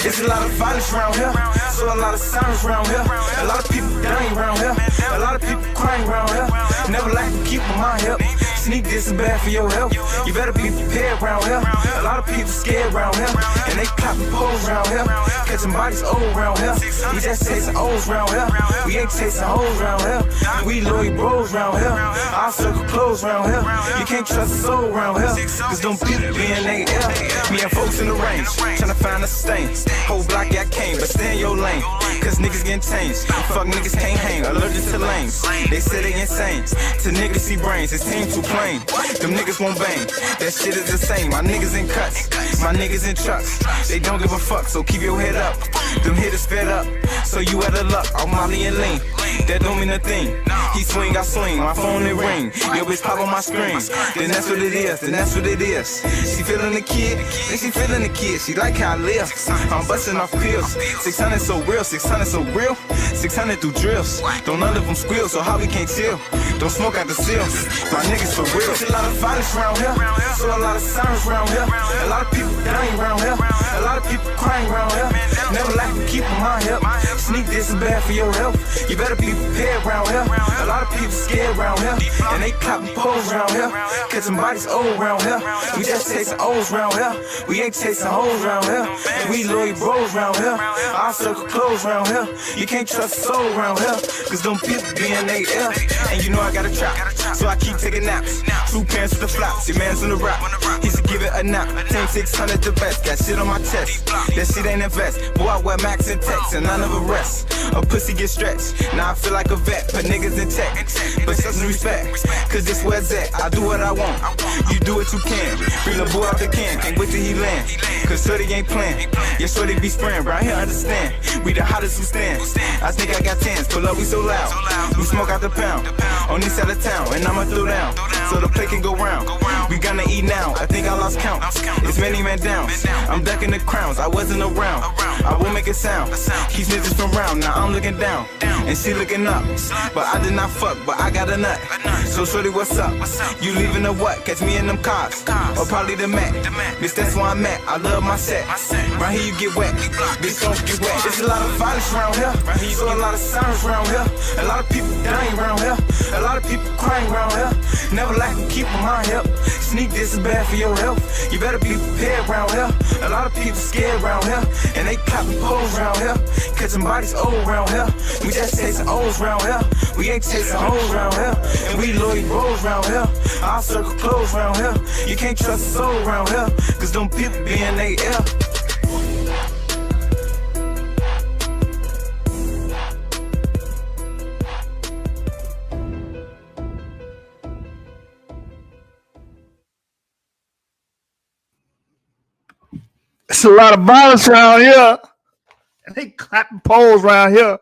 It's a lot of violence around here, so a lot of silence around here. A lot of people dying around here, a lot of people crying around here. Never like to keep my mind help. Sneak this is bad for your health. You better be prepared around here. A lot of people scared around here, and they clapping poles around here. Catching bodies old around here. We just chasing O's around here. We ain't chasing hoes around here. We loyal bros around here. Our circle close around here. You can't trust a soul around here, cause them people be in they air. Me and folks in the range, tryna find a stain. Whole block I came, but stay in your lane. Cause niggas getting changed. Fuck niggas can't hang, allergic to lanes. They say they insane. To niggas see brains, it's team too plain. Them niggas won't bang, that shit is the same. My niggas in cuts, my niggas in trucks. They don't give a fuck, so keep your head up. Them hitters fed up, so you out of luck. I'm Molly and Lean, that don't mean a thing. He swing, I swing, my phone it ring. Yo bitch pop on my screen, then that's what it is, then that's what it is. She feeling the kid, then she feeling the kid. She like how I live, I'm busting off pills. 600 so real, 600 so real. 600 through drills, don't none of them squeal, so how we can't chill. Don't smoke out the seals, my niggas for real. It's a lot of violence around here, so a lot of silence around here. A lot of people dying around here, a lot of people crying around here. Never like to keep my mind help. Sneak this is bad for your health. You better be prepared around here. A lot of people scared around here, and they clapping poles around here. Catching bodies old around here. We just chasing O's around here. We ain't chasing hoes around here. We loyal bros around here. Our circle close around here. You can't trust a soul around here, cause them people be in they air. And you know I got a trap, so I keep taking naps. True pants with the flops, your man's on the rap. He should give it a nap. 10-600 the best, got shit on my chest. That shit ain't a vest. Boy, I wear max and text, and none of a rest. A pussy get stretched, now I feel like a vet. Put niggas in tech, but some respect, cause this where's at. I do what I want, you do what you can. Bring the boy out the can, can't wait till he land. Cause shorty ain't playing, yeah shorty be spraying. Right here understand, we the hottest who stand. I think I got tens, pull up we so loud. We smoke out the pound, on this side of town, and I'ma throw down, so the plate can go round. We gonna eat now, I think I lost count. It's many man down, I'm ducking the crowns. I wasn't around, I won't make a sound. Keep niggas from round, now I'm looking down, and she looking up. But I did not fuck, but I got a nut. So shorty, what's up? You leaving or what? Catch me in them cars, or probably the Mac. Bitch, that's where I'm at, I love my set. Right here you get wet, bitch don't get wet. There's a lot of violence around here, so a lot of silence around here. A lot of people dying around here, a lot of people crying around here. Never like to keep my mind help. Sneak this is bad for your health. You better be prepared around here. A lot of people scared around here, and they clapping poles around here. Catching bodies old around here. We just chasing O's around here. We ain't chasing hoes around here. And we loyal bros around here. Our circle close around here. You can't trust a soul around here, cause them people be in they air. It's a lot of violence around here. And they clapping poles around here.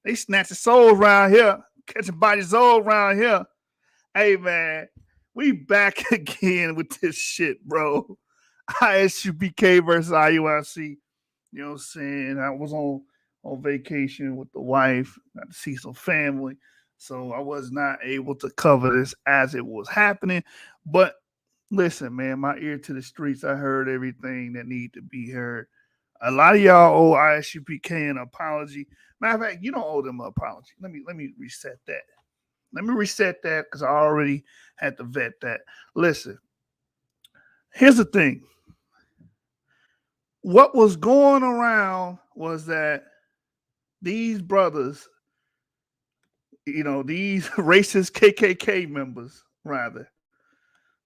They snatching souls around here. Catching bodies all around here. Hey, man. We back again with this shit, bro. Isupk versus Iuic. You know what I'm saying? I was on vacation with the wife. Got to see some family. So I was not able to cover this as it was happening. But listen, man, my ear to the streets. I heard everything that needed to be heard. A lot of y'all owe Isupk an apology. Matter of fact, you don't owe them an apology. Let me reset that. Let me reset that because I already had to vet that. Listen, here's the thing. What was going around was that these brothers, you know, these racist KKK members, rather,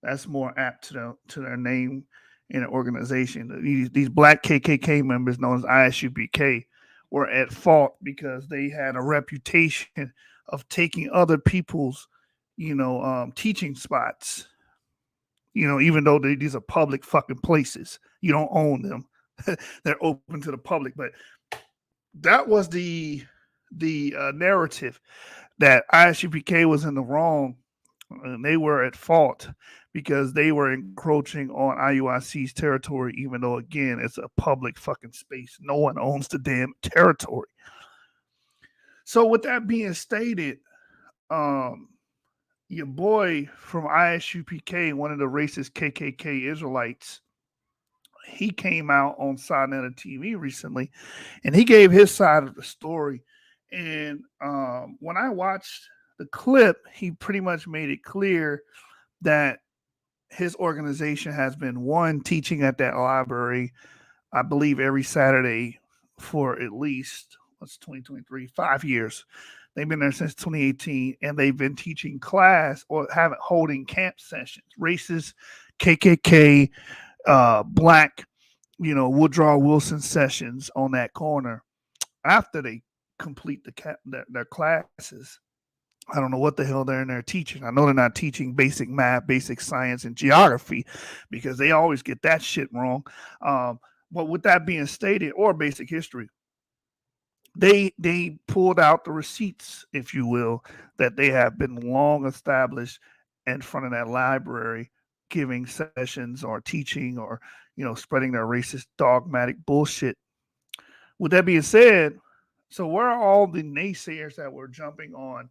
that's more apt to their name in an organization. These black KKK members, known as Isupk, were at fault because they had a reputation of taking other people's, teaching spots. Even though these are public fucking places, you don't own them. They're open to the public. But that was the narrative, that Isupk was in the wrong and they were at fault because they were encroaching on Iuic's territory, even though, again, it's a public fucking space. No one owns the damn territory. So with that being stated, your boy from Isupk, one of the racist KKK Israelites, he came out on Sonetta TV recently, and he gave his side of the story. And when I watched the clip, he pretty much made it clear that his organization has been one teaching at that library, I believe, every Saturday for at least what's 2023, 5 years. They've been there since 2018, and they've been teaching class or having holding camp sessions, racist, KKK, black, Woodrow Wilson sessions on that corner after they complete their classes. I don't know what the hell they're in there teaching. I know they're not teaching basic math, basic science, and geography because they always get that shit wrong. But with that being stated, or basic history, they pulled out the receipts, if you will, that they have been long established in front of that library, giving sessions or teaching or spreading their racist dogmatic bullshit. With that being said, so where are all the naysayers that were jumping on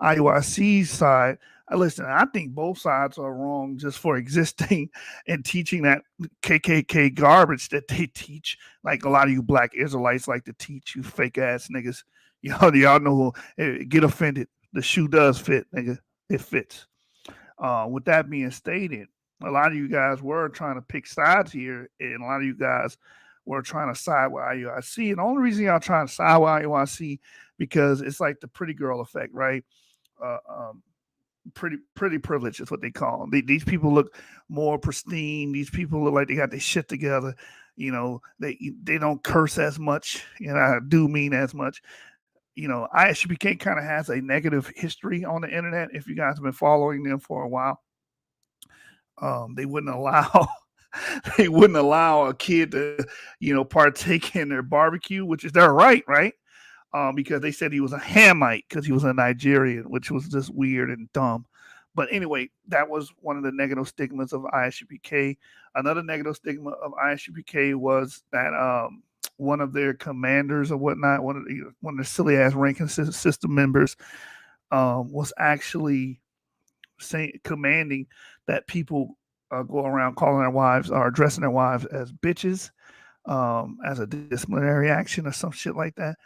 IUIC's side? Listen, I think both sides are wrong just for existing and teaching that KKK garbage that they teach. Like a lot of you black Israelites like to teach, you fake ass niggas. Y'all know who get offended. The shoe does fit, nigga. It fits. With that being stated, a lot of you guys were trying to pick sides here, and a lot of you guys were trying to side with IUIC. And the only reason y'all trying to side with IUIC because it's like the pretty girl effect, right? Pretty privilege is what they call them. These people look more pristine. These people look like they got their shit together. They don't curse as much. I do mean as much. ISUPK kind of has a negative history on the internet. If you guys have been following them for a while, they wouldn't allow a kid to partake in their barbecue, which is their right, because they said he was a Hamite because he was a Nigerian, which was just weird and dumb. But anyway, that was one of the negative stigmas of ISUPK. Another negative stigma of ISUPK was that one of their commanders or whatnot, one of the silly ass ranking system members, was actually commanding that people go around calling their wives or addressing their wives as bitches, as a disciplinary action or some shit like that.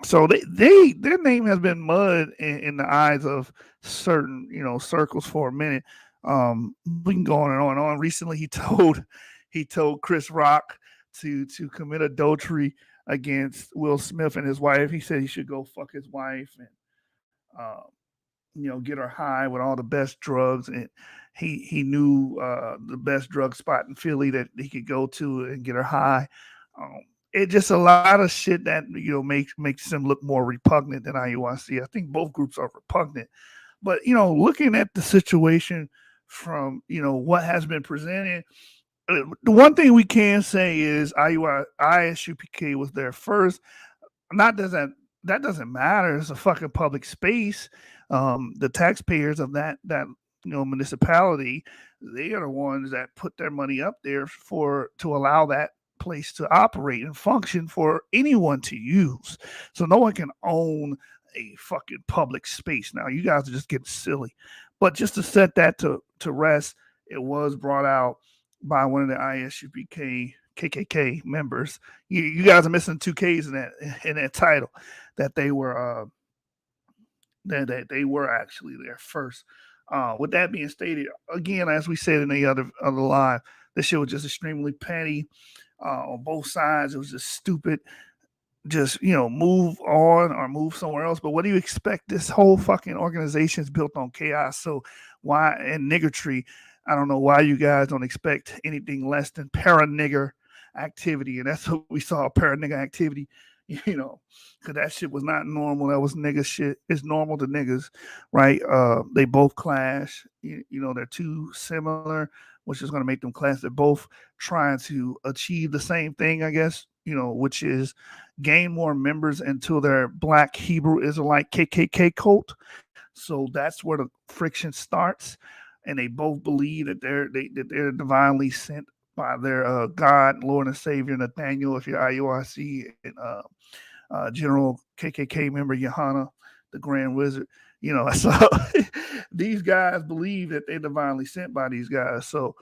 So their name has been mud in the eyes of certain circles for a minute. We can go on and on and on. Recently, he told Chris Rock to commit adultery against Will Smith and his wife. He said he should go fuck his wife and get her high with all the best drugs. And he knew the best drug spot in Philly that he could go to and get her high. It's just a lot of shit that makes them look more repugnant than IUIC. I think both groups are repugnant, but looking at the situation from what has been presented, the one thing we can say is ISUPK was there first. That doesn't matter. It's a fucking public space. The taxpayers of that municipality, they are the ones that put their money up there to allow that place to operate and function for anyone to use. So no one can own a fucking public space. Now you guys are just getting silly. But just to set that to rest, it was brought out by one of the ISUPK KKK members. You guys are missing 2 Ks in that title, that they were that they were actually there first. With that being stated, again, as we said in the other live, this shit was just extremely petty on both sides. It was just stupid. Just move on or move somewhere else. But what do you expect? This whole fucking organization is built on chaos. So why, and niggertree, I don't know why you guys don't expect anything less than para-nigger activity. And that's what we saw, para-nigger activity, because that shit was not normal. That was nigga shit. It's normal to niggas, right? They both clash. They're too similar, which is going to make them clash. They're both trying to achieve the same thing, I guess, which is gain more members into their Black Hebrew Israelite KKK cult. So that's where the friction starts. And they both believe that they're divinely sent by their God, Lord and Savior Nathaniel, if you're IUIC, and General KKK member Johanna, the Grand Wizard. So these guys believe that they're divinely sent by these guys. So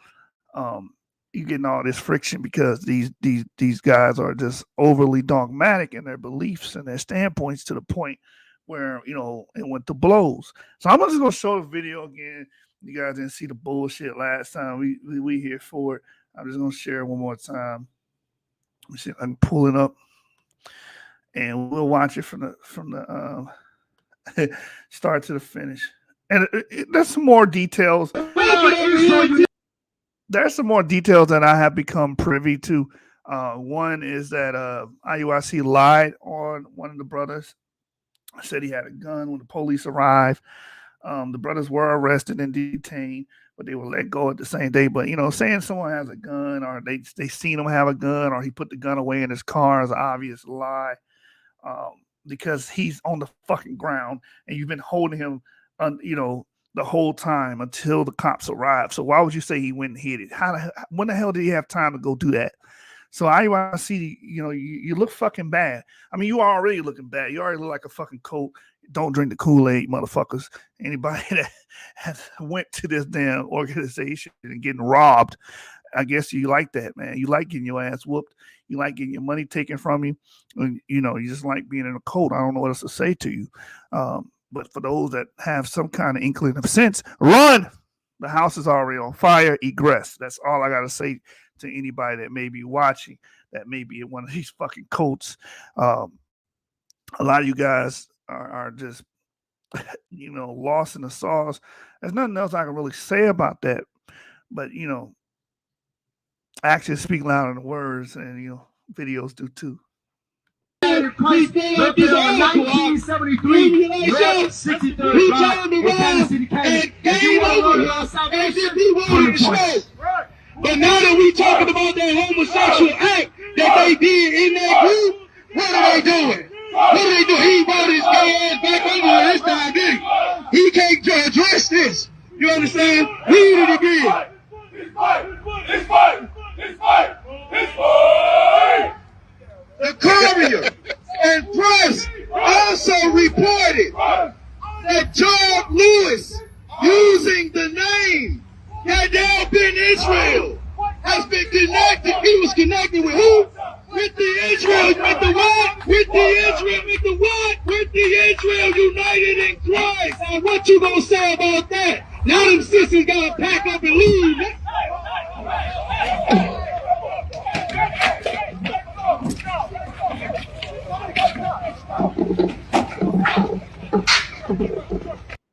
you're getting all this friction because these guys are just overly dogmatic in their beliefs and their standpoints to the point where, you know, it went to blows. So I'm just gonna show the video again. You guys didn't see the bullshit last time. We here for it. I'm just gonna share it one more time. Let me see if I can pull it up, and we'll watch it from the start to the finish. And there's some more details. There's some more details that I have become privy to. One is that Iuic lied on one of the brothers. Said he had a gun when the police arrived. The brothers were arrested and detained, but they were let go at the same day. But, you know, saying someone has a gun or they seen him have a gun or he put the gun away in his car is an obvious lie, because he's on the fucking ground and you've been holding him, you know, the whole time until the cops arrived. So why would you say he went and hit it? When the hell did he have time to go do that? So Iuic, you know, you look fucking bad. I mean, you are already looking bad. You already look like a fucking coat. Don't drink the Kool-Aid, motherfuckers. Anybody that has went to this damn organization and getting robbed, I guess you like that, man. You like getting your ass whooped. You like getting your money taken from you. And, you know, you just like being in a coat. I don't know what else to say to you. But for those that have some kind of inkling of sense, run. The house is already on fire. Egress. That's all I got to say to anybody that may be watching, that may be in one of these fucking coats. A lot of you guys are just, you know, lost in the sauce. There's nothing else I can really say about that. But, you know, actions speak louder than words, and, you know, videos do too. 1973, Red 63rd Block in Kansas City, Kansas. If you want to learn about salvation, 20 points. But now that we talking about that homosexual act that they did in that group, what are they doing? What are they doing? He brought his gay ass back over here this time, didn't he? He can't address this. You understand? Read it again. It's fight! The Courier and press also reported that George Lewis, using the name had now been Israel, has been connected. He was connected with who? With the Israel, with the what? With the Israel, with the what? With the Israel united in Christ. Now what you gonna say about that? Now them sisters gotta pack up and leave.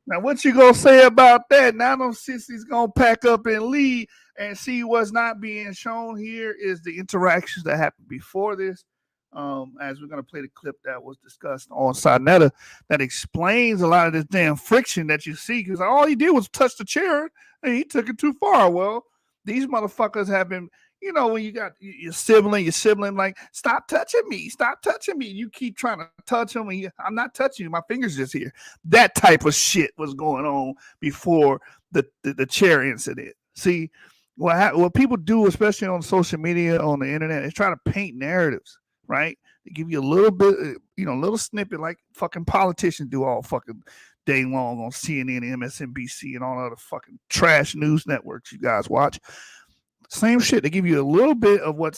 Now, what you gonna say about that? Now them sissies gonna pack up and leave. And see, what's not being shown here is the interactions that happened before this. As we're gonna play the clip that was discussed on Sinetta that explains a lot of this damn friction that you see, because all he did was touch the chair and he took it too far. Well, these motherfuckers have been, you know, when you got your sibling like, stop touching me. You keep trying to touch him, and I'm not touching you. My finger's just here. That type of shit was going on before the chair incident. See, what people do, especially on social media, on the internet, is try to paint narratives, right? They give you a little bit, you know, a little snippet like fucking politicians do all fucking day long on CNN, MSNBC, and all other fucking trash news networks you guys watch. Same shit. They give you a little bit of what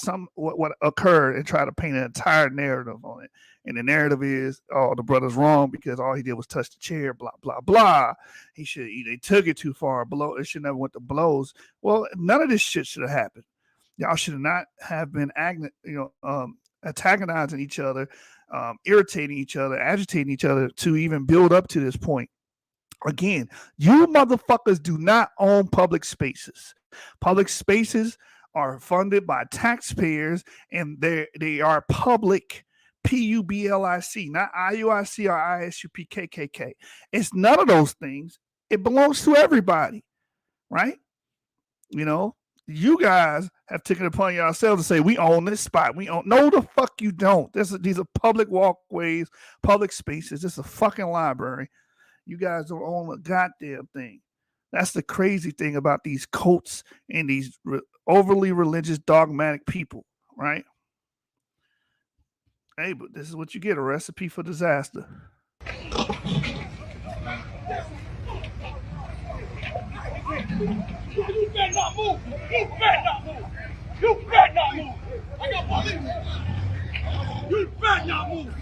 occurred and try to paint an entire narrative on it. And the narrative is, oh, the brother's wrong because all he did was touch the chair, blah, blah, blah. They took it too far. It should never went to blows. Well, none of this shit should have happened. Y'all should not have been antagonizing each other, irritating each other, agitating each other to even build up to this point. Again, you motherfuckers do not own public spaces. Public spaces are funded by taxpayers, and they are public, PUBLIC, not IUIC or ISUP KKK. It's none of those things. It belongs to everybody, right? You know, you guys have taken it upon yourselves to say, we own this spot. No, the fuck you don't. These are public walkways, public spaces. This is a fucking library. You guys don't own a goddamn thing. That's the crazy thing about these cults and these overly religious, dogmatic people, right? Hey, but this is what you get, a recipe for disaster. You better not move. You better not move. I got police. You better not move.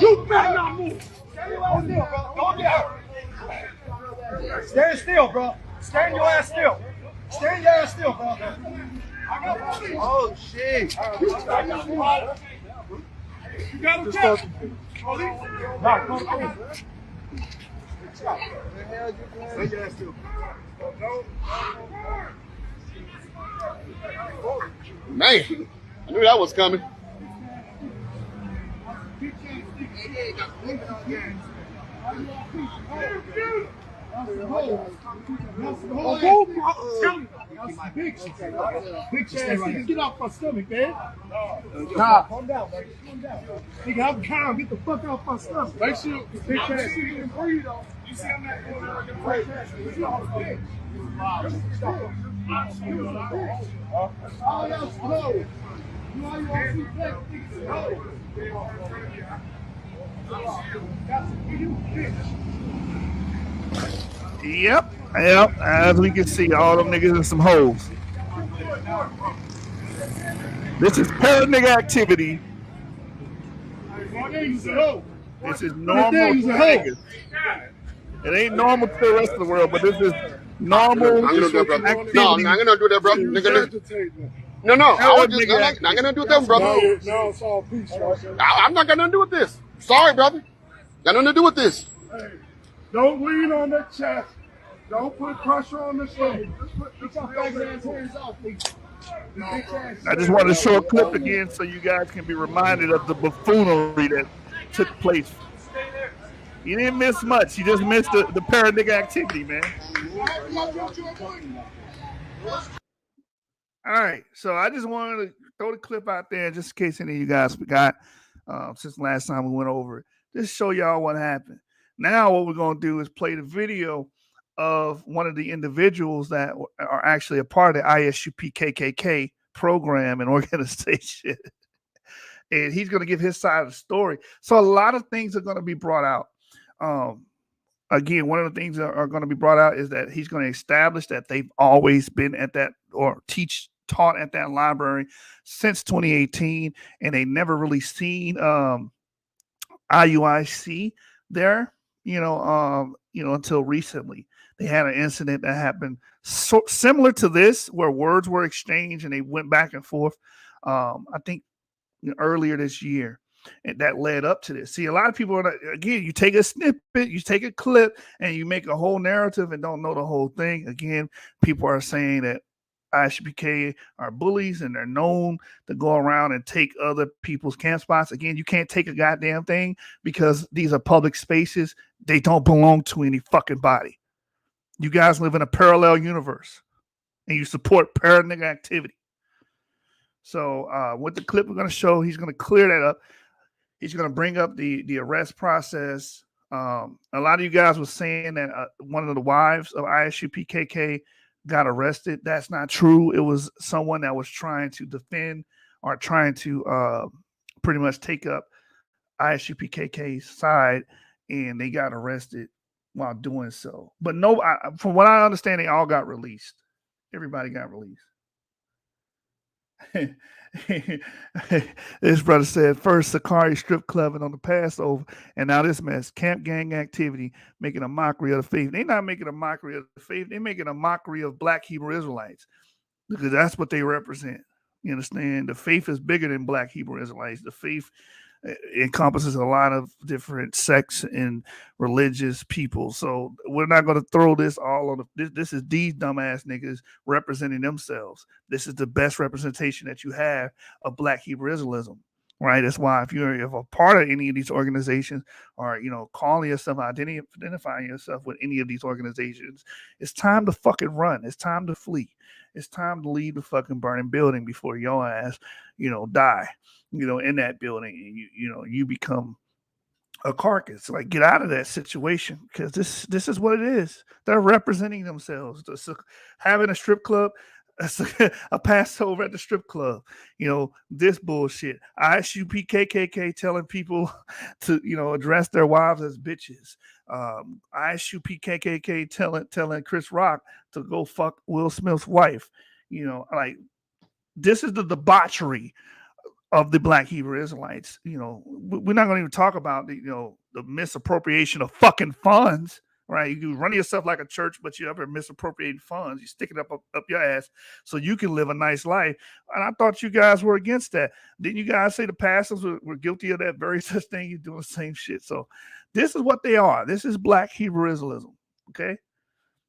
You better not move. Stand still, bro. Stand your ass still. Stand your ass still, bro. Oh shit! You got to check. Nah, come on. Stand your ass still. Man, I knew that was coming. Big chance, get off my stomach, man. Nah, calm down, buddy. Calm down. Nigga, I'm calm. Get the fuck off my stomach. Make sure big chance. You can breathe, though. You see, I'm not going to the right chance. All y'all slow. You all you want to see black niggas slow. Yep. As we can see, all them niggas are some hoes. This is para-nigga activity. This is normal to niggas. It ain't normal to the rest of the world, but this is normal activity. No, I'm not gonna do that, bro. No, I'm not gonna do that, brother. No, it's all peace, I'm not gonna do with this. Sorry, brother. Got nothing to do with this. Hey, don't lean on the chest. Don't put pressure on the stomach. Get your faggot ass hands off, nigga. I just wanted to show a clip again so you guys can be reminded of the buffoonery that took place. You didn't miss much. You just missed the para-nigga activity, man. All right. So I just wanted to throw the clip out there just in case any of you guys forgot since last time we went over it. Just show y'all what happened. Now what we're going to do is play the video of one of the individuals that are actually a part of the Isupk KKK program and organization. And he's going to give his side of the story. So a lot of things are going to be brought out. Again, one of the things that are going to be brought out is that he's going to establish that they've always been at that or taught at that library since 2018, and they never really seen IUIC there, until recently. They had an incident that happened similar to this where words were exchanged and they went back and forth. I think earlier this year, and that led up to this. See, a lot of people again, you take a snippet, you take a clip, and you make a whole narrative and don't know the whole thing. Again, people are saying that ISUPK are bullies and they're known to go around and take other people's camp spots. Again, you can't take a goddamn thing because these are public spaces. They don't belong to any fucking body. You guys live in a parallel universe and you support para-nigga activity. So with the clip we're going to show, he's going to clear that up. He's going to bring up the arrest process. A lot of you guys were saying that one of the wives of ISUPK got arrested. That's not true. It was someone that was trying to defend or trying to pretty much take up ISUPK's side, and they got arrested while doing so. But no, from what I understand, they all got released. Everybody got released. This brother said, first Sakari strip clubbing on the Passover, and now this mess, camp gang activity, making a mockery of the faith. They're not making a mockery of the faith. They're making a mockery of Black Hebrew Israelites because that's what they represent. You understand? The faith is bigger than Black Hebrew Israelites. The faith encompasses a lot of different sects and religious people. So we're not going to throw this all on this is these dumbass niggas representing themselves. This is the best representation that you have of Black Hebrew Israelism, right? That's why if you're a part of any of these organizations or, calling yourself, identifying yourself with any of these organizations, it's time to fucking run. It's time to flee. It's time to leave the fucking burning building before your ass, die, in that building, and you become a carcass. Like, get out of that situation because this is what it is. They're representing themselves. Having a strip club, a Passover at the strip club. This bullshit. Isupk KKK telling people to, address their wives as bitches. Isupk KKK telling Chris Rock to go fuck Will Smith's wife. Like, this is the debauchery of the Black Hebrew Israelites. We're not going to even talk about the misappropriation of fucking funds. Right, you run yourself like a church, but you ever misappropriating funds. You stick it up your ass so you can live a nice life. And I thought you guys were against that. Didn't you guys say the pastors were guilty of that very such thing? You're doing the same shit. So this is what they are. This is Black Hebrew Israelism. Okay,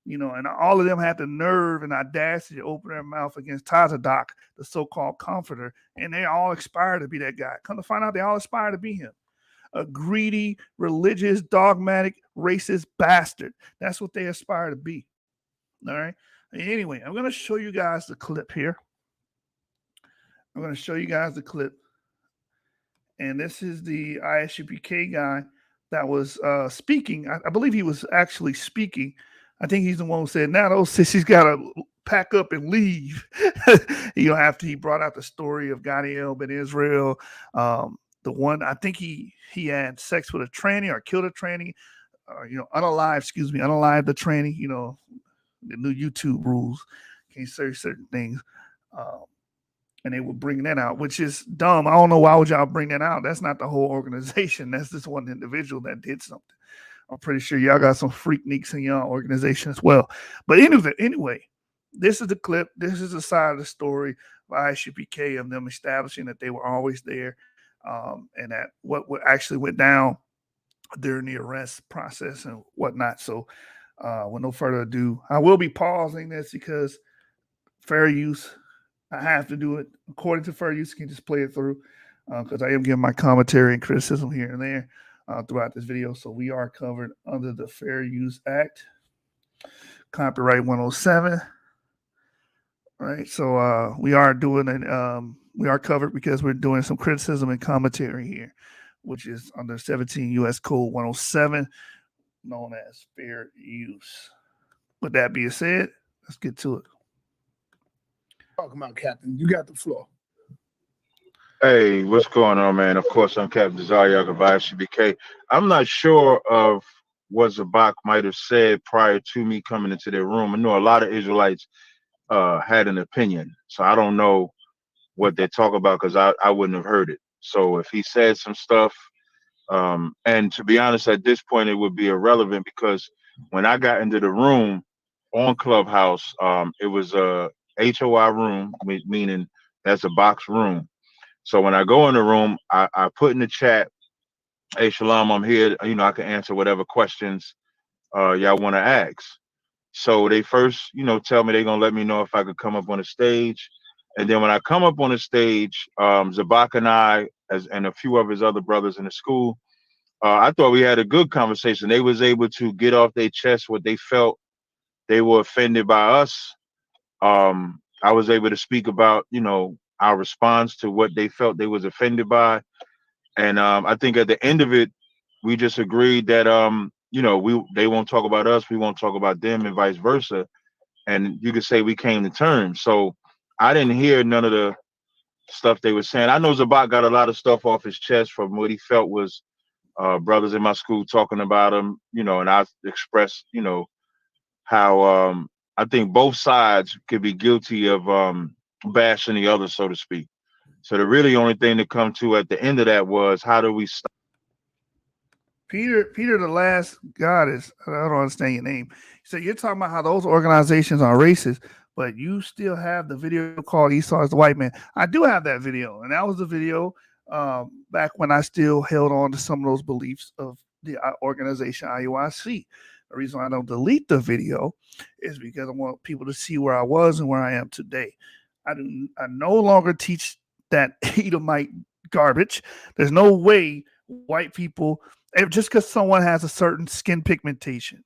and all of them had the nerve and audacity to open their mouth against Tazadok, the so-called comforter, and they all aspire to be that guy. Come to find out, they all aspire to be him. A greedy, religious, dogmatic, racist bastard. That's what they aspire to be. All right. Anyway, I'm going to show you guys the clip here. I'm going to show you guys the clip. And this is the ISUPK guy that was speaking. I believe he was actually speaking. I think he's the one who said, now those sissies got to pack up and leave. After he brought out the story of Gadiel Ben Israel, the one, I think he had sex with a tranny or killed a tranny, unalive the tranny, the new YouTube rules, can't say certain things. And they were bringing that out, which is dumb. I don't know why would y'all bring that out. That's not the whole organization. That's just one individual that did something. I'm pretty sure y'all got some freakniks in your organization as well. But anyway, this is the clip. This is the side of the story by ISUPK of them establishing that they were always there. And that what actually went down during the arrest process and whatnot. So with no further ado, I will be pausing this because fair use, I have to do it according to fair use. You can just play it through because I am giving my commentary and criticism here and there throughout this video. So we are covered under the Fair Use Act, copyright 107. All right, so we are doing it. We are covered because we're doing some criticism and commentary here, which is under 17 U.S. Code 107, known as fair use. With that being said, let's get to it. Talking about, Captain, you got the floor. Hey, what's going on, man? Of course, I'm Captain Zaryag of ISUPK. I'm not sure of what Zabak might have said prior to me coming into their room. I know a lot of Israelites had an opinion, so I don't know what they talk about because I wouldn't have heard it. So if he said some stuff, and to be honest, at this point, it would be irrelevant because when I got into the room on Clubhouse, it was a HOI room, meaning that's a box room. So when I go in the room, I put in the chat, hey, Shalom, I'm here. I can answer whatever questions y'all want to ask. So they first, tell me they're going to let me know if I could come up on the stage. And then when I come up on the stage, Zabak and I, and a few of his other brothers in the school, I thought we had a good conversation. They was able to get off their chest what they felt they were offended by us. I was able to speak about, our response to what they felt they was offended by. And I think at the end of it, we just agreed that, they won't talk about us, we won't talk about them, and vice versa. And you could say we came to terms. So I didn't hear none of the stuff they were saying. I know Zabak got a lot of stuff off his chest from what he felt was brothers in my school talking about him, and I expressed, how I think both sides could be guilty of bashing the other, so to speak. So the really only thing to come to at the end of that was, how do we stop? Peter, the last goddess, I don't understand your name. So you're talking about how those organizations are racist, but you still have the video called Esau is the White Man. I do have that video, and that was the video back when I still held on to some of those beliefs of the organization IUIC. The reason I don't delete the video is because I want people to see where I was and where I am today. I no longer teach that Edomite garbage. There's no way white people, just because someone has a certain skin pigmentation,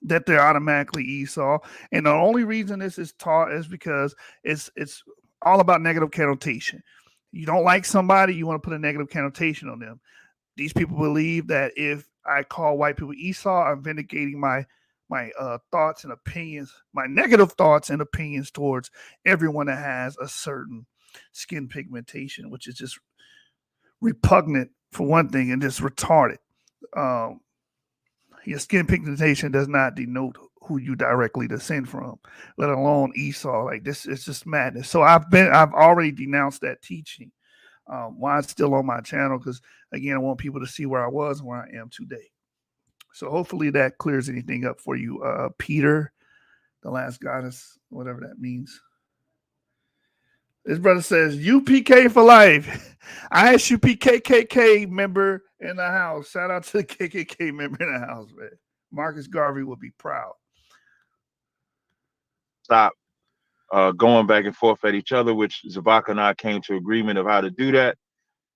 that they're automatically Esau. And the only reason this is taught is because it's all about negative connotation. You don't like somebody, you want to put a negative connotation on them. These people believe that if I call white people Esau, I'm vindicating my thoughts and opinions, my negative thoughts and opinions towards everyone that has a certain skin pigmentation, which is just repugnant for one thing and just retarded. Your skin pigmentation does not denote who you directly descend from, let alone Esau. Like this, it's just madness. So I've already denounced that teaching. Why it's still on my channel? Because again, I want people to see where I was and where I am today. So hopefully that clears anything up for you, Peter, the last goddess, whatever that means. This brother says UPK for life. Isupk KKK member in the house. Shout out to the KKK member in the house, man. Marcus Garvey will be proud. Stop going back and forth at each other, which Zabak and I came to agreement of how to do that.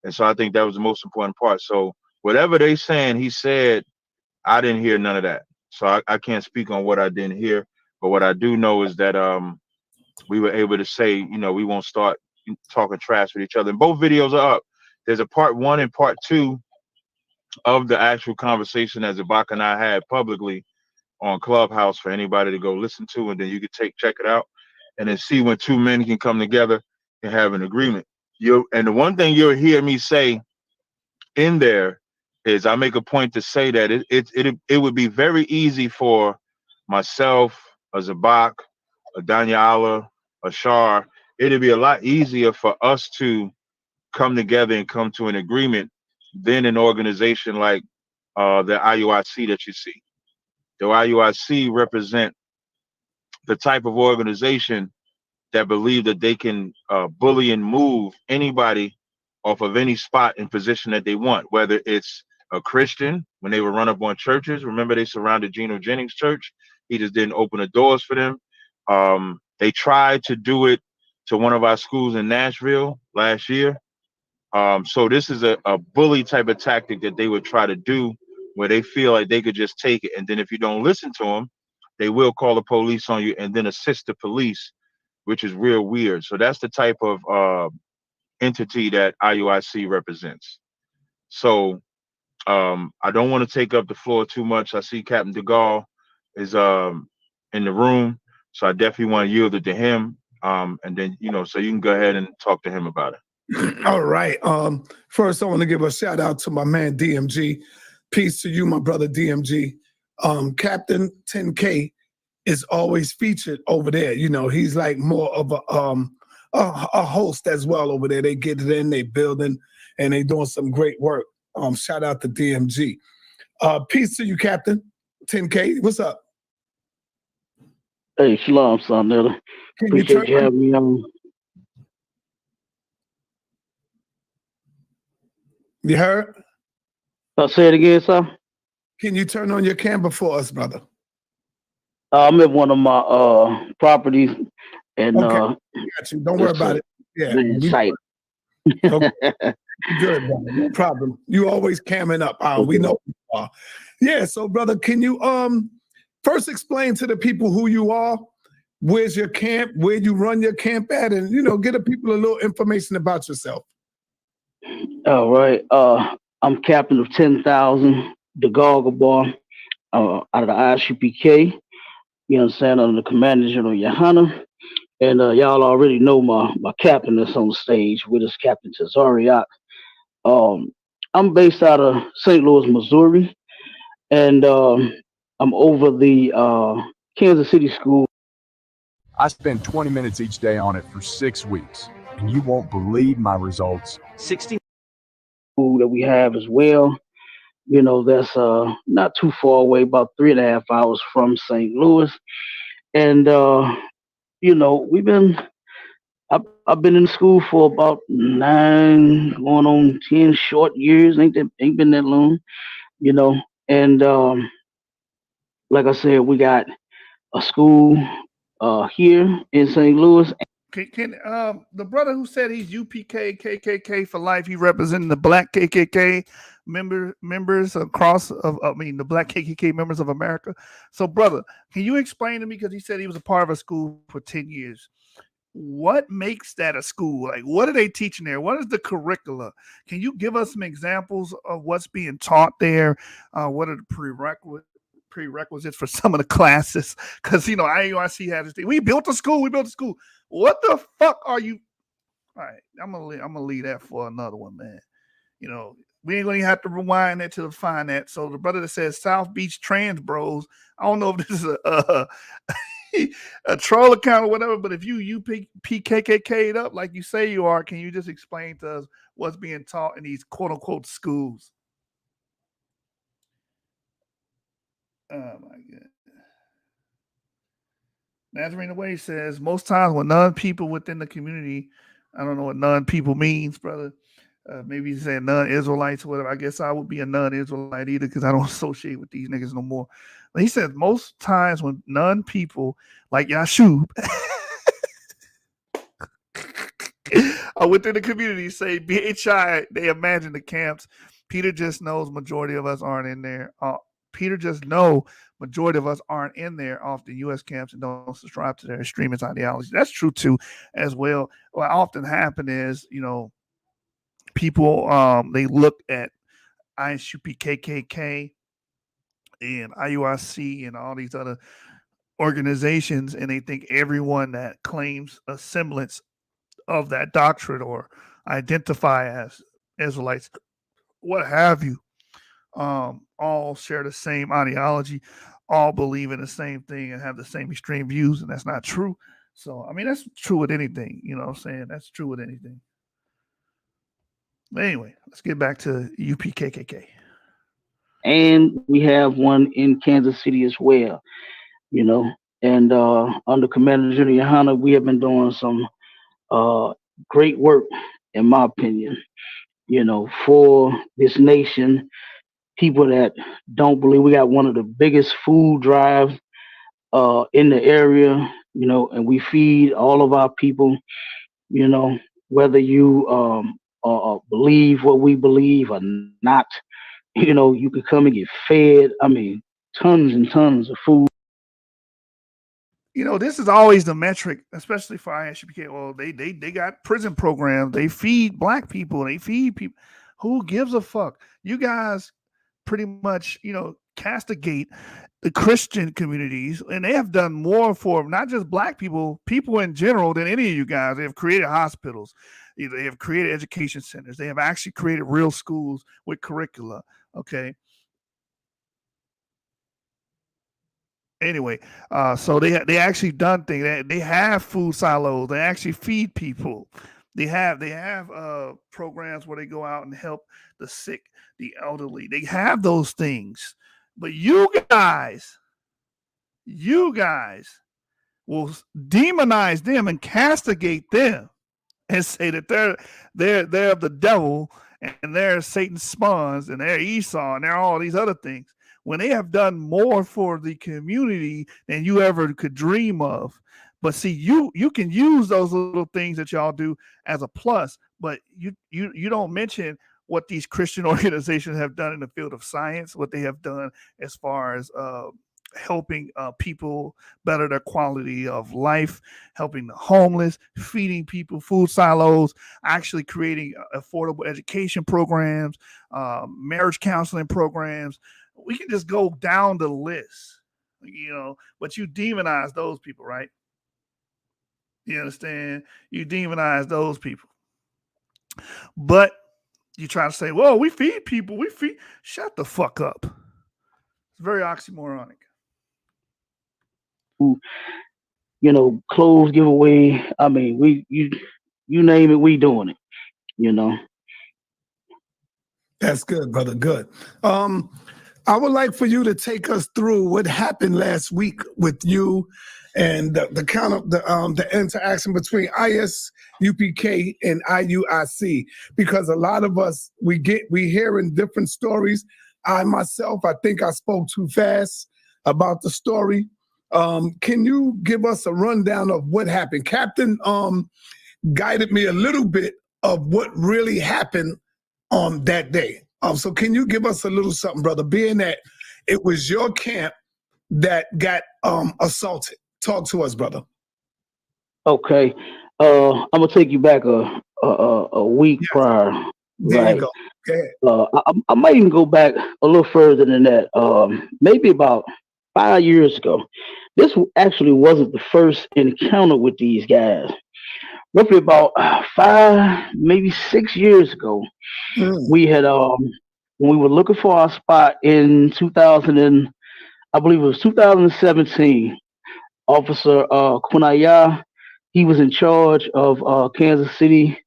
And so I think that was the most important part. So whatever they saying, he said, I didn't hear none of that. So I can't speak on what I didn't hear. But what I do know is that we were able to say, you know, we won't start talking trash with each other. And both videos are up. There's a part 1 and part 2 of the actual conversation that Zabak and I had publicly on Clubhouse for anybody to go listen to, and then you can check it out and then see when two men can come together and have an agreement. And the one thing you'll hear me say in there is I make a point to say that it would be very easy for myself, a Zabak, a Daniela, a Shar. It'd be a lot easier for us to come together and come to an agreement than an organization like the IUIC that you see. The IUIC represent the type of organization that believe that they can bully and move anybody off of any spot and position that they want, whether it's a Christian, when they would run up on churches. Remember, they surrounded Geno Jennings' church. He just didn't open the doors for them. They tried to do it to one of our schools in Nashville last year. So this is a bully type of tactic that they would try to do, where they feel like they could just take it. And then if you don't listen to them, they will call the police on you and then assist the police, which is real weird. So that's the type of entity that IUIC represents. So I don't want to take up the floor too much. I see Captain DeGaulle is in the room, so I definitely want to yield it to him. And then, you know, so you can go ahead and talk to him about it. All right. First, I want to give a shout out to my man DMG. Peace to you, my brother DMG. Captain 10K is always featured over there. You know, he's like more of a host as well over there. They get it in, they building, and they doing some great work. Shout out to DMG. Peace to you, Captain 10K. What's up? Hey, shalom, son. Appreciate you having me on. You heard? I'll say it again, sir. Can you turn on your camera for us, brother? I'm at one of my properties, and okay. Got you. Don't worry about it. Yeah, site. Okay. Good, brother. No problem. You always camming up. We know who you are. Yeah. So, brother, can you first explain to the people who you are? Where's your camp? Where you run your camp at? And get the people a little information about yourself. All right. I'm captain of 10,000, the Gargle Bar, out of the ISUPK. You know what I'm saying? Under the Commander General Yohana. And y'all already know my captain that's on stage with us, Captain Tazariak. I'm based out of St. Louis, Missouri. And I'm over the Kansas City School. I spend 20 minutes each day on it for 6 weeks, and you won't believe my results. 60 that we have as well. That's not too far away, about 3.5 hours from St. Louis. And I've been in school for about 9 going on 10 short years. Ain't been that long, and like I said, we got a school here in St. Louis. Can the brother who said he's UPK KKK for life, he representing the Black KKK members across the Black KKK members of America. So, brother, can you explain to me, because he said he was a part of a school for 10 years. What makes that a school? Like, what are they teaching there? What is the curricula? Can you give us some examples of what's being taught there? What are the prerequisites for some of the classes because IUIC had this thing. We built a school. What the fuck are you? All right, I'm gonna leave that for another one, man. We ain't gonna have to rewind that to find that. So the brother that says South Beach Trans Bros, I don't know if this is a troll account or whatever, but if you PKK'd up like you say you are, can you just explain to us what's being taught in these quote unquote schools? Oh my God. Nazarene Away says most times when non-people within the community, I don't know what non-people means, brother. Maybe he's saying non-Israelites or whatever. I guess I would be a non-Israelite either because I don't associate with these niggas no more. But he said most times when non-people like Yashub are within the community say BHI, they imagine the camps. Peter just knows majority of us aren't in there. Peter just know majority of us aren't in there off the U.S. camps and don't subscribe to their extremist ideology. That's true too, as well. What often happen is, people they look at Isupk KKK and IUIC and all these other organizations, and they think everyone that claims a semblance of that doctrine or identify as Israelites, what have you, all share the same ideology, all believe in the same thing and have the same extreme views, and that's not true. So, I mean, that's true with anything, what I'm saying? That's true with anything. But anyway, let's get back to UPKKK. And we have one in Kansas City as well, and under Commander General Yohana, we have been doing some great work, in my opinion, for this nation. People that don't believe, we got one of the biggest food drives in the area, and we feed all of our people, whether you believe what we believe or not, you could come and get fed. I mean, tons and tons of food. This is always the metric, especially for ISUPK. Well, they got prison programs. They feed black people. They feed people. Who gives a fuck? You guys pretty much, castigate the Christian communities, and they have done more for not just black people in general than any of you guys. They have created hospitals. They have created education centers. They have actually created real schools with curricula. Okay. Anyway, so they actually done things. They have food silos. They actually feed people. They have programs where they go out and help the sick, the elderly. They have those things. But you guys will demonize them and castigate them and say that they're of the devil and they're Satan's spawns and they're Esau and they're all these other things, when they have done more for the community than you ever could dream of. But see, you can use those little things that y'all do as a plus, but you don't mention what these Christian organizations have done in the field of science, what they have done as far as helping people better their quality of life, helping the homeless, feeding people, food silos, actually creating affordable education programs, marriage counseling programs. We can just go down the list, but you demonize those people, right? You understand? You demonize those people. But you try to say, well, we feed people. Shut the fuck up. It's very oxymoronic. Clothes giveaway. I mean, you name it, we doing it, That's good, brother. Good. I would like for you to take us through what happened last week with you and the interaction between ISUPK and IUIC, because a lot of us we hearing different stories. I myself, I think I spoke too fast about the story. Can you give us a rundown of what happened? Captain guided me a little bit of what really happened on that day. So can you give us a little something, brother, being that it was your camp that got assaulted? Talk to us, brother. Okay. I'm gonna take you back a week prior. There right? you go. Okay. I might even go back a little further than that. Maybe about 5 years ago. This actually wasn't the first encounter with these guys. Roughly about 5, maybe 6 years ago, Mm. we had when we were looking for our spot in 2000 and I believe it was 2017. Officer Kunaya, he was in charge of Kansas City,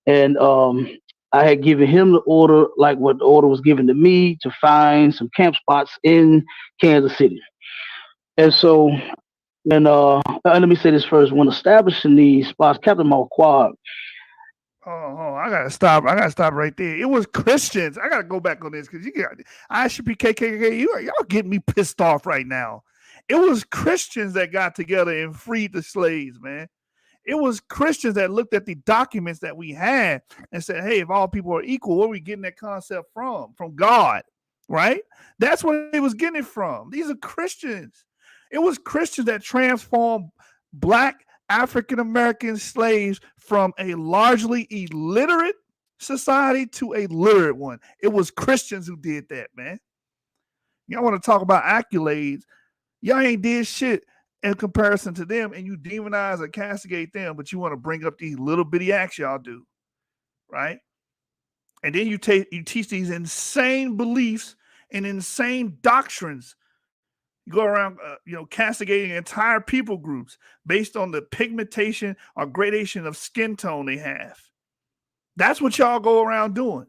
and I had given him the order, like what the order was given to me, to find some camp spots in Kansas City. And so, let me say this first: when establishing these spots, Captain Malquad. Oh, I gotta stop. I gotta stop right there. It was Christians. I gotta go back on this because you got ISUP KKK. Y'all getting me pissed off right now. It was Christians that got together and freed the slaves, man. It was Christians that looked at the documents that we had and said, "Hey, if all people are equal, where are we getting that concept from? From God, right? That's where they was getting it from. These are Christians. It was Christians that transformed Black African American slaves from a largely illiterate society to a literate one. It was Christians who did that, man. Y'all want to talk about accolades? Y'all ain't did shit in comparison to them, and you demonize or castigate them, but you want to bring up these little bitty acts y'all do, right? And then you teach these insane beliefs and insane doctrines. You go around, castigating entire people groups based on the pigmentation or gradation of skin tone they have. That's what y'all go around doing.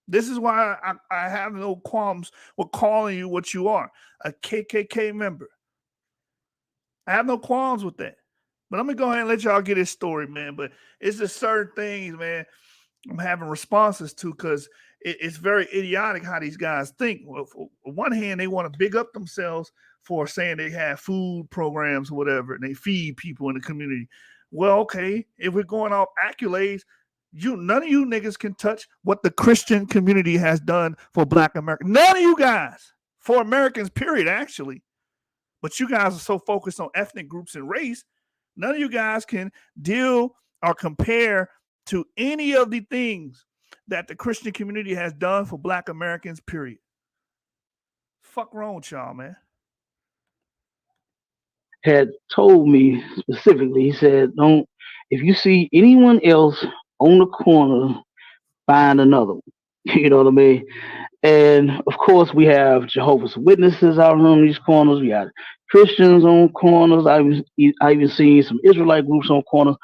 This is why I have no qualms with calling you what you are, a KKK member. I have no qualms with that. But I'm going to go ahead and let y'all get this story, man. But it's just certain things, man, I'm having responses to because it's very idiotic how these guys think. Well, on one hand, they want to big up themselves for saying they have food programs or whatever, and they feed people in the community. Well, okay, if we're going off accolades, none of you niggas can touch what the Christian community has done for Black Americans. None of you guys, for Americans, period, actually. But you guys are so focused on ethnic groups and race, none of you guys can deal or compare to any of the things that the Christian community has done for Black Americans, period. Fuck wrong with y'all, man. Had told me specifically, he said, if you see anyone else on the corner, find another one. You know what I mean? And of course, we have Jehovah's Witnesses out on these corners. We got Christians on corners. I even seen some Israelite groups on corners.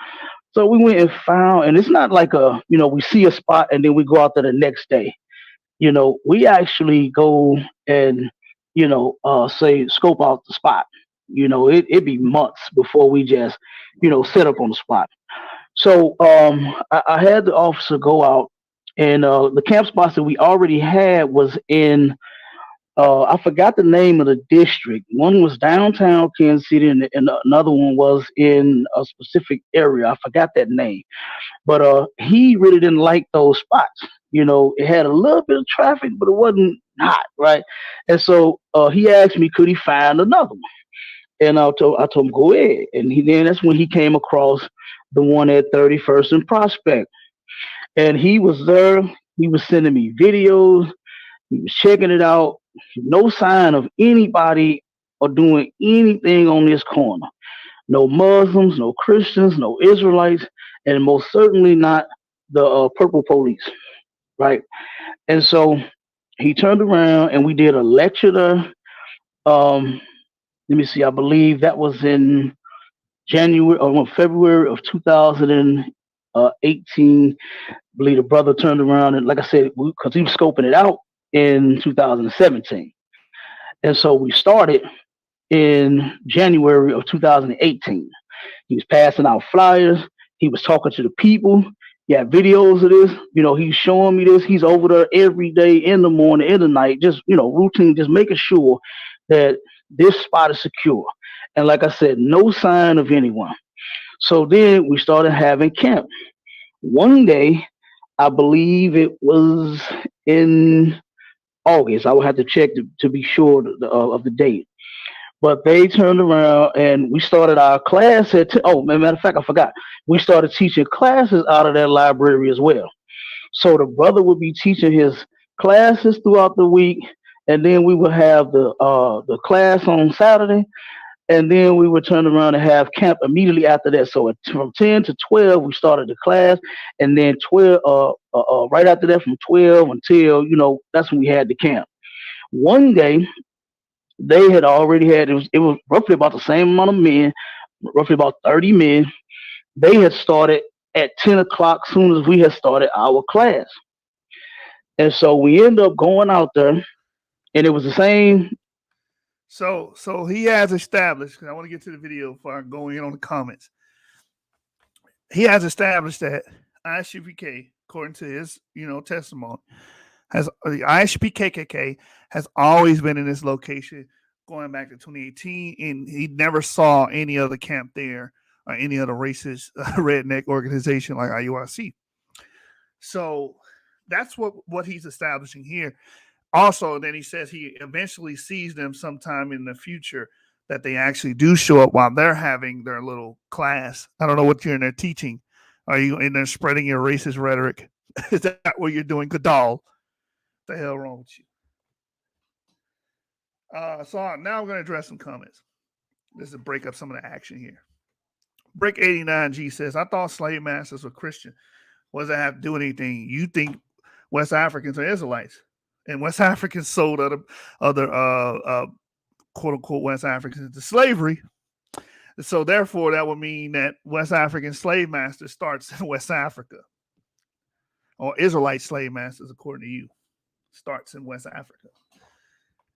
So we went and found, and it's not like we see a spot and then we go out there the next day. We actually go and, say scope out the spot. It'd be months before we just, set up on the spot. So I had the officer go out, and the camp spots that we already had was in, I forgot the name of the district. One was downtown Kansas City, and another one was in a specific area. I forgot that name. But he really didn't like those spots. It had a little bit of traffic, but it wasn't hot, right? And so he asked me, could he find another one? And I told him, go ahead. And that's when he came across the one at 31st and Prospect. And he was there. He was sending me videos. He was checking it out. No sign of anybody or doing anything on this corner. No Muslims, no Christians, no Israelites, and most certainly not the Purple Police, right? And so he turned around and we did a lecture there. Let me see, I believe that was in February of 2018. I believe the brother turned around and, like I said, because he was scoping it out in 2017. And so we started in January of 2018. He was passing out flyers. He was talking to the people. He had videos of this. He's showing me this. He's over there every day, in the morning, in the night, just, routine, just making sure that this spot is secure. And like I said, no sign of anyone. So then we started having camp. One day, I believe it was in August. I would have to check to be sure of the date. But they turned around and we started our class at, matter of fact, I forgot. We started teaching classes out of that library as well. So the brother would be teaching his classes throughout the week, and then we would have the class on Saturday, and then we would turn around and have camp immediately after that. So from 10 to 12, we started the class, and then 12, right after that, from 12 until, that's when we had the camp. One day, they had already had, it was roughly about the same amount of men, roughly about 30 men. They had started at 10 o'clock soon as we had started our class. And so we ended up going out there, and it was the same. So he has established, because I want to get to the video before I go in on the comments. He has established that ISUPK, according to his, testimony, has the ISUP KKK has always been in this location going back to 2018, and he never saw any other camp there or any other racist redneck organization like IUIC. So that's what he's establishing here. Also, then he says he eventually sees them sometime in the future that they actually do show up while they're having their little class. I don't know what you're in there teaching. Are you in there spreading your racist rhetoric? Is that what you're doing? Gadal? What the hell wrong with you? So now I'm going to address some comments. This is to break up some of the action here. Break 89G says, I thought slave masters were Christian. What does that have to do with anything? You think West Africans are Israelites, and West Africans sold other quote unquote West Africans into slavery. So therefore, that would mean that West African slave master starts in West Africa, or Israelite slave masters, according to you, starts in West Africa.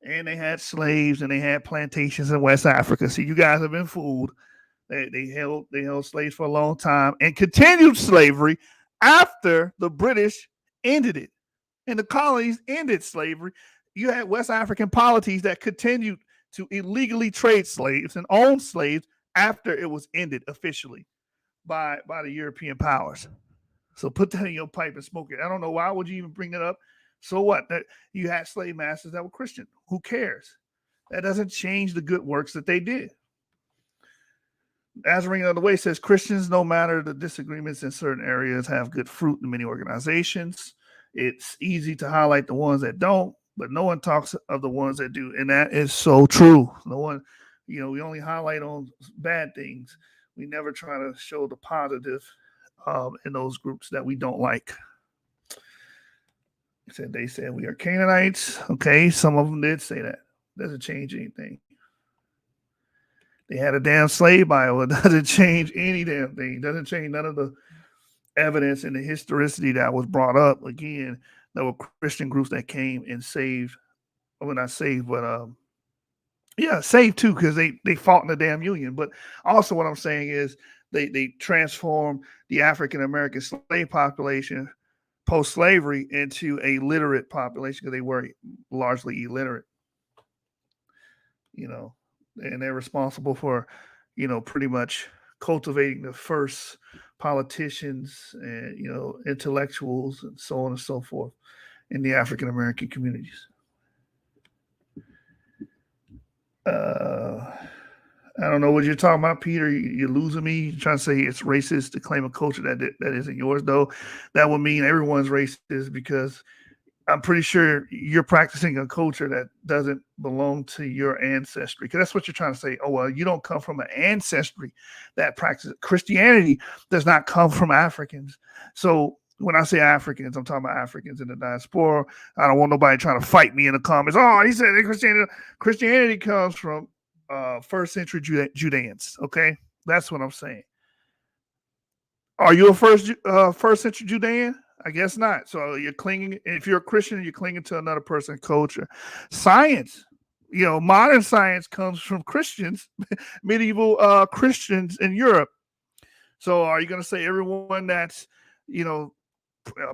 And they had slaves and they had plantations in West Africa. See, you guys have been fooled. They held slaves for a long time and continued slavery after the British ended it. And the colonies ended slavery. You had West African polities that continued to illegally trade slaves and own slaves after it was ended officially by the European powers. So put that in your pipe and smoke it. I don't know, why would you even bring that up? So what? That you had slave masters that were Christian. Who cares? That doesn't change the good works that they did. Azarine of the Way says Christians, no matter the disagreements in certain areas, have good fruit in many organizations. It's easy to highlight the ones that don't, but no one talks of the ones that do. And that is so true. No one, we only highlight on bad things. We never try to show the positive in those groups that we don't like. They said we are Canaanites. Okay, some of them did say that. Doesn't change anything. They had a damn slave Bible. It doesn't change any damn thing. It doesn't change none of the evidence and the historicity that was brought up. Again, there were Christian groups that came and saved. Well, not saved, but saved too, because they fought in the damn Union. But also what I'm saying is they transformed the African American slave population post-slavery into a literate population, because they were largely illiterate, and they're responsible for, pretty much cultivating the first politicians and, intellectuals and so on and so forth in the African American communities. I don't know what you're talking about, Peter. You're losing me. You're trying to say it's racist to claim a culture that isn't yours, though. That would mean everyone's racist, because I'm pretty sure you're practicing a culture that doesn't belong to your ancestry. Because that's what you're trying to say. Oh, well, you don't come from an ancestry that practices. Christianity does not come from Africans. So when I say Africans, I'm talking about Africans in the diaspora. I don't want nobody trying to fight me in the comments. Oh, he said Christianity comes from first century Judeans. Okay, that's what I'm saying. Are you a first century Judean? I guess not. So you're clinging. If you're a Christian, you're clinging to another person's culture. Science, modern science comes from Christians, medieval Christians in Europe. So are you going to say everyone that's a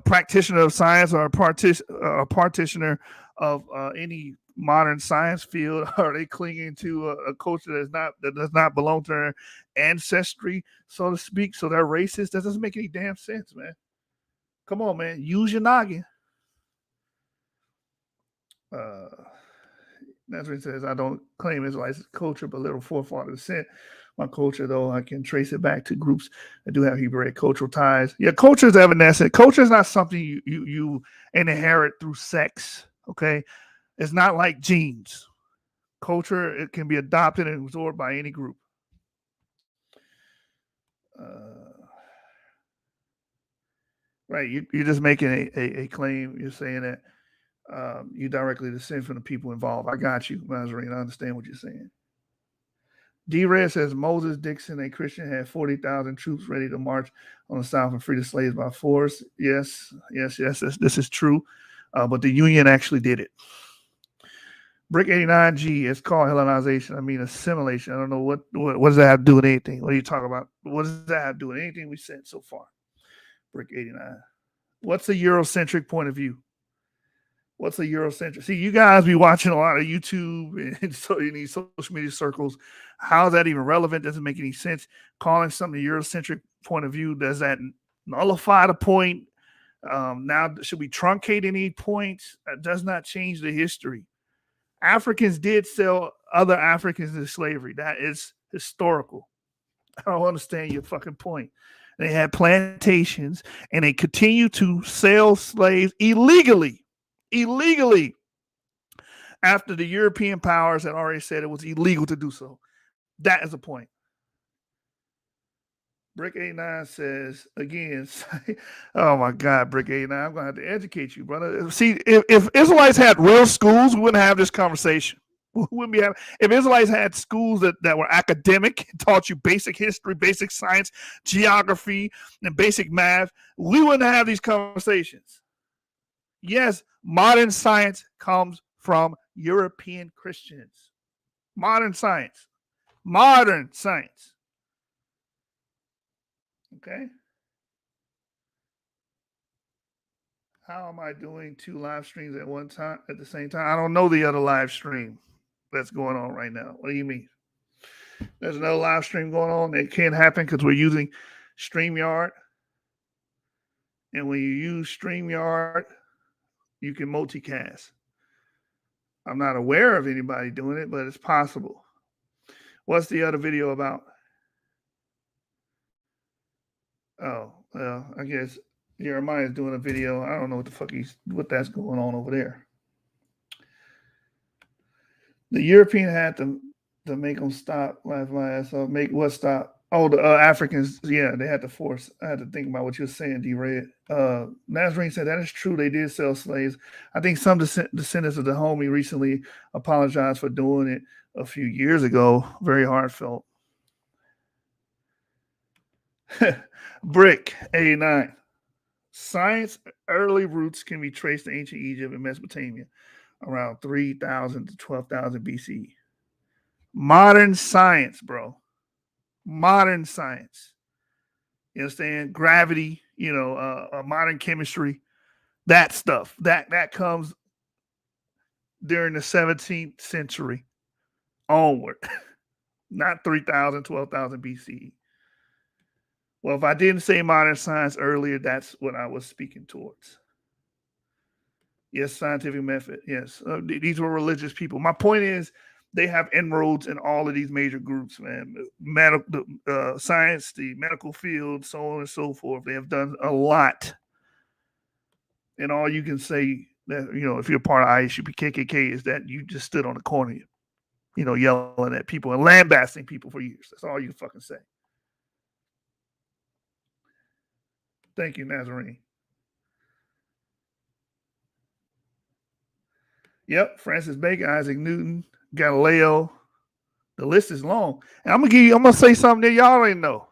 practitioner of science or a practitioner of any modern science field, are they clinging to a culture that does not belong to their ancestry, so to speak? So they're racist? That doesn't make any damn sense, man. Come on, man. Use your noggin. That's what it says. I don't claim Israelite culture, but little forefather descent. My culture, though, I can trace it back to groups that do have Hebraic cultural ties. Yeah, culture is evanescent. Culture is not something you inherit through sex. Okay, It's not like genes. Culture, it can be adopted and absorbed by any group. Right, you're just making a claim. You're saying that you directly descend from the people involved. I got you, Nazarene. I understand what you're saying. D-Red says Moses Dixon, a Christian, had 40,000 troops ready to march on the South and free the slaves by force. Yes, this is true. But the Union actually did it. Brick 89G, it's called Hellenization. I mean, assimilation. I don't know what does that have to do with anything. What are you talking about? What does that have to do with anything we said so far? Brick 89. What's a Eurocentric point of view? What's a Eurocentric? See, you guys be watching a lot of YouTube and so in these social media circles. How is that even relevant? Doesn't make any sense. Calling something a Eurocentric point of view, does that nullify the point? Now, should we truncate any points? That does not change the history. Africans did sell other Africans into slavery. That is historical. I don't understand your fucking point. They had plantations and they continue to sell slaves illegally after the European powers had already said it was illegal to do so. That is a point. Brick 89 says, again, oh my God, Brick 89, I'm going to have to educate you, brother. See, if Israelites had real schools, we wouldn't have this conversation. We wouldn't be having, if Israelites had schools that were academic, taught you basic history, basic science, geography, and basic math, we wouldn't have these conversations. Yes, modern science comes from European Christians. Modern science. Okay. How am I doing 2 live streams at one time at the same time? I don't know the other live stream that's going on right now. What do you mean? There's another live stream going on. It can't happen because we're using StreamYard. And when you use StreamYard, you can multicast. I'm not aware of anybody doing it, but it's possible. What's the other video about? Oh, well, I guess Jeremiah is doing a video. I don't know what that's going on over there. The European had to make them stop last. So make what stop? Oh, the Africans, yeah, they had to force. I had to think about what you were saying, D-Red. Nazarene said that is true. They did sell slaves. I think some descendants of the homie recently apologized for doing it a few years ago. Very heartfelt. Brick 89. Science early roots can be traced to ancient Egypt and Mesopotamia around 3,000 to 12,000 BC. Modern science, bro. Modern science. You understand? Gravity, modern chemistry, that stuff. That comes during the 17th century onward. Not 3,000, 12,000 BC. Well, if I didn't say modern science earlier, that's what I was speaking towards. Yes, scientific method. Yes. These were religious people. My point is, they have inroads in all of these major groups, man. Science, the medical field, so on and so forth. They have done a lot. And all you can say that, if you're part of Isupk KKK is that you just stood on the corner, yelling at people and lambasting people for years. That's all you can fucking say. Thank you, Nazarene. Yep, Francis Bacon, Isaac Newton, Galileo. The list is long. And I'm gonna say something that y'all ain't know.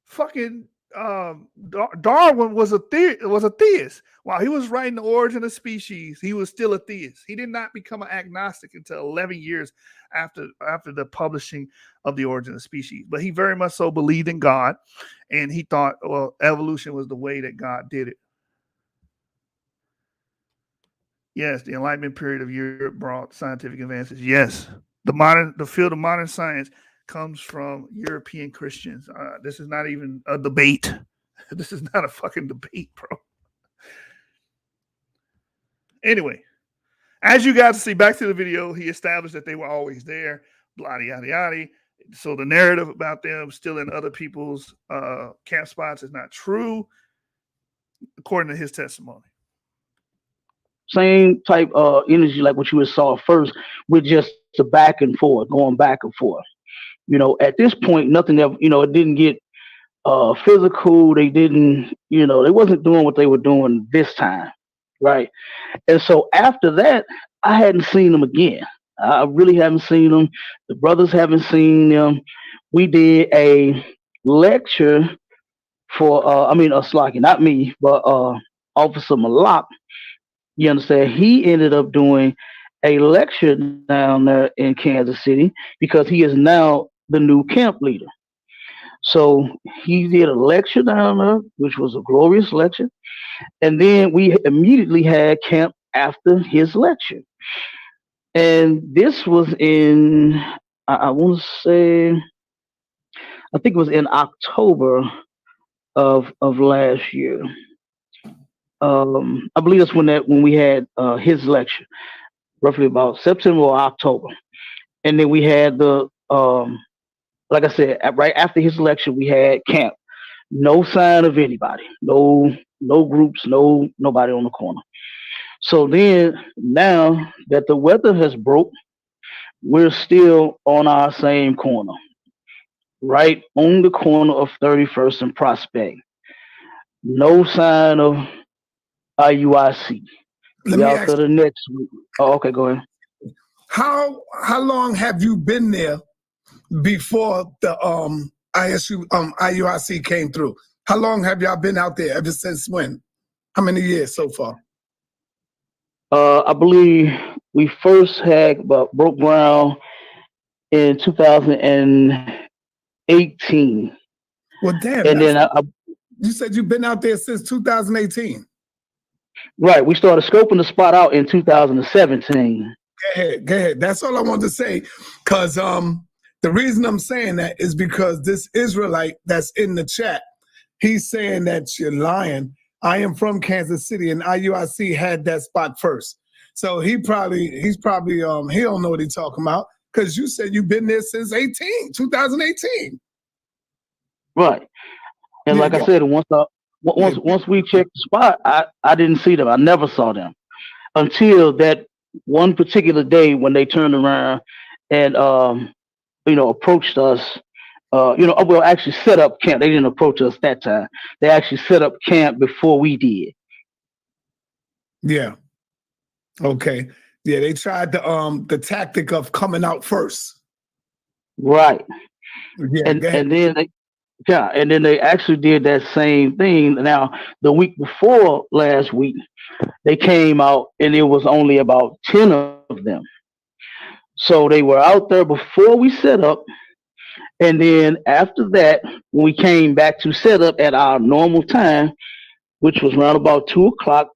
Fucking Darwin was a theist. While he was writing The Origin of Species, he was still a theist. He did not become an agnostic until 11 years after the publishing of The Origin of Species. But he very much so believed in God, and he thought, well, evolution was the way that God did it. Yes, the Enlightenment period of Europe brought scientific advances. Yes, the field of modern science comes from European Christians. This is not even a debate. This is not a fucking debate, bro. Anyway, as you guys see, back to the video, he established that they were always there, blah, yada, yada. So the narrative about them still in other people's camp spots is not true, according to his testimony. same type energy like what you saw first, with just the back and forth, going back and forth. At this point, nothing ever, it didn't get physical. They didn't, they wasn't doing what they were doing this time, right? And so after that, I hadn't seen them again. I really haven't seen them. The brothers haven't seen them. We did a lecture for, Slaki, not me, but Officer Malak. You understand? He ended up doing a lecture down there in Kansas City because he is now the new camp leader. So he did a lecture down there, which was a glorious lecture. And then we immediately had camp after his lecture. And this was in, I want to say, I think it was in October of last year. I believe that's when we had his lecture, roughly about September or October. And then we had the, like I said, right after his lecture, we had camp. No sign of anybody, no groups, nobody on the corner. So then, now that the weather has broke, we're still on our same corner, right on the corner of 31st and Prospect. No sign of IUIC. Let me Out ask to the next week. Oh, okay, go ahead. how long have you been there before the IUIC came through? How long have y'all been out there? Ever since when? How many years so far? I believe we first had broke ground in 2018. Well, damn. And then you said you've been out there since 2018. Right, we started scoping the spot out in 2017. Go ahead. That's all I wanted to say. Because the reason I'm saying that is because this Israelite that's in the chat, he's saying that you're lying. I am from Kansas City, and IUIC had that spot first. So he's probably he don't know what he's talking about, because you said you've been there since 2018. Right, and like I said, once we checked the spot, I didn't see them. I never saw them until that one particular day when they turned around and approached us. Actually set up camp. They didn't approach us that time. They actually set up camp before we did. Yeah. Okay. Yeah, they tried the tactic of coming out first. Right. Yeah. And then they actually did that same thing. Now, the week before last week, they came out and it was only about 10 of them. So they were out there before we set up. And then after that, when we came back to set up at our normal time, which was around about 2 o'clock,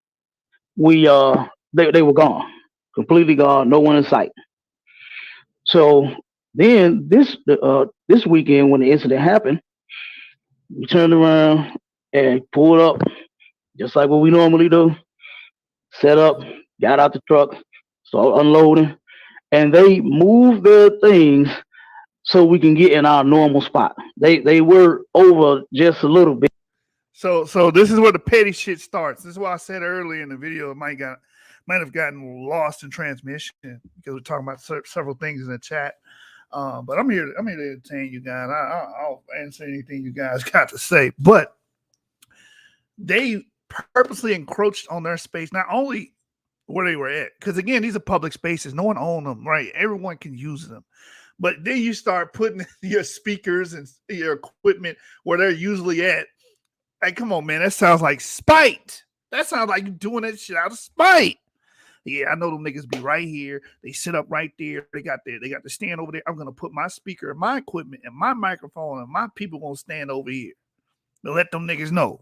they were gone, completely gone, no one in sight. So then this weekend, when the incident happened, we turned around and pulled up, just like what we normally do. Set up, got out the truck, started unloading, and they moved their things so we can get in our normal spot. They were over just a little bit. So this is where the petty shit starts. This is why I said earlier in the video it might have gotten lost in transmission because we're talking about several things in the chat. But I'm here to entertain you guys. I'll answer anything you guys got to say. But they purposely encroached on their space, not only where they were at, because again, these are public spaces. No one owns them, right? Everyone can use them. But then you start putting your speakers and your equipment where they're usually at. Like, come on, man. That sounds like spite. That sounds like you doing that shit out of spite. Yeah, I know them niggas be right here. They sit up right there. They got the stand over there. I'm gonna put my speaker and my equipment and my microphone and my people gonna stand over here to let them niggas know.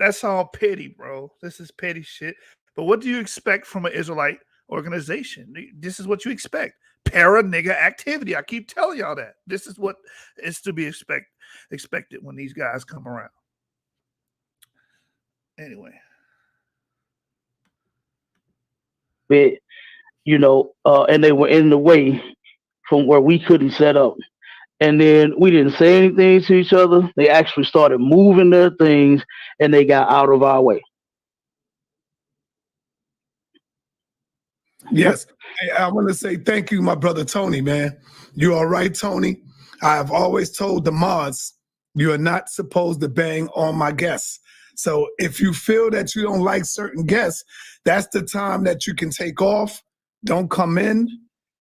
That's all petty, bro. This is petty shit. But what do you expect from an Israelite organization? This is what you expect. Para-nigga activity. I keep telling y'all that. This is what is to be expected when these guys come around. Anyway. And they were in the way from where we couldn't set up. And then we didn't say anything to each other. They actually started moving their things and they got out of our way. Yes. Hey, I want to say thank you, my brother Tony, man. You are right, Tony. I have always told the mods, you are not supposed to bang on my guests. So if you feel that you don't like certain guests, that's the time that you can take off. Don't come in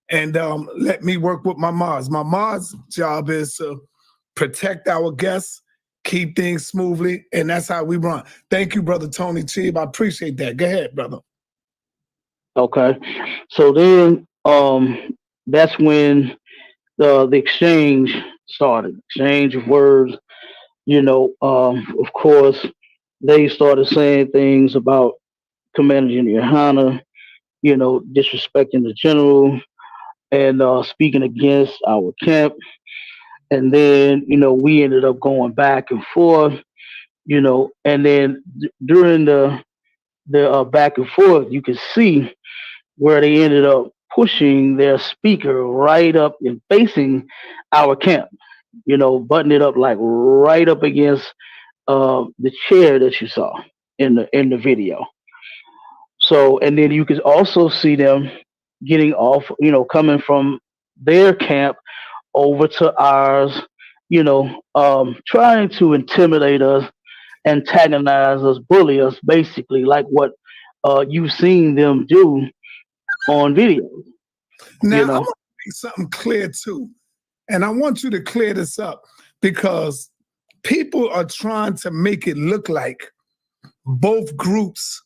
and let me work with my mods. My mods' job is to protect our guests, keep things smoothly, and that's how we run. Thank you, brother Tony Cheeb. I appreciate that. Go ahead, brother. Okay. So then that's when the exchange started, exchange of words. Of course, they started saying things about Commander Junior Hanna, disrespecting the general and speaking against our camp. And then, we ended up going back and forth, and then during the back and forth, you could see where they ended up pushing their speaker right up and facing our camp, butting it up like right up against the chair that you saw in the video. So, and then you could also see them getting off, coming from their camp over to ours, trying to intimidate us, antagonize us, bully us, basically, like what you've seen them do on video. Now, You I know, want to make something clear too. And I want you to clear this up because people are trying to make it look like both groups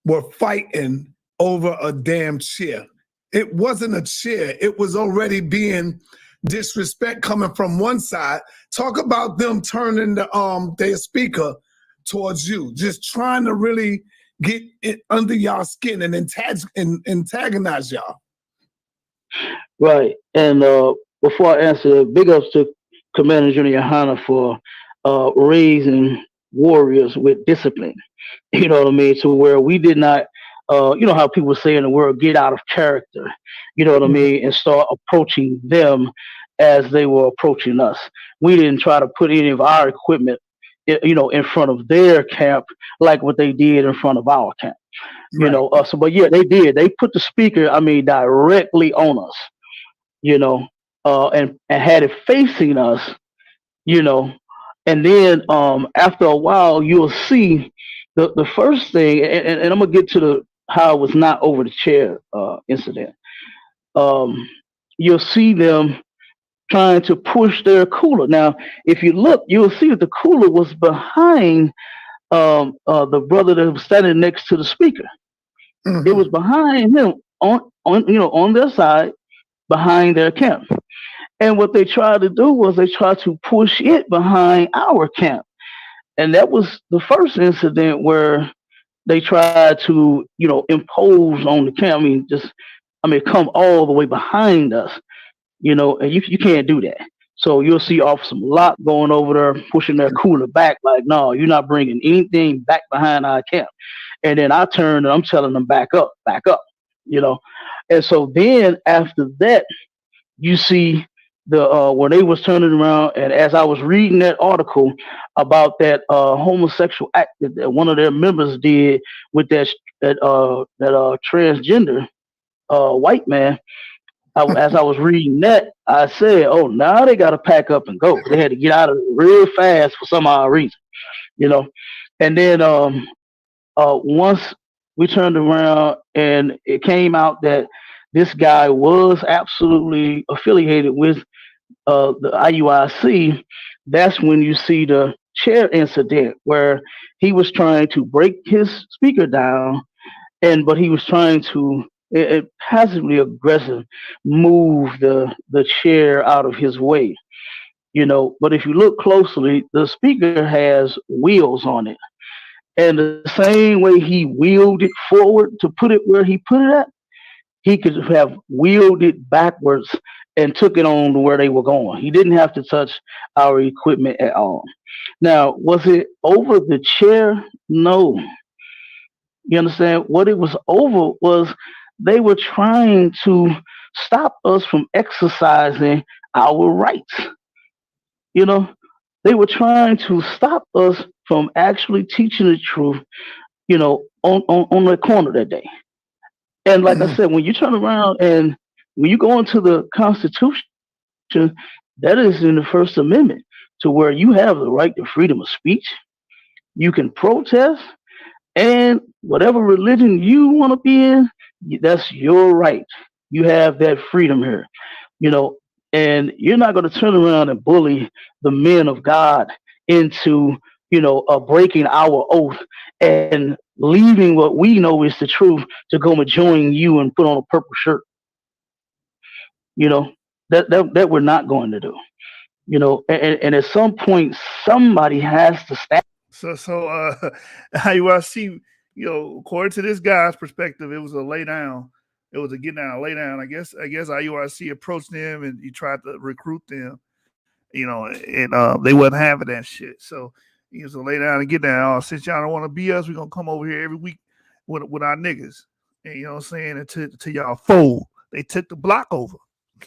were fighting over a damn chair. It wasn't a chair. It was already being disrespect coming from one side. Talk about them turning their speaker towards you, just trying to really get it under y'all skin and antagonize y'all. right. And before I answer, big ups to Commander Junior Hanna for raising warriors with discipline. You know what I mean? To where we did not, how people say in the world, get out of character, you know what I mean, and start approaching them as they were approaching us. We didn't try to put any of our equipment, in front of their camp like what they did in front of our camp. Right. But yeah, they did. They put the speaker, directly on us, and had it facing us, you know. And then after a while, you'll see the first thing, and I'm gonna get to the how it was not over the chair incident. You'll see them trying to push their cooler. Now, if you look, you'll see that the cooler was behind the brother that was standing next to the speaker. Mhm. It was behind him on their side, behind their camp. And what they tried to do was they tried to push it behind our camp. And that was the first incident where they tried to, impose on the camp. Come all the way behind us, and you can't do that. So you'll see Officer Malak going over there, pushing their cooler back, like, no, you're not bringing anything back behind our camp. And then I turned and I'm telling them back up, you know. And so then after that, you see the when they was turning around, and as I was reading that article about that homosexual act that one of their members did with that transgender white man, as I was reading that, I said, "Oh, now they got to pack up and go. They had to get out of it real fast for some odd reason, you know." And then once we turned around, and it came out that this guy was absolutely affiliated with the IUIC. That's when you see the chair incident where he was trying to break his speaker down, but he was trying to passively aggressive move the chair out of his way. But if you look closely, the speaker has wheels on it, and the same way he wheeled it forward to put it where he put it at, he could have wheeled it backwards and took it on to where they were going. He didn't have to touch our equipment at all. Now, was it over the chair? No. You understand? What it was over was they were trying to stop us from exercising our rights. They were trying to stop us from actually teaching the truth, on the corner that day. And like I said, when you turn around and when you go into the Constitution, that is in the First Amendment, to where you have the right to freedom of speech. You can protest, and whatever religion you want to be in, that's your right. You have that freedom here, you know, and you're not going to turn around and bully the men of God into, breaking our oath and leaving what we know is the truth to go and join you and put on a purple shirt. You know, that we're not going to do. And at some point, somebody has to stand. So IUIC, according to this guy's perspective, it was a lay down. It was a get down, lay down. I guess IUIC approached them and he tried to recruit them, and they wasn't having that shit. So he was a lay down and get down. Oh, since y'all don't want to be us, we're gonna come over here every week with our niggas. And you know what I'm saying? Until y'all fold. They took the block over.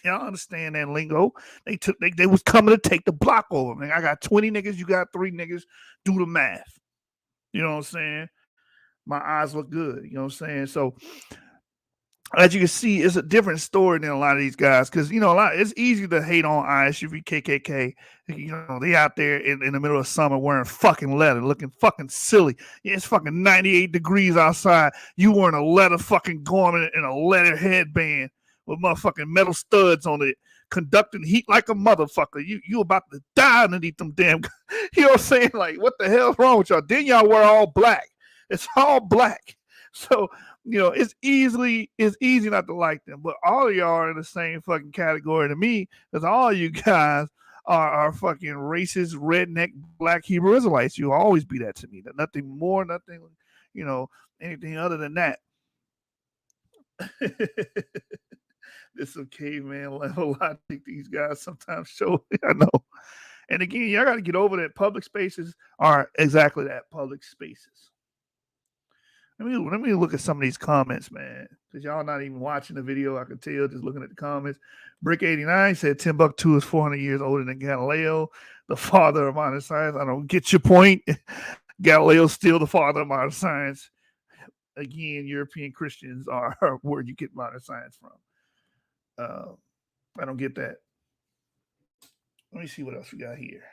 Y'all understand that lingo? They was coming to take the block over. Man, I got 20 niggas, you got 3 niggas. Do the math. You know what I'm saying? My eyes look good. You know what I'm saying? So as you can see, it's a different story than a lot of these guys, because it's easy to hate on ISUV KKK. They out there in the middle of summer wearing fucking leather, looking fucking silly. Yeah, it's fucking 98 degrees outside. You wearing a leather fucking garment and a leather headband with motherfucking metal studs on it, conducting heat like a motherfucker. You about to die underneath them damn. You know what I'm saying? Like, what the hell's wrong with y'all? Then y'all wear all black. It's all black. So it's easy not to like them, but all of y'all are in the same fucking category to me, because all you guys are fucking racist, redneck, black Hebrew Israelites. You always be that to me. Nothing more, nothing, anything other than that. This some caveman level logic these guys sometimes show. I know. And again, y'all got to get over that. Public spaces are exactly that, public spaces. Let me look at some of these comments, man, because y'all not even watching the video. I can tell just looking at the comments. Brick89 said Timbuktu is 400 years older than Galileo, the father of modern science. I don't get your point. Galileo's still the father of modern science. Again, European Christians are where you get modern science from. I don't get that. Let me see what else we got here.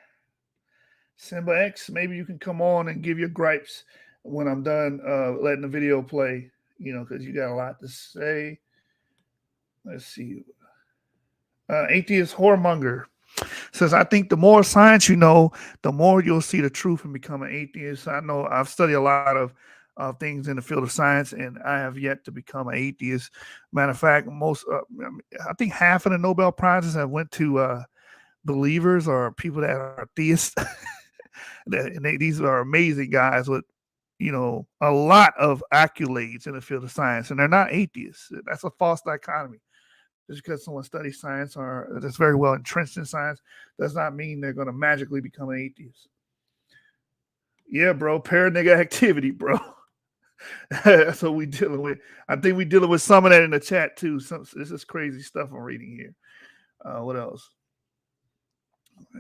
Simba X, maybe you can come on and give your gripes when I'm done letting the video play, because you got a lot to say. Let's see. Atheist Whoremonger says, I think the more science you know, the more you'll see the truth and become an atheist. I know I've studied a lot of things in the field of science, and I have yet to become an atheist. Matter of fact, I think half of the Nobel Prizes have went to believers or people that are theists. These are amazing guys with a lot of accolades in the field of science, and they're not atheists. That's a false dichotomy. Just because someone studies science or that's very well entrenched in science does not mean they're going to magically become an atheist. Yeah, bro, paranigga activity, bro. That's what we dealing with. I think we dealing with some of that in the chat too. This is crazy stuff I'm reading here. What else?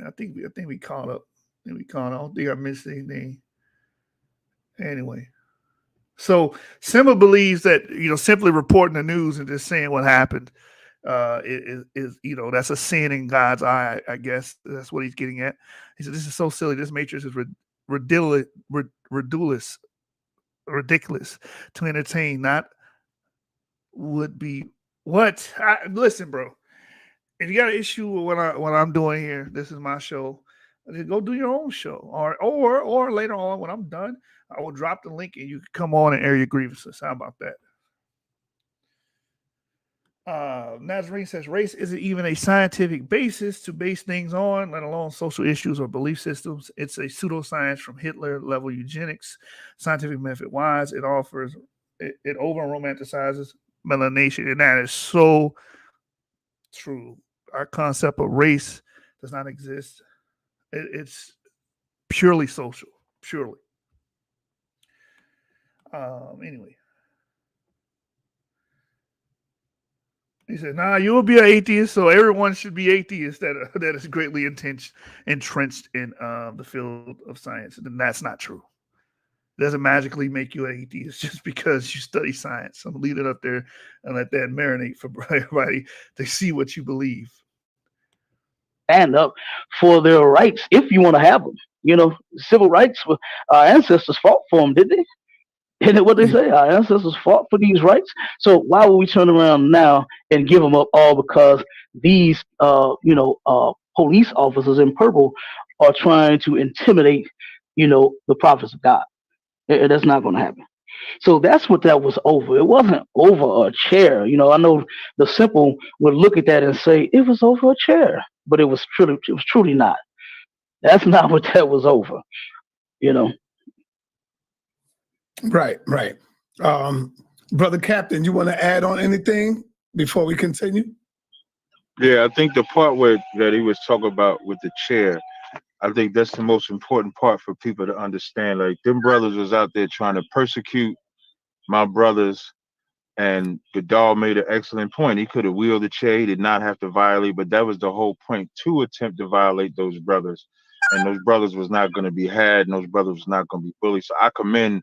I think we caught up. I don't think I missed anything. Anyway, so Simba believes that simply reporting the news and just saying what happened is that's a sin in God's eye. I guess that's what he's getting at. He said this is so silly. This matrix is ridiculous to entertain. Not would be what. Listen, bro. If you got an issue with what I'm doing here, this is my show. Go do your own show, or later on when I'm done, I will drop the link and you can come on and air your grievances. How about that? Nazarene says race isn't even a scientific basis to base things on, let alone social issues or belief systems. It's a pseudoscience from Hitler level eugenics, scientific method wise. It over romanticizes melanation, and that is so true. Our concept of race does not exist. It's purely social, purely. Anyway, he said, "Nah, you will be an atheist, so everyone should be atheist that is greatly entrenched in the field of science." And that's not true. doesn't magically make you an atheist just because you study science. I'm gonna leave it up there and let that marinate for everybody to see what you believe. Stand up for their rights if you want to have them. You know, civil rights. Our ancestors fought for them, did they? Isn't it what they say? Our ancestors fought for these rights. So why would we turn around now and give them up all because these, police officers in purple are trying to intimidate, the prophets of God? That's not going to happen. So that's what that was over. It wasn't over a chair. I know the simple would look at that and say it was over a chair, but it was truly not. That's not what that was over. Right. Brother Captain, you want to add on anything before we continue? Yeah, I think the part that he was talking about with the chair, I think that's the most important part for people to understand. Like, them brothers was out there trying to persecute my brothers, and Goodall made an excellent point. He could have wheeled the chair, he did not have to violate, but that was the whole point, to attempt to violate those brothers. And those brothers was not going to be had, and those brothers was not going to be bullied. So I commend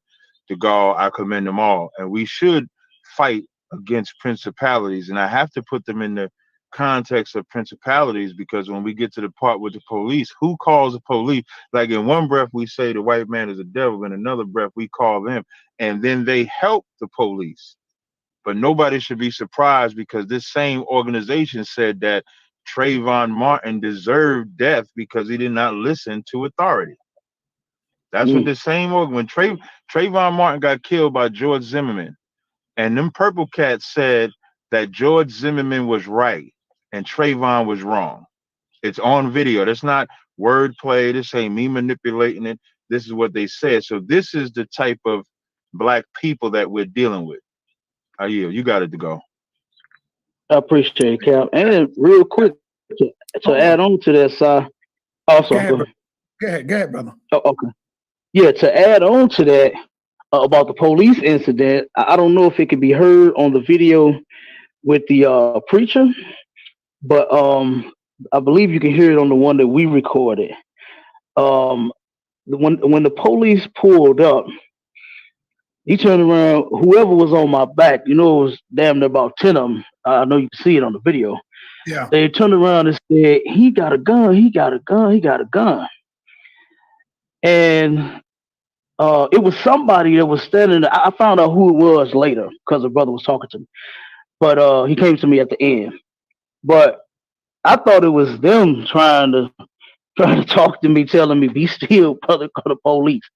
Goodall, I commend them all. And we should fight against principalities. And I have to put them in the context of principalities, because when we get to the part with the police, who calls the police? Like, in one breath we say the white man is a devil, in another breath we call them, and then they help the police. But nobody should be surprised, because this same organization said that Trayvon Martin deserved death because he did not listen to authority. That's what the same when Trayvon Martin got killed by George Zimmerman, and them purple cats said that George Zimmerman was right and Trayvon was wrong. It's on video. That's not wordplay. This ain't me manipulating it. This is what they said. So this is the type of black people that we're dealing with. You got it to go. I appreciate it, Cap. And real quick, to add on to this, also Go ahead, brother. Oh, okay. Yeah, to add on to that about the police incident, I don't know if it could be heard on the video with the preacher, but I believe you can hear it on the one that we recorded. When the police pulled up, he turned around. Whoever was on my back, it was damn near about 10 of them. I know you can see it on the video. Yeah. They turned around and said, "He got a gun. He got a gun. He got a gun." And it was somebody that was standing there. I found out who it was later because the brother was talking to me. But he came to me at the end. But I thought it was them trying to talk to me, telling me, "Be still, brother, call the police."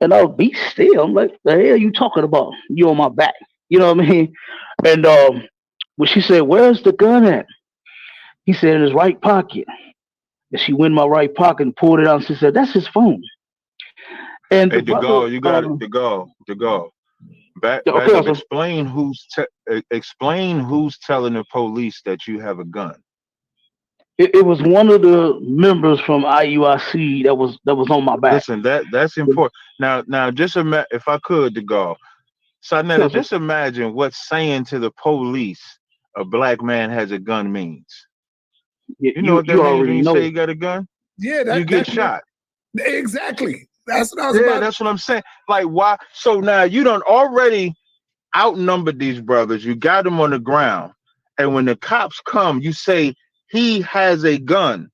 And I'll be still. I'm like, "The hell you talking about? You on my back?" You know what I mean? And when she said, "Where's the gun at?" He said, "In his right pocket." And she went in my right pocket and pulled it out. And she said, "That's his phone." And hey, DeGaulle, you got it. DeGaulle. Back up. Explain who's telling the police that you have a gun. It was one of the members from Iuic that was on my back. Listen, that's important. Now, just if I could, DeGaulle, Sarnetta, just imagine what saying to the police a black man has a gun means. You know what that means when you say you got a gun? Yeah, you get shot. Exactly. That's what I was about. That's what I'm saying. Like, why? So now you done already outnumbered these brothers. You got them on the ground, and when the cops come, you say he has a gun.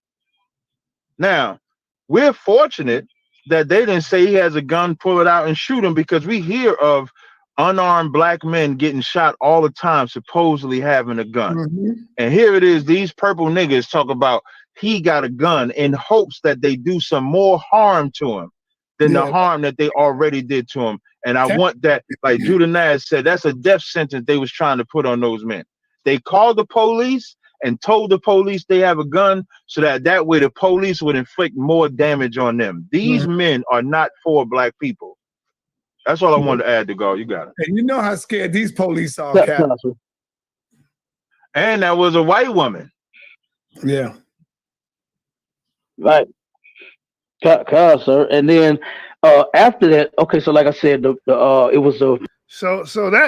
Now, we're fortunate that they didn't say he has a gun, pull it out and shoot him, because we hear of unarmed black men getting shot all the time, supposedly having a gun. Mm-hmm. And here it is, these purple niggas talk about he got a gun in hopes that they do some more harm to him than the harm that they already did to him. And I want that, like Judah Nash said, that's a death sentence they was trying to put on those men. They called the police and told the police they have a gun, so that way the police would inflict more damage on them. These men are not for black people. That's all I wanted to add, DeGaulle. You got it. And you know how scared these police are, Cap. And that was a white woman. Yeah. Right. Sir. And then after that, okay, so like I said, it was a So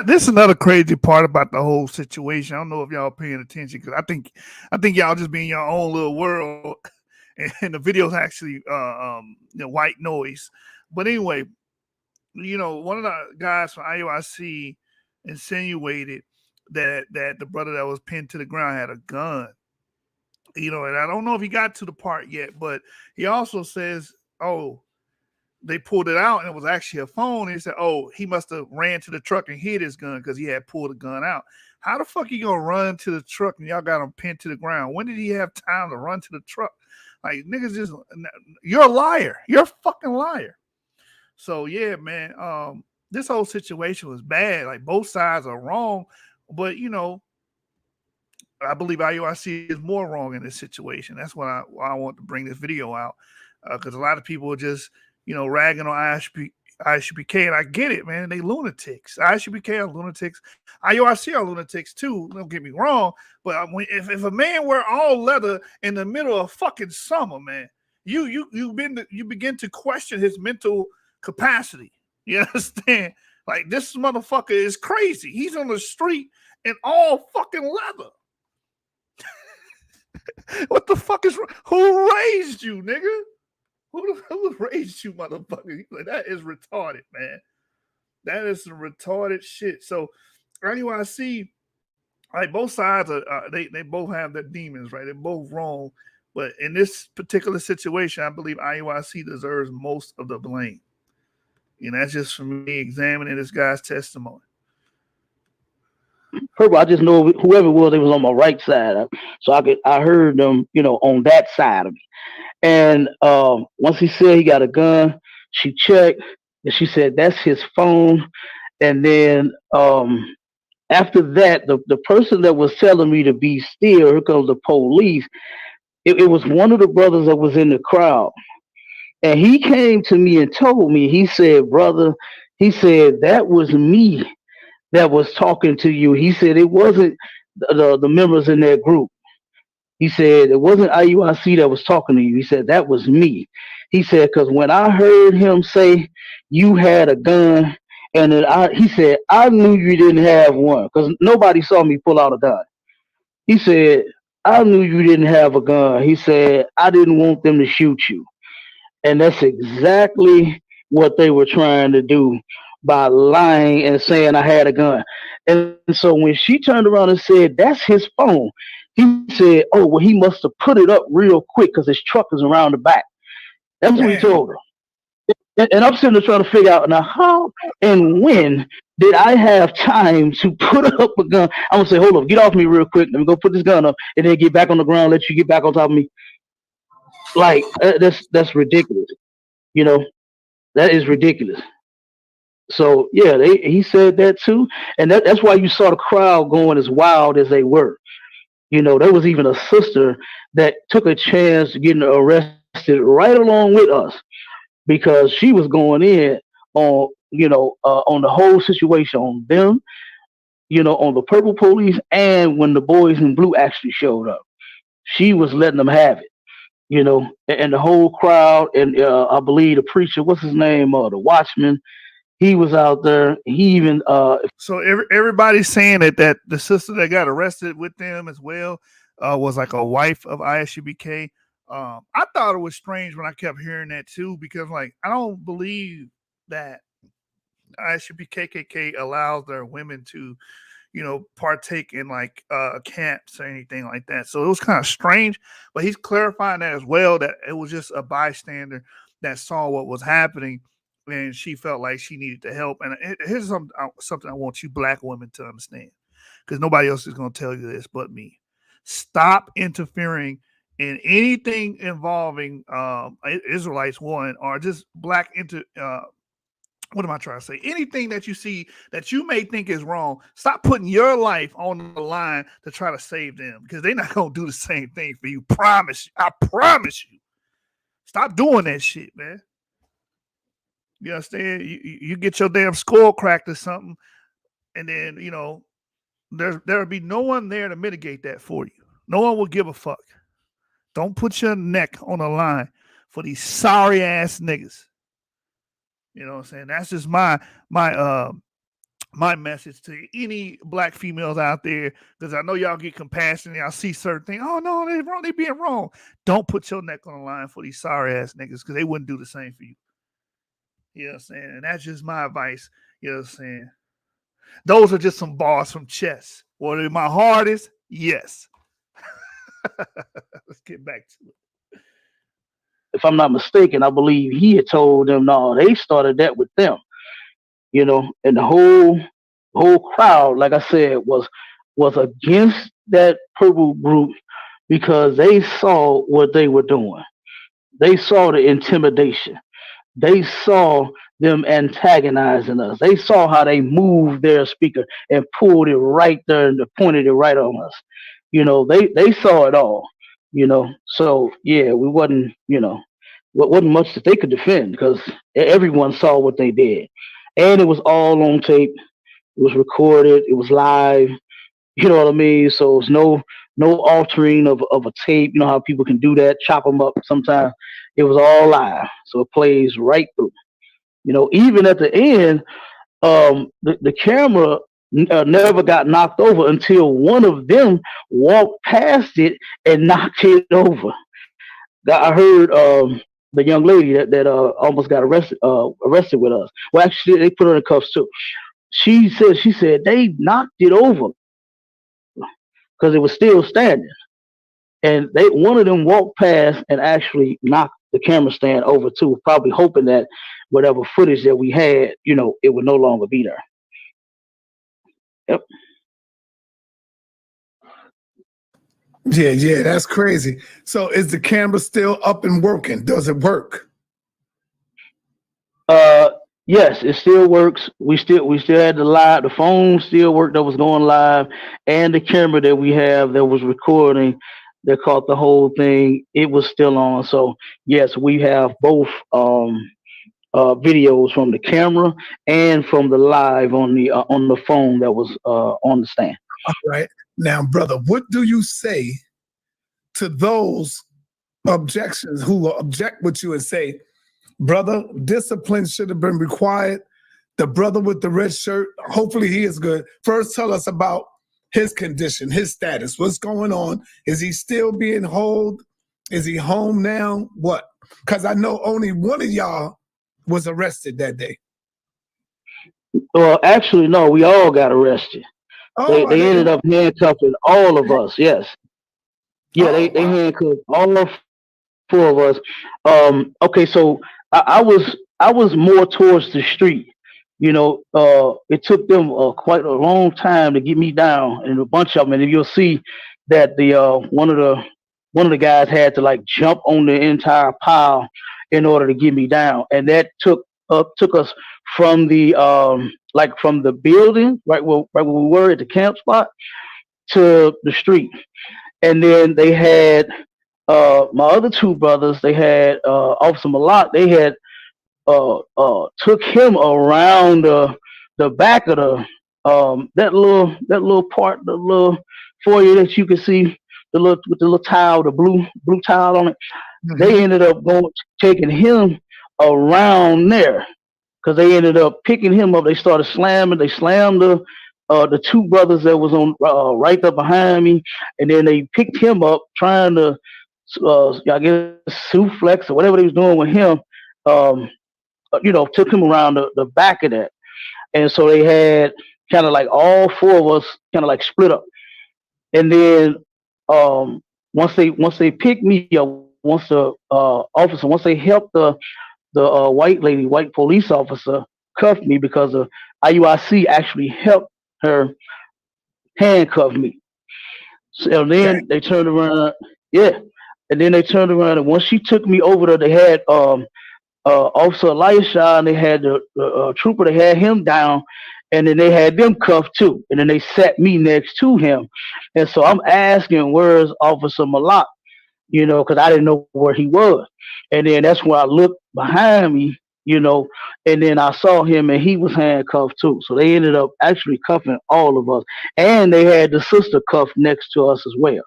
this is another crazy part about the whole situation. I don't know if y'all paying attention, because I think y'all just be in your own little world and the video's actually white noise. But anyway, one of the guys from IUIC insinuated that the brother that was pinned to the ground had a gun. And I don't know if he got to the part yet, but he also says, oh, they pulled it out and it was actually a phone. And he said, oh, he must have ran to the truck and hid his gun because he had pulled the gun out. How the fuck you gonna run to the truck and y'all got him pinned to the ground? When did he have time to run to the truck? Like, niggas you're a liar. You're a fucking liar. So yeah, man, this whole situation was bad. Like, both sides are wrong, but I believe IUIC is more wrong in this situation. That's why I want to bring this video out, because a lot of people are just ragging on ISUPK, and I get it, man. They lunatics. ISUPK are lunatics. IUIC are lunatics too. Don't get me wrong, but if a man wear all leather in the middle of fucking summer, man, you begin to question his mental capacity. You understand? Like, this motherfucker is crazy. He's on the street in all fucking leather. What the fuck is wrong? Who raised you, nigga? Who raised you, motherfucker? Like, that is retarded, man. That is some retarded shit. So IUIC, like, both sides are they both have their demons, right? They're both wrong. But in this particular situation, I believe IUIC deserves most of the blame. That's just from me examining this guy's testimony. I just know whoever it was on my right side, so I heard them, on that side of me. And once he said he got a gun, she checked and she said that's his phone. And then after that, the person that was telling me to be still, here comes the police. It was one of the brothers that was in the crowd. And he came to me and told me, he said, brother, he said, that was me that was talking to you. He said it wasn't the members in that group. He said it wasn't IUIC that was talking to you. He said that was me. He said, because when I heard him say you had a gun, and then he said, I knew you didn't have one because nobody saw me pull out a gun. He said, I knew you didn't have a gun. He said, I didn't want them to shoot you. And that's exactly what they were trying to do by lying and saying I had a gun. And so when she turned around and said, that's his phone, he said, oh, well, he must have put it up real quick because his truck is around the back. That's what he told her. And I'm sitting there trying to figure out, now how and when did I have time to put up a gun? I'm going to say, hold up, get off me real quick. Let me go put this gun up and then get back on the ground, let you get back on top of me. Like, that's ridiculous. That is ridiculous. So, yeah, he said that too. And that's why you saw the crowd going as wild as they were. There was even a sister that took a chance getting arrested right along with us because she was going in on, on the whole situation, on them, on the purple police, and when the boys in blue actually showed up. She was letting them have it. And the whole crowd, and I believe the preacher, what's his name, the watchman, he was out there. He even so everybody's saying that the sister that got arrested with them as well was like a wife of ISUPK. I thought it was strange when I kept hearing that too, because like I don't believe that ISUPK allows their women to partake in like camps or anything like that. So it was kind of strange, but he's clarifying that as well, that it was just a bystander that saw what was happening and she felt like she needed to help. And here's something I want you black women to understand, because nobody else is going to tell you this but me. Stop interfering in anything involving Israelites, one, or just black what am I trying to say? Anything that you see that you may think is wrong, stop putting your life on the line to try to save them, because they're not going to do the same thing for you. I promise you. Stop doing that shit, man. You understand? You get your damn skull cracked or something, and then, there'll be no one there to mitigate that for you. No one will give a fuck. Don't put your neck on the line for these sorry ass niggas. You know what I'm saying? That's just my my message to any black females out there, because I know y'all get compassionate, y'all see certain things. Oh no, they wrong, they being wrong. Don't put your neck on the line for these sorry ass niggas, because they wouldn't do the same for you. You know what I'm saying? And that's just my advice. You know what I'm saying? Those are just some bars from chess. What are my hardest? Yes. Let's get back to it. If I'm not mistaken, I believe he had told them, no, they started that with them, you know, and the whole crowd, like I said, was against that purple group because they saw what they were doing. They saw the intimidation. They saw them antagonizing us. They saw how they moved their speaker and pulled it right there and pointed it right on us. You know, they saw it all. You know, so yeah, we wasn't, you know, wasn't much that they could defend because everyone saw what they did, and it was all on tape. It was recorded. It was live. You know what I mean? So it's no altering of a tape. You know how people can do that, chop them up sometimes. It was all live, so it plays right through. You know, even at the end, the camera never got knocked over until one of them walked past it and knocked it over. I heard the young lady that almost got arrested with us. Well, actually, they put her in cuffs too. She said they knocked it over because it was still standing, and one of them walked past and actually knocked the camera stand over too, probably hoping that whatever footage that we had, you know, it would no longer be there. Yep. Yeah, that's crazy. So is the camera still up and working? Does it work? Yes, it still works. We still had the phone still worked that was going live, and the camera that we have that was recording that caught the whole thing, it was still on. So yes, we have both videos from the camera and from the live on the phone that was on the stand. All right. Now, brother, what do you say to those objections who will object with you and say, brother, discipline should have been required. The brother with the red shirt, hopefully he is good. First, tell us about his condition, his status. What's going on? Is he still being held? Is he home now? What? Because I know only one of y'all was arrested that day. Well, actually, no, we all got arrested. Oh, they ended up handcuffing all of us. Yes. Yeah, they handcuffed all 4 of us. Okay, so I was more towards the street. You know, it took them quite a long time to get me down, and a bunch of them. And you'll see that the one of the guys had to like jump on the entire pile in order to get me down, and that took us from the from the building right where we were at the camp spot to the street. And then they had my other 2 brothers. They had Officer Malak. They had took him around the back of the that little part, the little foyer that you can see, with the little tile, the blue tile on it. Mm-hmm. They ended up taking him around there because they ended up picking him up. They started slamming. They slammed the 2 brothers that was on right there behind me, and then they picked him up, trying to I guess suplex or whatever they was doing with him. You know, took him around the back of that, and so they had kind of like all 4 of us kind of like split up, and then once they picked me up, once they helped the white police officer cuff me because of IUIC actually helped her handcuff me. So then they turned around, and then they turned around, and once she took me over there, they had Officer Elisha, and they had the trooper. They had him down, and then they had them cuffed too, and then they sat me next to him. And so I'm asking, where's Officer Malak? You know, because I didn't know where he was. And then that's when I looked behind me, you know, and then I saw him, and he was handcuffed too. So they ended up actually cuffing all of us, and they had the sister cuffed next to us as well.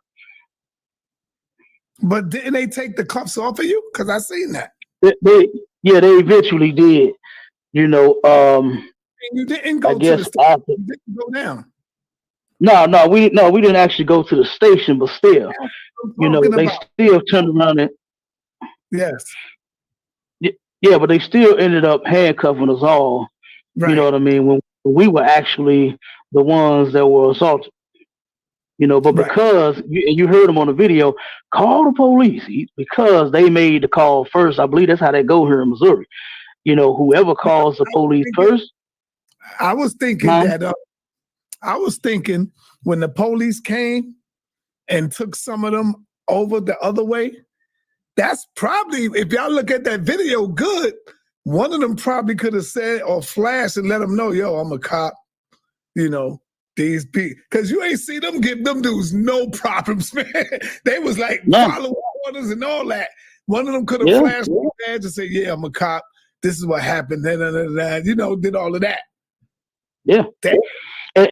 But didn't they take the cuffs off of you? Because I seen that. They eventually did. You know, You didn't go I to guess the station. after. You didn't go down. No, we didn't actually go to the station, but still, I'm talking they about. still turned around and Yes. yeah, but they still ended up handcuffing us all. Right. You know what I mean? When we were actually the ones that were assaulted. But Right. because you heard him on the video, call the police because they made the call first. I believe that's how they go here in Missouri. Whoever calls the police first. I was thinking that. I was thinking when the police came and took some of them over the other way. That's probably, if y'all look at that video good, one of them probably could have said or flashed and let them know, yo, I'm a cop. These people, because you ain't see them give them dudes no problems, man. They was like following orders and all that. One of them could have flashed the badge and said, yeah, I'm a cop. This is what happened. Did all of that. Yeah. And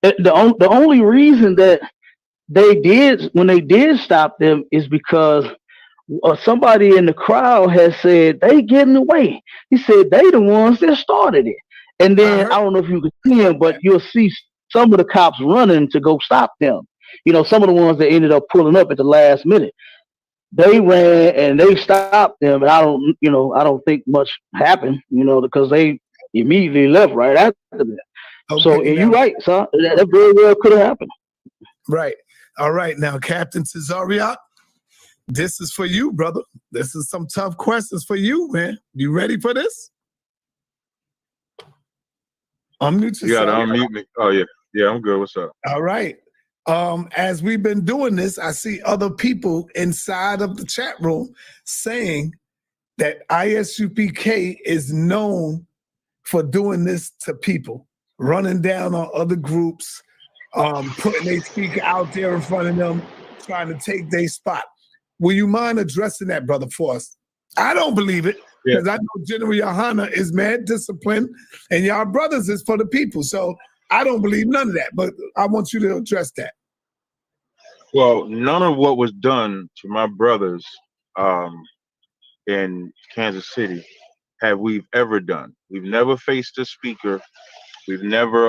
the only reason that when they did stop them is because somebody in the crowd has said they getting away. He said they the ones that started it. And then I don't know if you can see him, but you'll see some of the cops running to go stop them. Some of the ones that ended up pulling up at the last minute. They ran and they stopped them, and I don't think much happened, because they immediately left right after that. Okay, so you're right, son. That very well could have happened. Right. All right. Now, Captain Cesariot, this is for you, brother. This is some tough questions for you, man. You ready for this? Unmute yourself. You gotta unmute me. Oh, yeah. Yeah, I'm good. What's up? All right. As we've been doing this, I see other people inside of the chat room saying that ISUPK is known for doing this to people, running down on other groups, putting their speaker out there in front of them, trying to take their spot. Will you mind addressing that, brother, for us? I don't believe it, because I know General Yohana is mad disciplined, and y'all brothers is for the people. So I don't believe none of that, but I want you to address that. Well, none of what was done to my brothers in Kansas City have we ever done. We've never faced a speaker. We've never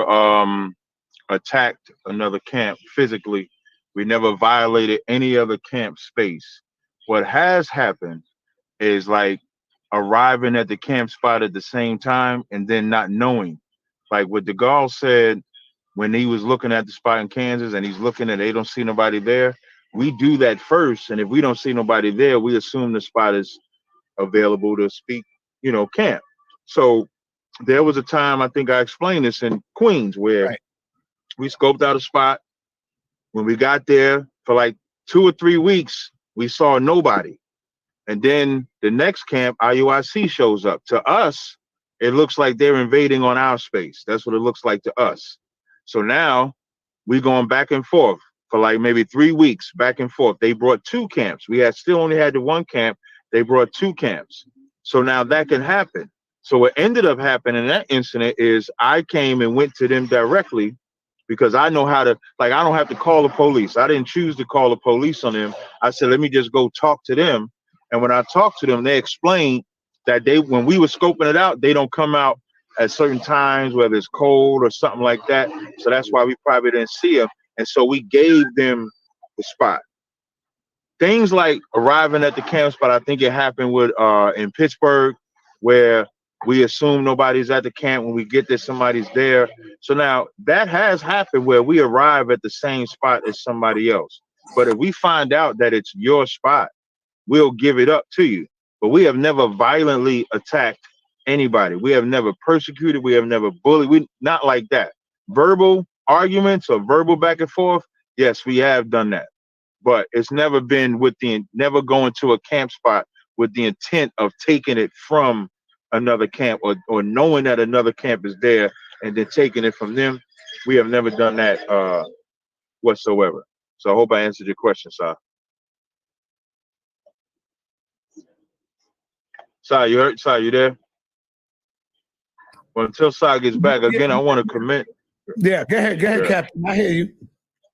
attacked another camp physically. We never violated any other camp space. What has happened is like arriving at the camp spot at the same time and then not knowing. Like what DeGaulle said when he was looking at the spot in Kansas and he's looking and they don't see nobody there. We do that first. And if we don't see nobody there, we assume the spot is available to speak, camp. So there was a time, I think I explained this in Queens, where we scoped out a spot. When we got there for like 2 or 3 weeks, we saw nobody. And then the next camp, IUIC, shows up. To us, it looks like they're invading on our space. That's what it looks like to us. So now we're going back and forth for like maybe 3 weeks, back and forth. They brought 2 camps. We had still only had the 1 camp. They brought 2 camps. So now that can happen. So what ended up happening in that incident is I came and went to them directly because I know how to, I don't have to call the police. I didn't choose to call the police on them. I said, let me just go talk to them. And when I talked to them, they explained that when we were scoping it out, they don't come out at certain times, whether it's cold or something like that. So that's why we probably didn't see them. And so we gave them the spot. Things like arriving at the camp spot, I think it happened with in Pittsburgh, where we assume nobody's at the camp. When we get there, somebody's there. So now that has happened where we arrive at the same spot as somebody else. But if we find out that it's your spot, we'll give it up to you. But we have never violently attacked anybody. We have never persecuted. We have never bullied. We not like that. Verbal arguments or verbal back and forth. Yes, we have done that. But it's never been never going to a camp spot with the intent of taking it from another camp or knowing that another camp is there and then taking it from them. We have never done that whatsoever. So I hope I answered your question, Sai. Sai, you there? Well, until Sai gets back again, I want to commit. Yeah, go ahead, Captain. I hear you.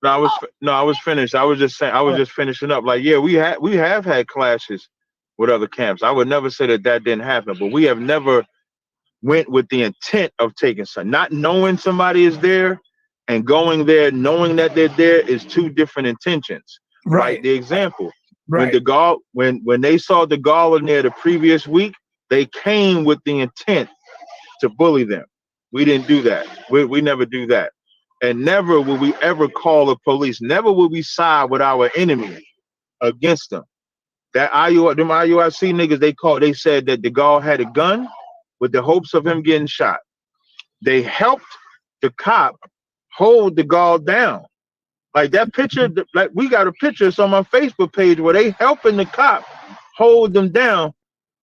I was finished. I was just saying, I was just finishing up. Like, yeah, we have had clashes with other camps. I would never say that didn't happen, but we have never went with the intent of taking some. Not knowing somebody is there and going there knowing that they're there is two different intentions. Right. Like the example, Right. when they saw the gall in there the previous week, they came with the intent to bully them. We didn't do that. We never do that. And never will we ever call the police. Never will we side with our enemy against them. Them IUIC niggas, they said that the gall had a gun with the hopes of him getting shot. They helped the cop hold the gall down. Like that picture, like we got a picture, it's on my Facebook page where they helping the cop hold them down.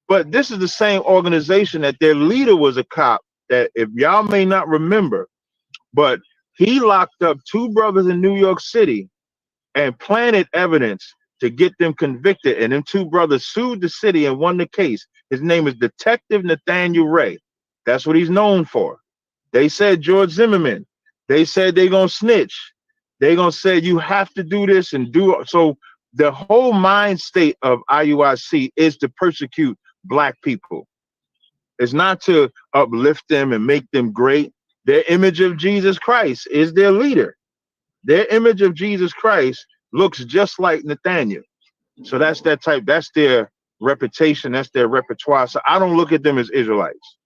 But this is the same organization that their leader was a cop, that if y'all may not remember, but he locked up two brothers in New York City and planted evidence to get them convicted. And them two brothers sued the city and won the case. His name is Detective Nathaniel Ray. That's what he's known for. They said George Zimmerman. They said they're going to snitch. They're going to say you have to do this and do it. So the whole mind state of IUIC is to persecute Black people. It's not to uplift them and make them great. Their image of Jesus Christ is their leader. Their image of Jesus Christ looks just like Nathaniel. So that's their reputation, that's their repertoire. So I don't look at them as Israelites.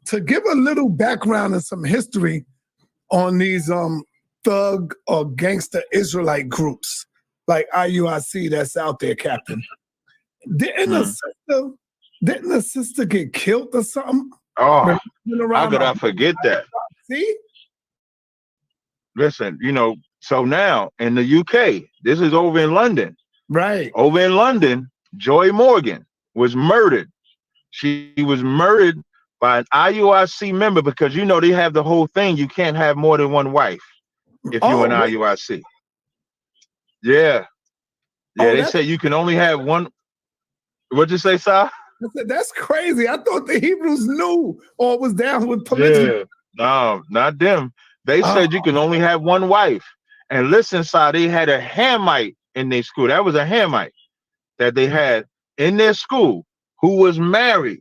To give a little background and some history on these thug or gangster Israelite groups like IUIC that's out there, Captain. Didn't a sister get killed or something? Oh, how could I forget that? See? Listen, so now in the UK, this is over in London. Right. Over in London, Joy Morgan was murdered. She was murdered by an IUIC member because they have the whole thing. You can't have more than one wife if you're an IUIC. Yeah. Yeah, they say you can only have one. What'd you say, Sal? I said, that's crazy. I thought the Hebrews knew or was down with polygyny. Yeah. No, not them. They said you can only have one wife. And listen, Sal, they had a Hamite in their school. That was a Hamite that they had in their school who was married.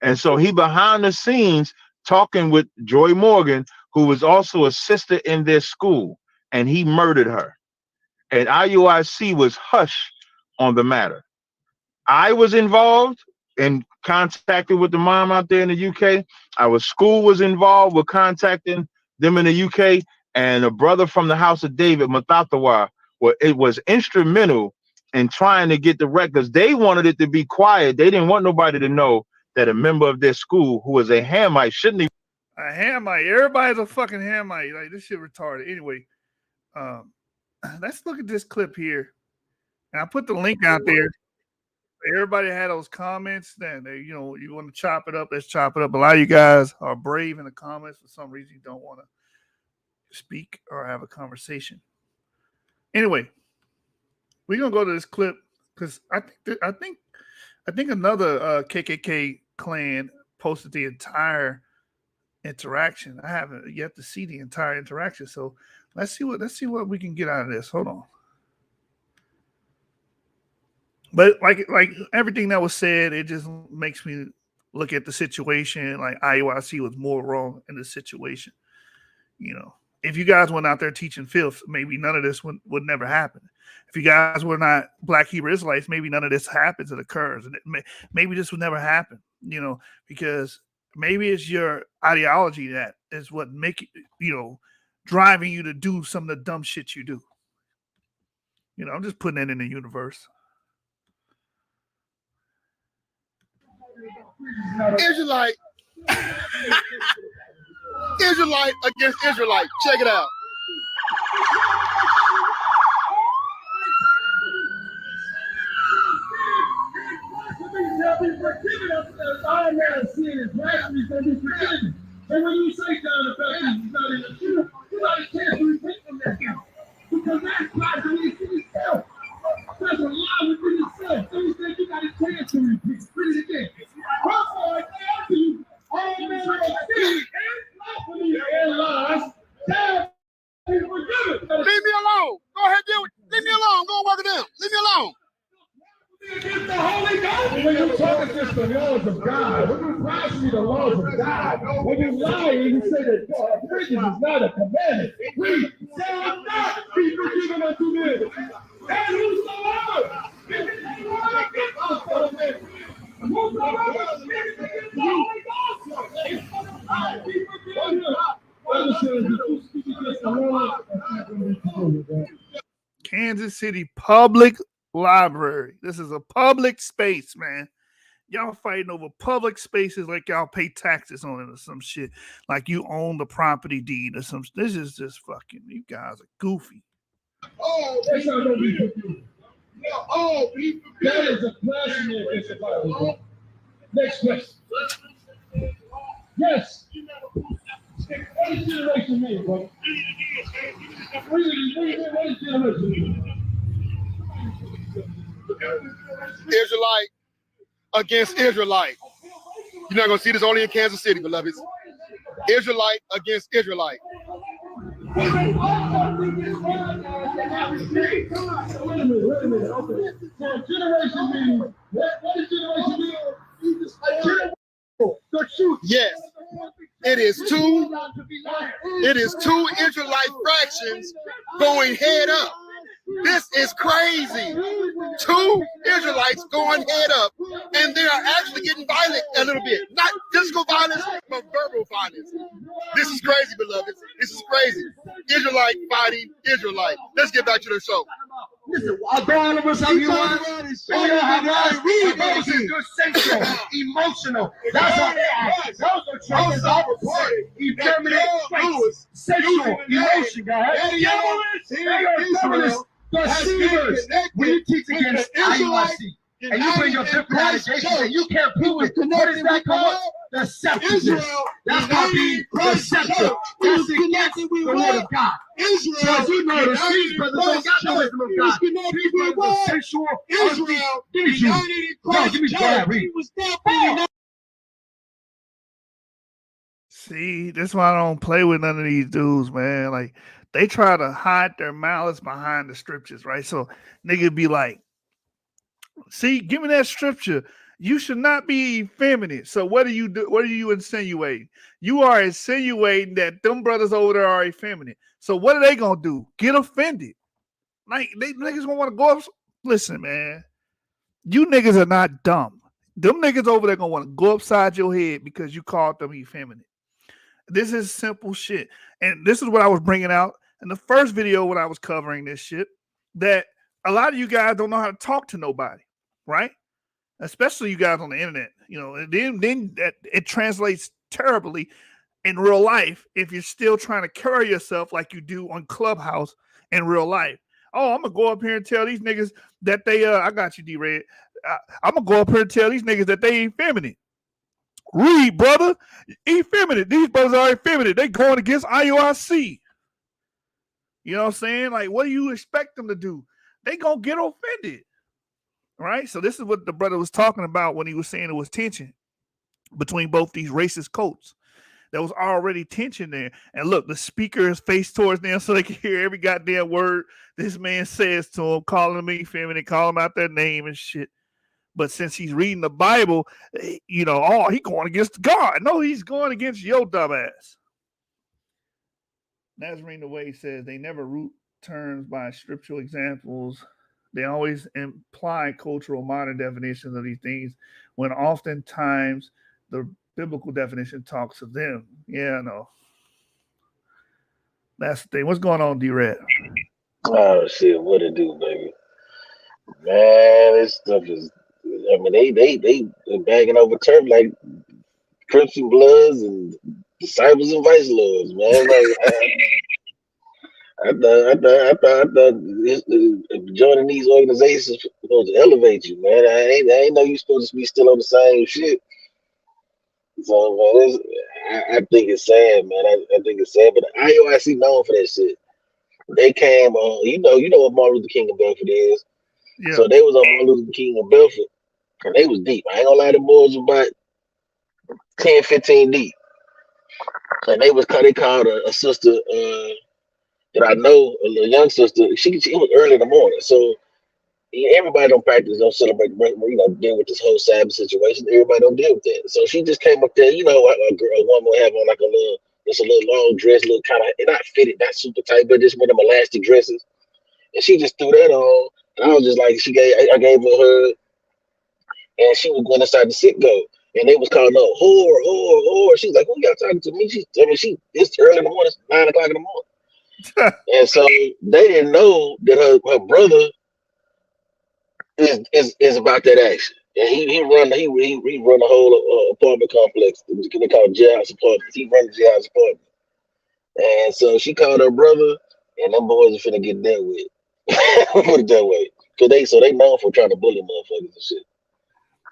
And so he behind the scenes talking with Joy Morgan, who was also a sister in their school, and he murdered her. And IUIC was hush on the matter. I was involved and contacted with the mom out there in the UK. Our school was involved with contacting them in the UK, and a brother from the House of David, Mathatawa, it was instrumental in trying to get the records. They wanted it to be quiet. They didn't want nobody to know that a member of their school who was a Hamite shouldn't even. A Hamite. Everybody's a fucking Hamite. Like, this shit retarded. Anyway, let's look at this clip here. And I put the link out there. Everybody had those comments. Then they, you want to chop it up. Let's chop it up. A lot of you guys are brave in the comments. For some reason, you don't want to speak or have a conversation. Anyway, we're gonna go to this clip because I think another KKK clan posted the entire interaction. I haven't yet to see the entire interaction. So let's see what we can get out of this. Hold on. But like everything that was said, it just makes me look at the situation. Like IUIC was more wrong in the situation. If you guys went out there teaching filth, maybe none of this would never happen. If you guys were not Black Hebrew Israelites, maybe none of this happens and occurs. And maybe this would never happen, because maybe it's your ideology that is what driving you to do some of the dumb shit you do. I'm just putting it in the universe. Israelite against Israelite. Check it out. And when you say down the fact he's not in the truth, you got a chance to repent from that guilt. Because that's not within itself. That's a lie within itself. So he said you got a chance to repent. Read it again. Also, I tell you, all men are sin and blasphemy and lies shall be forgiven. Leave me alone. Go ahead, deal with it. Leave me alone. Go work it out. Leave me alone. Against the Holy Ghost. When you talk against the laws of God, when you blaspheme the law laws of God. When you lie and you say that vengeance is not a commandment, we shall not be forgiven unto them. And whosoever is Kansas City Public Library. This is a public space, man. Y'all fighting over public spaces like y'all pay taxes on it or some shit. Like you own the property deed or some. This is just fucking. You guys are goofy. Oh, that's not gonna be confused. Oh, that is a blasphemy against the Bible. Next question. Yes. What does generation mean, bro? What does generation mean? Israelite against Israelite. You're not gonna see this only in Kansas City, beloveds. Israelite against Israelite. Wait a minute. Okay. So generation means what does generation mean? The truth. Yes. It is two Israelite fractions going head up. This is crazy. Two Israelites going head up, and they are actually getting violent a little bit. Not physical violence, but verbal violence. This is crazy, beloved. This is crazy. Israelite fighting Israelite. Let's get back to the show. Listen, all of us have you on. We don't have eyes. You're sensual, emotional. That's what they are. Those are choices I reported. Effeminate traits, sexual, emotion, guys. Feminists, deceivers. When you teach against IUIC and you bring your different allegations and you can't prove it, what does that come up? Deceptiveness. That's not being deceptive. That's against the word of God. So as you know, the street brothers don't got the wisdom of God. Street brothers are sensual. Israel. Give me you. No, give me that. Read. See, that's why I don't play with none of these dudes, man. Like they try to hide their malice behind the scriptures, right? So nigga be like, see, give me that scripture. You should not be effeminate. So what do you do? What are you insinuating? You are insinuating that them brothers over there are effeminate. So what are they gonna do? Get offended? Like they niggas gonna want to go up. Listen, man, you niggas are not dumb. Them niggas over there gonna want to go upside your head because you called them effeminate. This is simple shit. And this is what I was bringing out in the first video when I was covering this shit, that a lot of you guys don't know how to talk to nobody, right? Especially you guys on the internet. You know, and then it translates terribly in real life if you're still trying to carry yourself like you do on Clubhouse in real life. Oh, I'm going to go up here and tell these niggas that they, I got you, D-Red. I'm going to go up here and tell these niggas that they effeminate. Read, brother. Effeminate. These brothers are effeminate. They going against IUIC. You know what I'm saying? Like, what do you expect them to do? They going to get offended. Right? So this is what the brother was talking about when he was saying it was tension between both these racist cults. There was already tension there. And look, the speaker is faced towards them so they can hear every goddamn word this man says to them, calling them effeminate, calling them out their name and shit. But since he's reading the Bible, you know, oh, he's going against God. No, he's going against your dumbass. Nazarene the Way says they never root terms by scriptural examples. They always imply cultural modern definitions of these things when oftentimes the biblical definition talks of them. Yeah, I know. That's the thing. What's going on, D-Red? Oh, shit. What it do, baby? Man, this stuff is, I mean, they bagging over turf like Crips and Bloods and Disciples and Vice Lords, man. Like, I thought joining these organizations was supposed to elevate you, man. I ain't know you supposed to be still on the same shit. So, man, I think it's sad, man. I think it's sad, but IUIC known for that shit. They came on, you know what Martin Luther King of Bedford is. Yeah. So they was on Martin Luther King of Bedford, and they was deep. I ain't gonna lie, the boys was about 10, 15 deep. And they called a sister, that I know, a young sister, she was early in the morning. So everybody don't practice, don't celebrate, deal with this whole Sabbath situation. Everybody don't deal with that. So she just came up there, a woman will have on like a little long dress, little kind of, not fitted, not super tight, but just one of them elastic dresses. And she just threw that on. And I was just like, I gave her a hug, and she was going inside the sit go. And they was calling her whore. She's like, who y'all talking to me? It's early in the morning, it's 9 o'clock in the morning. And so they didn't know that her brother is about that action. And he run the whole apartment complex. They call it jailhouse apartments. He runs the jailhouse apartment. And so she called her brother, and them boys are finna get dealt with. Put it that way. Cause they known for trying to bully motherfuckers and shit.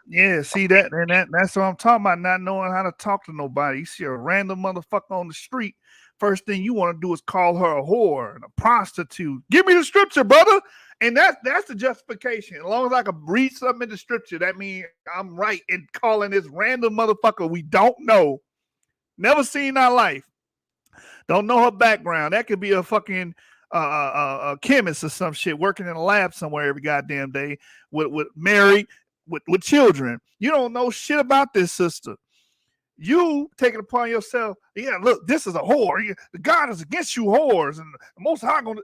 Yeah, see that's what I'm talking about, not knowing how to talk to nobody. You see a random motherfucker on the street, first thing you want to do is call her a whore and a prostitute. Give me the scripture, brother. And that's the justification. As long as I can read something in the scripture, that means I'm right in calling this random motherfucker we don't know, never seen in our life, don't know her background. That could be a fucking a chemist or some shit working in a lab somewhere every goddamn day with married with children. You don't know shit about this sister. You take it upon yourself. Yeah, look, this is a whore. God is against you whores, and the Most High gonna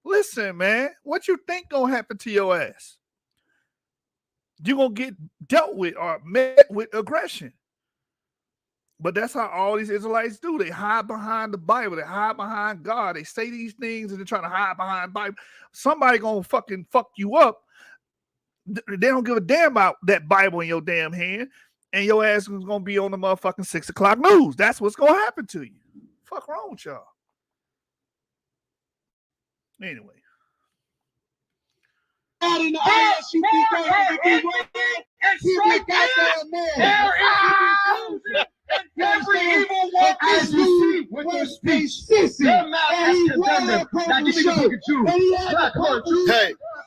listen, man. What you think gonna happen to your ass? You gonna get dealt with or met with aggression. But that's how all these Israelites do. They hide behind the Bible. They hide behind God. They say these things and they're trying to hide behind the Bible. Somebody gonna fucking fuck you up. They don't give a damn about that Bible in your damn hand, and your ass is gonna be on the motherfucking 6 o'clock news. That's what's gonna happen to you. Fuck wrong with y'all. Anyway. Every evil one is received with your speech. Their mouth has condemned them. Now give me the book of Jude.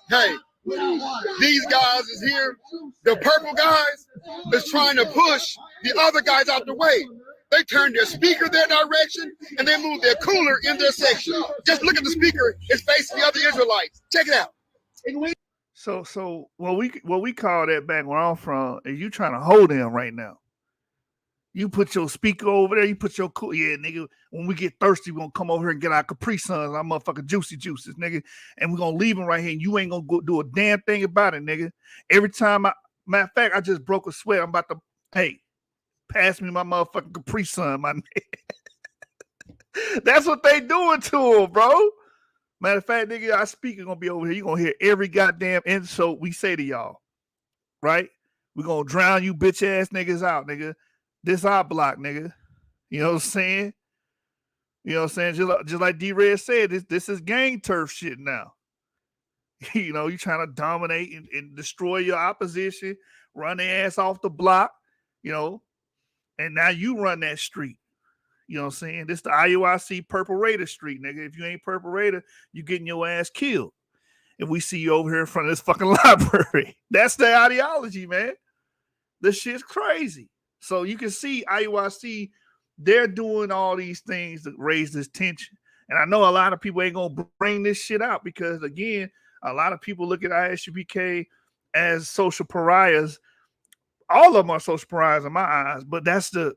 Hey, these guys is here. The purple guys is trying to push the other guys out the way. They turn their speaker their direction and they move their cooler in their section. Just look at the speaker. It's facing the other Israelites. Check it out. So what we call that back where I'm from is you trying to hold them right now. You put your speaker over there. You put your cool. Yeah, nigga. When we get thirsty, we're going to come over here and get our Capri Suns, our motherfucking juicy juices, nigga. And we're going to leave them right here. And you ain't going to go do a damn thing about it, nigga. Every time matter of fact, I just broke a sweat. I'm about to, hey, pass me my motherfucking Capri Sun, my nigga. That's what they doing to him, bro. Matter of fact, nigga, our speaker going to be over here. You're going to hear every goddamn insult we say to y'all, right? We're going to drown you bitch ass niggas out, nigga. This our block, nigga. You know what I'm saying? You know what I'm saying? Just like D-Red said, this is gang turf shit now. You know, you trying to dominate and destroy your opposition, run their ass off the block, you know, and now you run that street. You know what I'm saying? This the IUIC Purple Raider street, nigga. If you ain't Purple Raider, you getting your ass killed. If we see you over here in front of this fucking library. That's their ideology, man. This shit's crazy. So you can see IUIC, they're doing all these things to raise this tension. And I know a lot of people ain't going to bring this shit out because, again, a lot of people look at ISUPK as social pariahs. All of them are social pariahs in my eyes, but that's the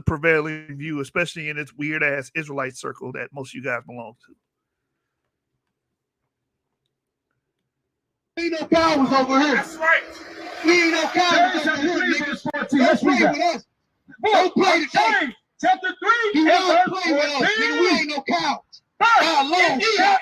prevailing view, especially in this weird-ass Israelite circle that most of you guys belong to. Ain't no cowards over here. That's right. We ain't no cowards over here, niggas. Don't play with us. Don't play the game. Chapter 3. Do not play with us, nigga. We ain't no cowards. Our long shot,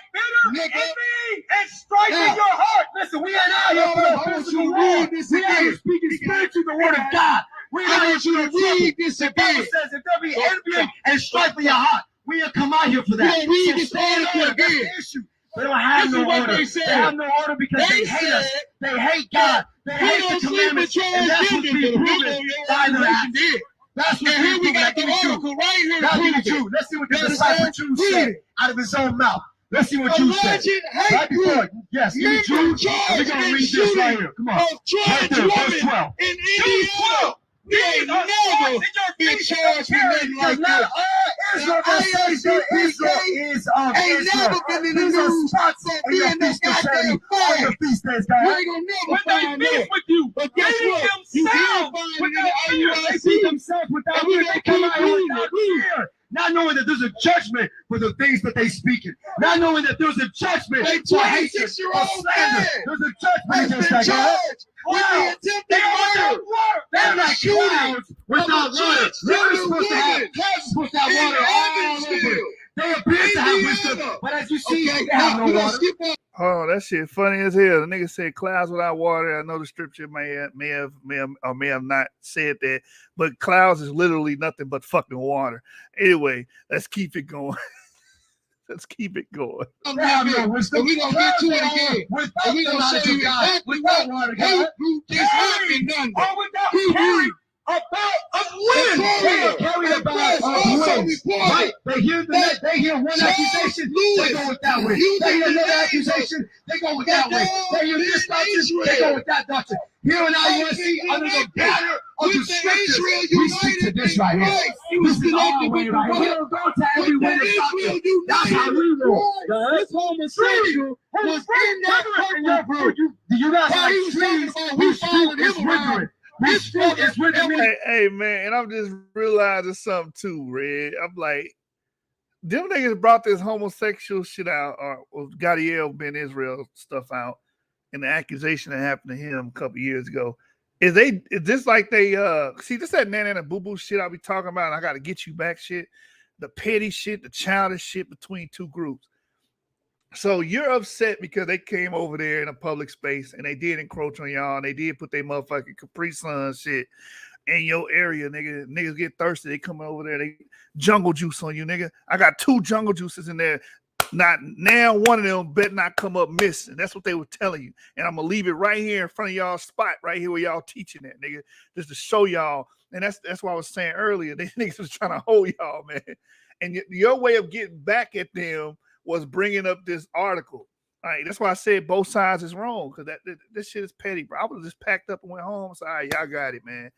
nigga. And striking your heart. Listen, we ain't out here for I want you to read this we out here again. speaking spiritually the word of God. We I want you to read this The Bible again. says if there be envy and strife in your heart, we ain't come out here for that. You gonna read So this stand article on again. the issue. They don't have This no is what order. they said. They have no order because they hate us. They hate God. They hate the commandments. And that's what's being proven by their actions. That's what's And here being we proven. got the article right here. Now give to it prove you. Let's see what the That is disciple right. Jude Read said it. out of his own mouth. Let's see what Jude said. Alleged hate Right before group. it. Yes, give me Member Jude. charged We're going to in read this shooting right here. Come on. of Right trans there, verse women 12. in Jude Indiana. 12. We ain't never been charged with nothing like Not this. all Israel that says that Israel is of Israel. These are spots in your feast of charity on your feast days, guys. When they beef with you, but guess what? They see themselves without fear. They come out here without fear. Not knowing that there's a judgment for the things that they speaking. Not knowing that there's a judgment for hatred or slander. There's a judgment against that guy. Wow. They're like clouds without water. They're supposed to have water all over. They appear to have wisdom, but as you see, they have no water. Oh, that shit funny as hell. The nigga said clouds without water. I know the scripture may have not said that, but clouds is literally nothing but fucking water. Anyway, let's keep it going. Let's keep it going. We're gonna get to it again. We're gonna show you without water, guys. About a win. They carry about wins. Right? They hear one accusation, they go with that way. They hear another accusation, they go with that way. They hear this doctrine, they go with that doctrine. Here in IUIC, under the banner of the scriptures, we stick to this right here. This is our way right here. We don't go to every way of doctrine. That's how we roll. This homosexual was in that group. You guys like trees, we shoot is withering. Hey, man, and I'm just realizing something too, Red. I'm like, them niggas brought this homosexual shit out, or Gadiel Ben Israel stuff out, and the accusation that happened to him a couple years ago. Is this like they see this that nana and boo boo shit I be talking about? And I got to get you back shit, the petty shit, the childish shit between two groups. So you're upset because they came over there in a public space and they did encroach on y'all and they did put their motherfucking Capri Sun shit in your area, nigga. Niggas get thirsty. They coming over there. They jungle juice on you, nigga. I got 2 jungle juices in there. Not now, one of them better not come up missing. That's what they were telling you. And I'm gonna leave it right here in front of y'all spot, right here where y'all teaching that, nigga, just to show y'all. And that's what I was saying earlier. They niggas was trying to hold y'all, man. And your way of getting back at them was bringing up this article. All right, that's why I said both sides is wrong, because this shit is petty, bro. I would have just packed up and went home. So, all right, y'all got it, man.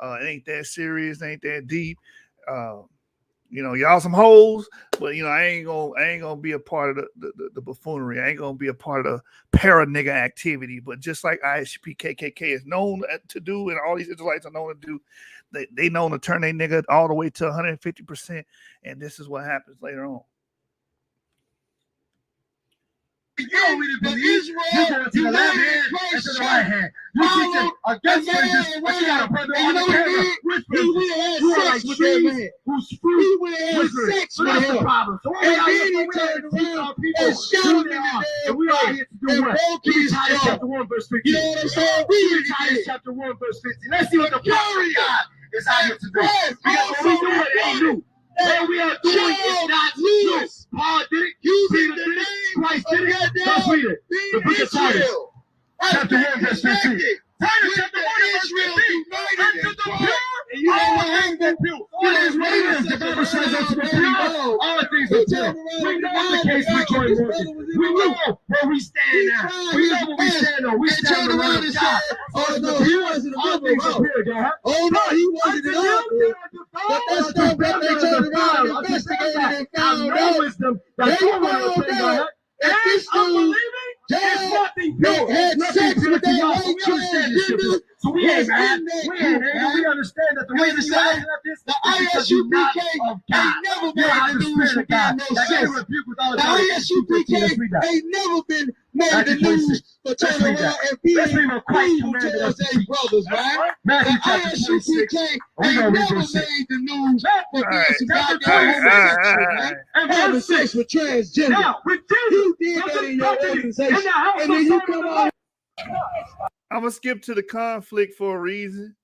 It ain't that serious, it ain't that deep. Y'all some hoes, but I ain't gonna be a part of the buffoonery. I ain't gonna be a part of the para nigga activity. But just like ISUP KKK is known to do, and all these Israelites are known to do, they known to turn their nigga all the way to 150%, and this is what happens later on. You don't really believe Israel. You go to the left hand and to the right hand. You teach them against religion, but you got a brother on the camera with sex with that man who's free with sex with him. So and then he turned around and shot him in the head. And we are here to do what? Read Titus chapter 1 verse 15. You know what I'm saying? Read Titus chapter 1 verse 15. Let's see what the power of God is out here to do. Because when we do it ain't new. What we are doing is not new. Paul did it. Peter did it. Christ did it. Let's read it. The book of Titus, chapter 1, verse 15. Titus chapter 1, verse 15. Unto the pure, and you know what happened that pure. It is what it is. The Bible says unto the pure, all things are pure. We know the case we join with. We know where we stand now. We know where we stand on. We stand around the God. Oh no, he wasn't all things are pure, God. Oh no, he wasn't all pure. But that's not what they turned around and investigated and found out. Wisdom that you found out. And this dude, they had sex with their own children. So we ain't mad. We ain't mad. We understand that the way the side of this, the ISUPK ain't never made the news for being no sex. The ISUPK ain't never been made the news for turning around and being cool towards their brothers, right? The ISUPK ain't never made the news for being some goddamn homosexual, right? And having sex with transgender. Now, with you did that in your organization, and then you come out. I'm gonna skip to the conflict for a reason,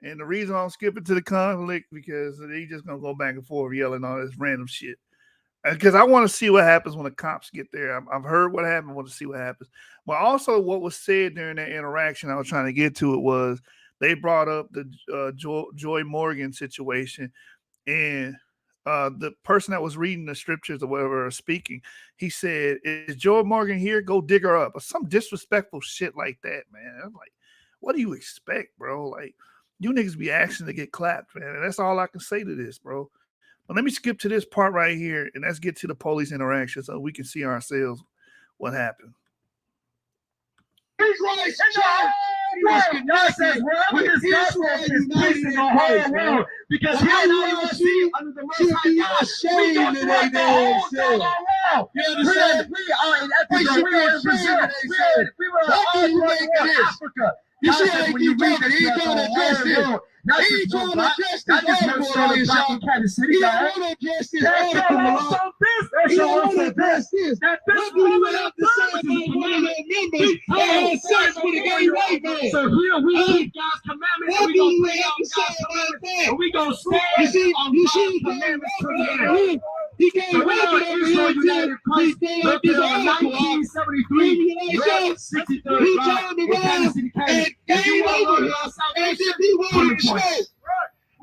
and the reason I'm skipping to the conflict because they just gonna go back and forth yelling all this random shit. Because I want to see what happens when the cops get there. I've heard what happened. I want to see what happens. But also, what was said during that interaction, I was trying to get to it was they brought up the Joy Morgan situation, and the person that was reading the scriptures or whatever or speaking, he said, "Is Joy Morgan here? Go dig her up," or some disrespectful shit like that, man. I'm like, what do you expect, bro? Like, you niggas be asking to get clapped, man. And that's all I can say to this, bro. Well, let me skip to this part right here, and let's get to the police interaction so we can see ourselves what happened. His rights, because he under the Most High God, we go throughout the whole doggone world. We are in Africa. We are in Brazil. We were all throughout Africa. You see how when you read that he trying to address this. He ain't trying to address this article on his show. He don't want to address this article. He don't want to address this. What do you have to say about one of their members that had sex with a gay white man? So here we keep God's commandments. What do you have to say about that? And we gonna stand on God's commandments to the end. He can't wait for them to hear he stand up this article. 1973, Red 63rd he turned around and came over as if he wanted to show.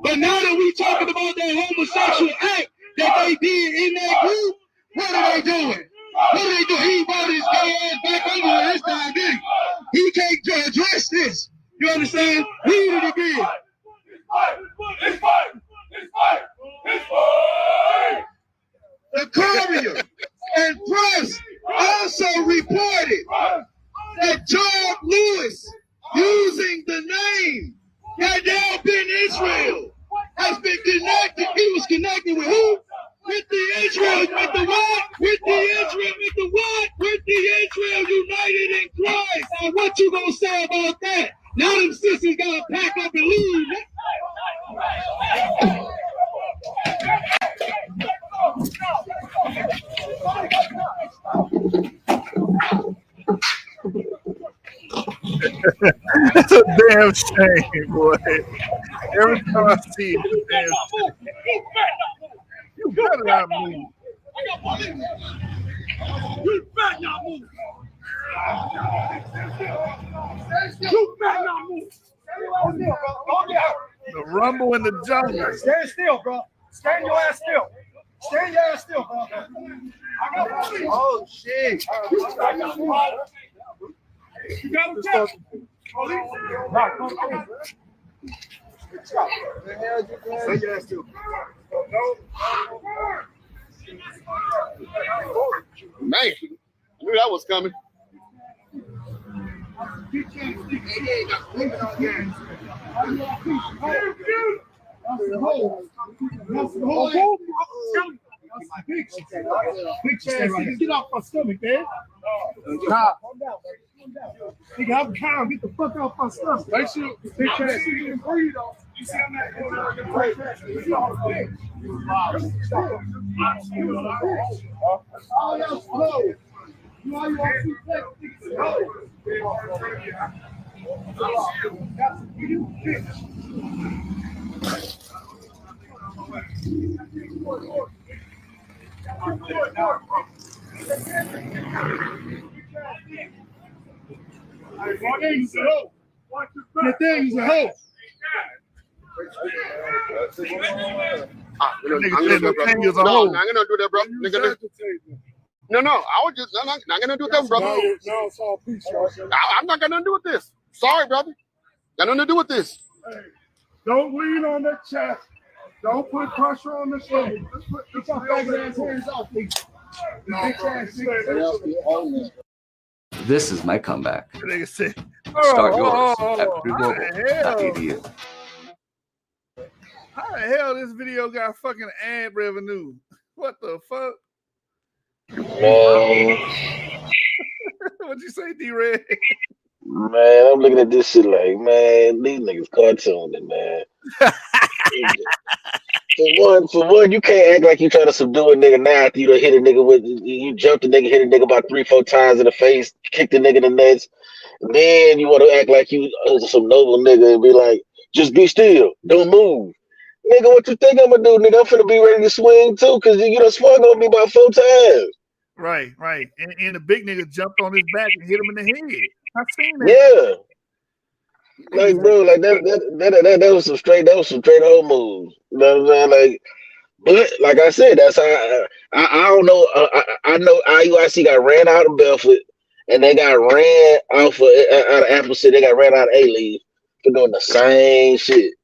But now that we talking about that homosexual act that they did in that group, what are they doing? What are they doing? He brought his gay ass back over this time, didn't he? He can't address this. You understand? Read it again. It's fight! The Courier and press also reported that George Lewis, using the name Gadal Ben Israel, has been connected. He was connected with who? With the Israel, with the what? With the Israel, with the what? With the Israel united in Christ. Now what you gonna say about that? Now them sisters gotta pack up and leave. That's a damn shame, boy. Every time I see it, it's a damn shame. You better not move. You better not move. You better not move. The rumble in the jungle. Stand still, bro. Stand your ass still. Stand your ass still, bro. Oh, shit. You got him down. Stand your ass still. Man, I knew that was coming. Big chance. Get off my stomach, man. Nah. Nigga, I'm calm. Get the fuck off my stomach. Make sure. Big chance. You can breathe on. You see I'm not all y'all slow. You all you want to the thing's a hoe. No, I'm gonna do that, bro. No, I was just not gonna do that, brother. No, it's all peace, I'm not gonna do with this. Sorry, brother. Got nothing to do with this. Hey, don't lean on that chest. Don't put pressure on the shoulder. Get your faggot ass hands off, please. This is my comeback. Nigga said, Start yours. Idiot. How the hell this video got fucking ad revenue? What the fuck? Man. What'd you say, D-Red? Man, I'm looking at this shit like, man, these niggas cartooning, man. For one, you can't act like you trying to subdue a nigga now after you done hit a nigga with, you jumped a nigga, hit a nigga about 3-4 times in the face, kicked the nigga in the nuts. And then you want to act like you some noble nigga and be like, just be still, don't move. Nigga, what you think I'm gonna do, nigga? I'm finna be ready to swing too, because you done swung on me about 4 times. Right. And the big nigga jumped on his back and hit him in the head. I've seen that. Yeah. Like, bro, like that was some straight old moves. You know what I'm saying? Like, but like I said, that's how I don't know. I know IUIC got ran out of Belfort, and they got ran out of Appleseed. They got ran out of A-Leaf for doing the same shit,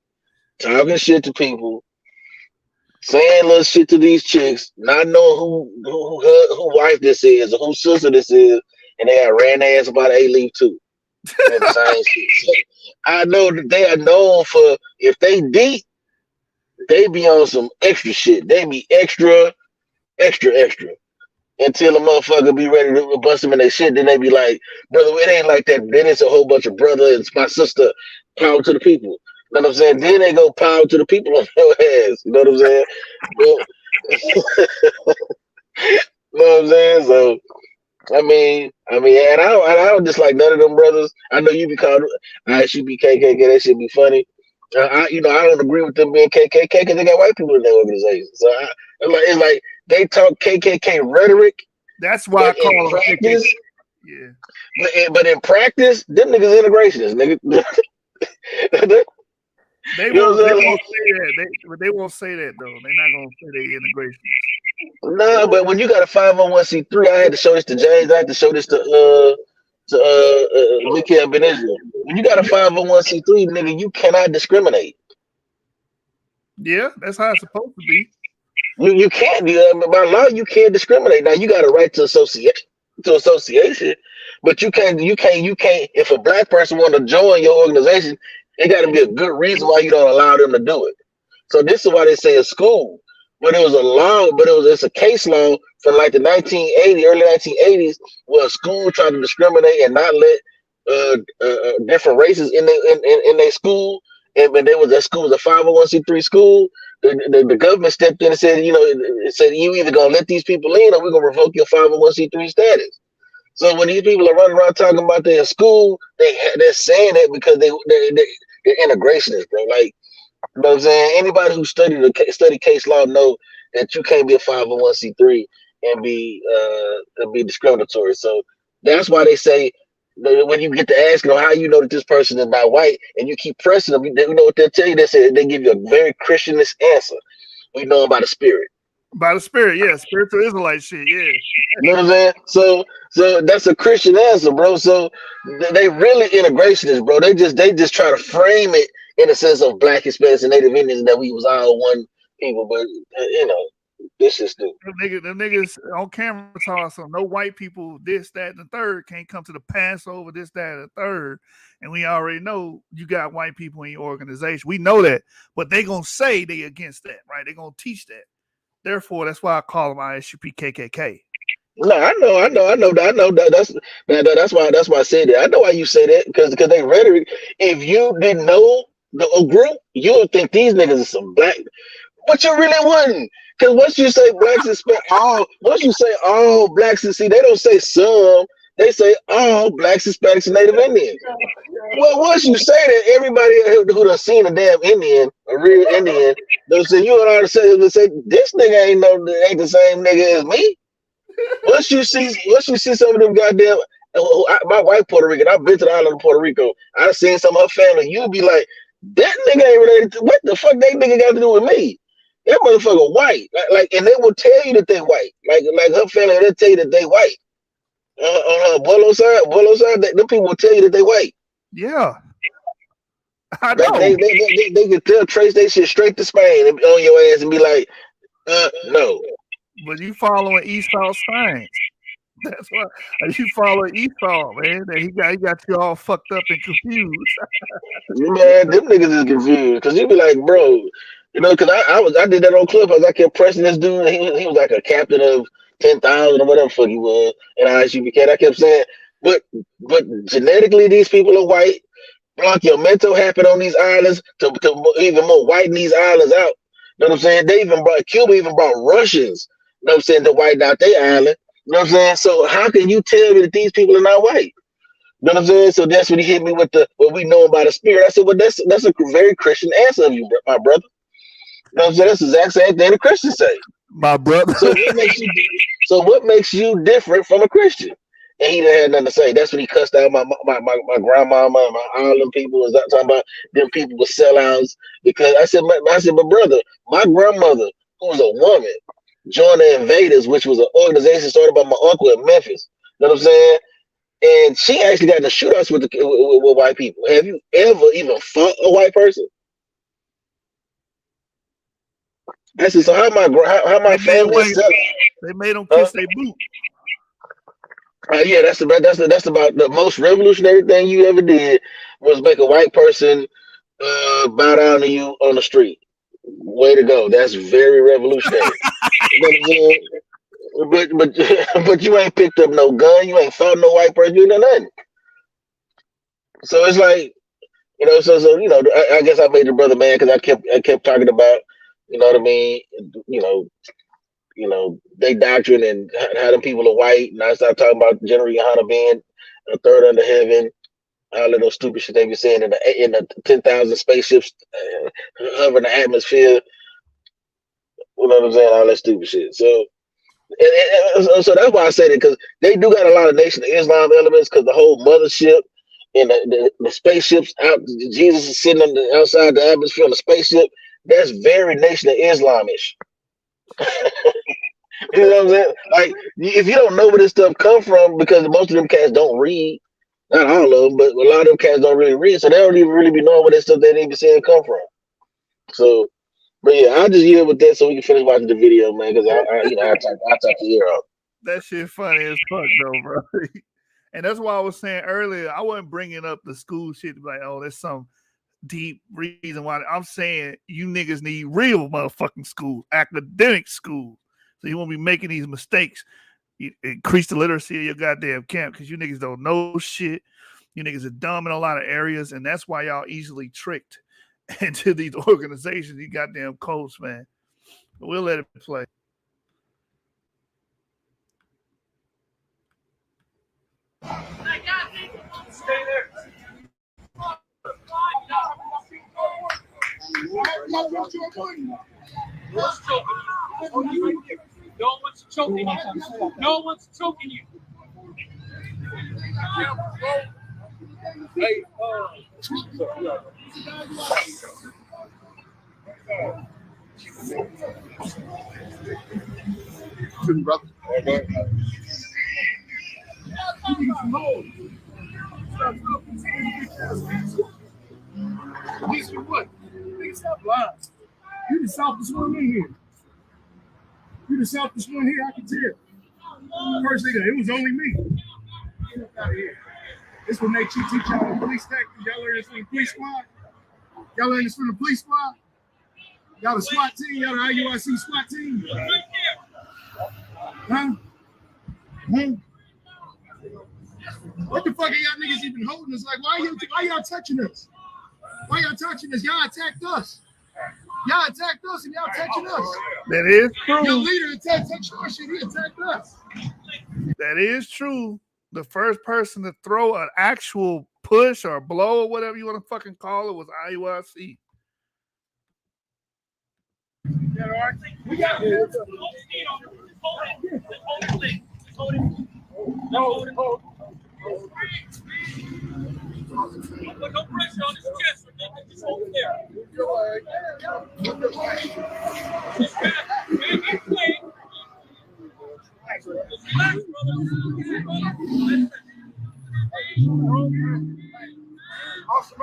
talking shit to people, saying little shit to these chicks, not knowing who wife this is or who sister this is, and they ran their ass about A-Leaf too. And the same shit. So I know that they are known for, if they deep, they be on some extra shit. They be extra, extra. Until a motherfucker be ready to bust them in their shit, then they be like, brother, it ain't like that. Then it's a whole bunch of brother and my sister, power to the people. You know what I'm saying? Then they go power to the people on your ass. You know what I'm saying? You know what I'm saying? So I mean, and I don't dislike none of them brothers. I know you be called Isupk KKK. That shit be funny. I don't agree with them being KKK because they got white people in their organization. So it's like they talk KKK rhetoric. That's why I call them KKK. Yeah. But in practice, them niggas integrationists, nigga. They won't say that. They won't say that though. They're not gonna say they integrationists. No, but when you got a 501c3, I had to show this to James. I had to show this to Mickey Ben Israel. When you got a 501c3, nigga, you cannot discriminate. Yeah, that's how it's supposed to be. You can't. By law, you can't discriminate. Now you got a right to association, but you can't. If a black person want to join your organization, it got to be a good reason why you don't allow them to do it. So this is why they say a school. But it was a law, it's a case law from like the early 1980s, where a school tried to discriminate and not let different races in their school. And when that school was a 501c3 school, the government stepped in and said, it said you either gonna let these people in or we're gonna revoke your 501c3 status. So when these people are running around talking about their school, they're saying that because they're integrationists, bro. Like, you know what I'm saying? Anybody who study case law know that you can't be a 501c3 and be discriminatory. So that's why they say that when you get to asking them how you know that this person is not white, and you keep pressing them, you know what they'll tell you? They give you a very Christianist answer. We know about the spirit. By the spirit, yeah, spiritual Israelite shit, yeah. You know what I'm saying? So that's a Christian answer, bro. So they really integrationists, bro. They just try to frame it in the sense of Black, Hispanics, and Native Indians, that we was all one people. But this is stupid. Them niggas on camera talk some no white people, this, that, and the third can't come to the Passover, this, that, and the third. And we already know you got white people in your organization. We know that, but they gonna say they against that, right? They gonna teach that. Therefore, that's why I call them Isupk KKK. No, I know that. That's why I said that. I know why you say that, because they rhetoric. If you didn't know the group, you would think these niggas are some black, but you really wouldn't. Because once you say blacks and once you say all blacks, and see, they don't say some, they say all blacks, Hispanics, and Native Indians. Well, once you say that, everybody who done seen a damn Indian, a real Indian, they'll say, you ought to say, this nigga ain't the same nigga as me. Once you see some of them goddamn, my wife Puerto Rican, I've been to the island of Puerto Rico. I've seen some of her family. You'll be like, that nigga ain't related to, what the fuck that nigga got to do with me? That motherfucker white. Like, and they will tell you that they white. Like her family, they'll tell you that they white. On her Bolo side, them people will tell you that they white. Yeah. I know. Like they can trace that shit straight to Spain and on your ass and be like, no. But you following Esau's signs. That's why you following Esau, man. That he got you all fucked up and confused. Man, them niggas is confused. Cause you be like, bro, cause I did that on Clubhouse. I kept pressing this dude. He was like a captain of 10,000 or whatever fuck he was. And I kept saying, but genetically these people are white. Block your mental happened on these islands to even more whiten these islands out. You know what I'm saying? Cuba even brought Russians, you know what I'm saying, to whiten out their island. You know what I'm saying? So how can you tell me that these people are not white? You know what I'm saying? So that's when he hit me with what we know about the spirit. I said, well, that's a very Christian answer of you, my brother. You know what I'm saying? That's the exact same thing the Christians say. My brother. So what makes you different from a Christian? And he didn't have nothing to say. That's when he cussed out my grandmama, all them people was talking about them people were sellouts. Because I said, my brother, my grandmother, who was a woman, joined the Invaders, which was an organization started by my uncle in Memphis. You know what I'm saying? And she actually got in the shootouts with white people. Have you ever even fought a white person? I said, so how my family is selling? They made them kiss their boot. Yeah, that's about the most revolutionary thing you ever did was make a white person bow down to you on the street. Way to go! That's very revolutionary. You know what I'm saying? But you ain't picked up no gun. You ain't fought no white person. You ain't done nothing. So it's like, you know, so you know, I guess I made the brother mad because I kept talking about, you know what I mean, you know, they doctrine and how them people are white, and I started talking about General Yohana being a third under heaven, all of those stupid shit they be saying in the 10,000 spaceships hovering the atmosphere. You know what I'm saying? All that stupid shit. So. So that's why I said it, because they do got a lot of Nation of Islam elements, because the whole mothership and the spaceships out, Jesus is sitting outside the atmosphere on the spaceship. That's very Nation of Islamish. You know what I'm saying? Like, if you don't know where this stuff come from, because most of them cats don't read, not all of them, but a lot of them cats don't really read, so they don't even really be knowing where that stuff they need to say come from. So. But yeah, I'll just yield with that so we can finish watching the video, man. Because I talk the ear off. That shit funny as fuck, though, bro. And that's why I was saying earlier, I wasn't bringing up the school shit to be like, oh, there's some deep reason why. I'm saying you niggas need real motherfucking schools, academic schools, so you won't be making these mistakes. You increase the literacy of your goddamn camp, because you niggas don't know shit. You niggas are dumb in a lot of areas, and that's why y'all easily tricked into these organizations, you goddamn coach, man. But we'll let it play. Stay there. No one's choking you. No one's choking you. Hey, brother. These are what? Nigga, stop lying. You the softest one in here. You the softest one here, I can tell. First nigga, it was only me. Get out of here. This will make you teach y'all the police tactics. Y'all learn this from the police squad? Y'all learn this from the police squad? Y'all the SWAT team? Y'all the Iuic SWAT team? Huh? What the fuck are y'all niggas even holding us? Like, why y'all touching us? Why y'all touching us? Y'all attacked us. Y'all attacked us and y'all touching us. That is true. Your leader attacked your shit. He attacked us. That is true. The first person to throw an actual push or blow or whatever you want to fucking call it was Iuic. Yeah, all right. We got it. No. Put no pressure on his chest. Just hold it there. Awesome,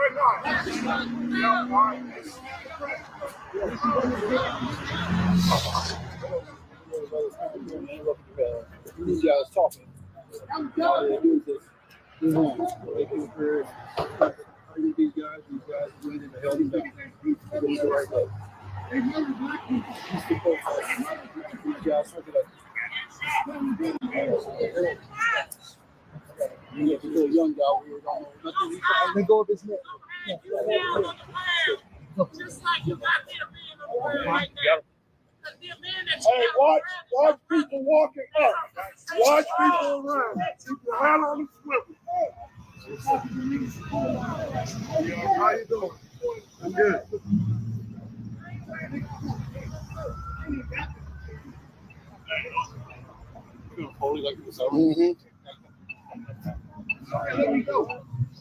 these guys talking. These guys winning the hell down. These right there. These guys look at you get the little young guy we don't know nothing. They go with his neck. Just like you got there being on the world right there. Hey, watch people walking up. Watch people around. Keep your hand on the swivel. How you doing? I'm good. You gonna hold it like this? Mm-hmm. Okay, let me go.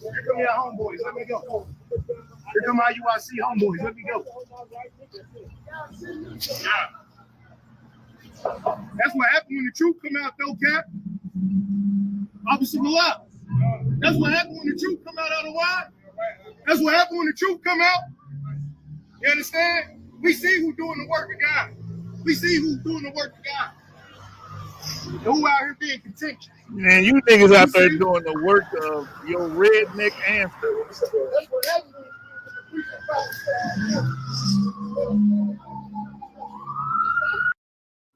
Here come your homeboys. Let me go. Here come my Iuic homeboys. Let me go. That's what happened when the truth come out, though, Cap. Officer Malak. That's what happened when the truth come out of the wide. That's what happened when the truth come out. You understand? We see who's doing the work of God. We see who's doing the work for God. And who out here being contentious. Man, you niggas out there doing the work of your redneck ancestors.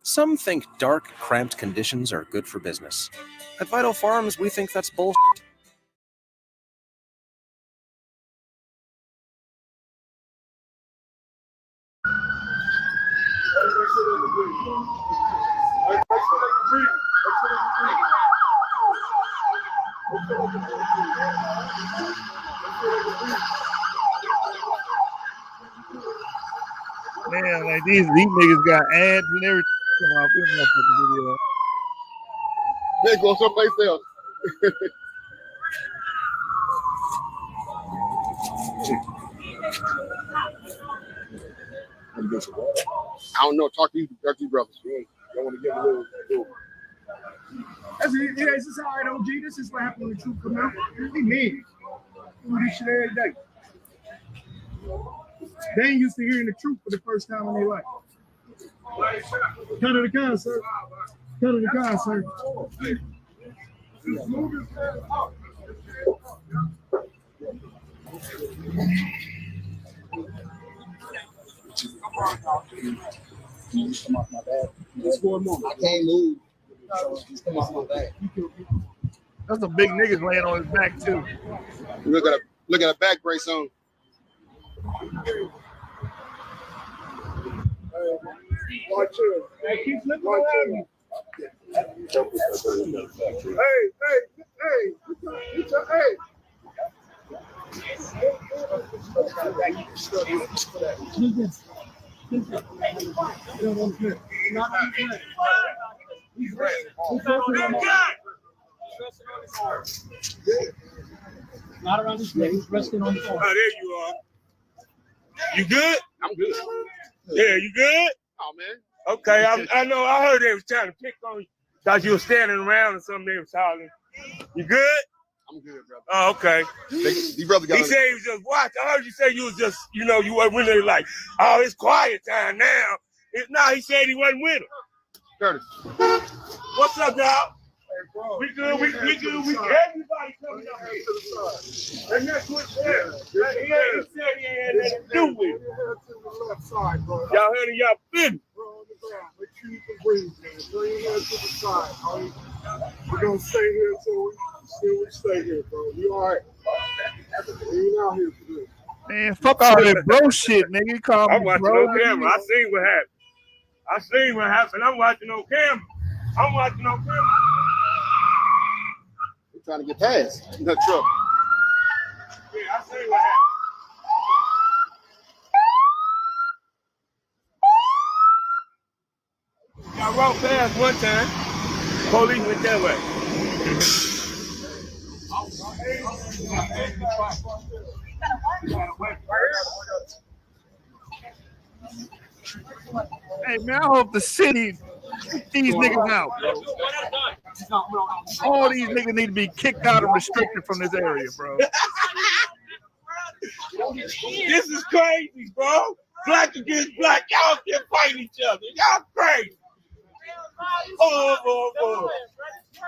Some think dark, cramped conditions are good for business. At Vital Farms, we think that's bullshit. Man, like these niggas got ads and everything off this motherfucking video. They go someplace else. I don't know. Talk to you brothers. You want to give a little. This is all right, OG. This is what happened when the truth come out. We mean we do this shit every day. They ain't used to hearing the truth for the first time in their life. Cut of the car, sir. Cut of the car, sir. What's going on? I can't move. Just come off my back. That's some big niggas laying on his back too. Look at a back brace on. Watch it. Hey, keep flipping around me. Hey. Not around his leg. He's resting on the floor. Oh, there you are. You good? I'm good. Yeah, you good? Oh man. Okay, I know. I heard they was trying to pick on you because you were standing around or something. They was hollering. You good? I'm good, brother. Oh, okay. These brothers got. He said he was just watching. I heard you say you was just, you weren't really like, oh, it's quiet time now. No, he said he wasn't with him. Curtis. What's up, y'all? We good. We good. Everybody coming up here. And that's what he said. He said he ain't had nothing to do with it. Y'all heard of y'all business. Make sure you can breathe, man. Bring your head to the side. We're gonna stay here until we stay here, bro. You all right? We ain't out here for this. Man, fuck all that bro shit, nigga. You call I'm me watching bro. on camera. I seen what happened. I'm watching on camera. We're trying to get past the truck. Yeah, I seen what happened. Y'all rode past one time. Police went that way. Hey man, I hope the city kick these niggas out, bro. All these niggas need to be kicked out and restricted from this area, bro. This is crazy, bro. Black against black. Y'all can't fight each other. Y'all crazy. Oh.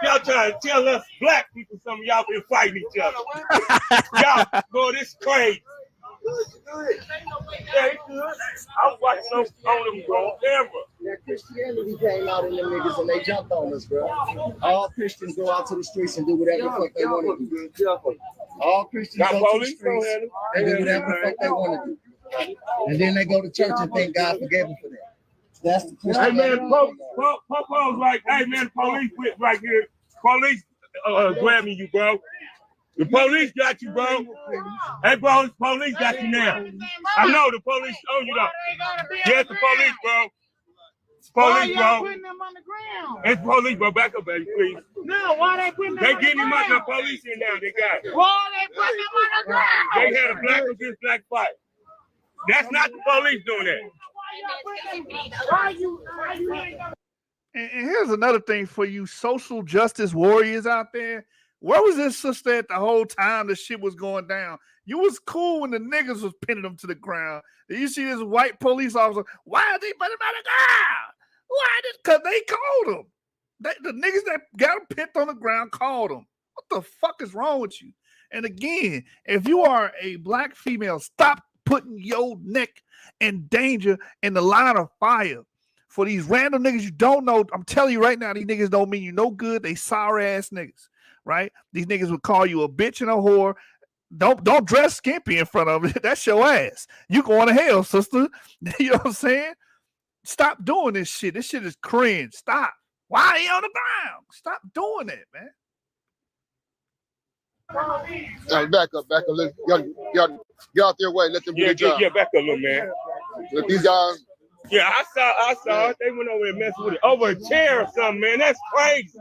Y'all trying to tell us black people something, y'all been fighting each other. Y'all, bro, this is crazy. Yeah, it's good. I'm watching on them, bro, on camera. That Christianity came out in them niggas and they jumped on us, bro. All Christians go out to the streets and do whatever the fuck they want to do. All Christians go to the streets and do whatever the fuck they want to do. And then they go to church and thank God forgave them for that. That's the Hey man, Popo's like, hey man, police quit right here. Police grabbing you, bro. The police got you, bro. Hey, bro, the police got you now. I know the police on you, though. Yes, the police, bro. Police, bro. Putting them on the ground. It's police, bro. Back up, baby, please. No, why they putting them They on the getting him out. ground? The police in now. They got it. Why they putting them on the ground? They had a black against black fight. That's not the police doing that. And here's another thing for you social justice warriors out there. Where was this sister at the whole time the shit was going down? You was cool when the niggas was pinning them to the ground. Then you see this white police officer. Why are they putting him on the ground? Why? Because they called him. The niggas that got him pinned on the ground called him. What the fuck is wrong with you? And again, if you are a black female, stop putting your neck in danger in the line of fire for these random niggas you don't know. I'm telling you right now, these niggas don't mean you no good. They sorry ass niggas, right? These niggas would call you a bitch and a whore. Don't dress skimpy in front of it. That's your ass. You going to hell, sister. You know what I'm saying? Stop doing this shit. This shit is cringe. Stop. Why are you on the ground? Stop doing that, man. Back up. Y'all get out their way. Let them do their job. Yeah, back up, little man. Let these guys. Yeah, I saw it. They went over and messed with it. Over a chair or something, man. That's crazy.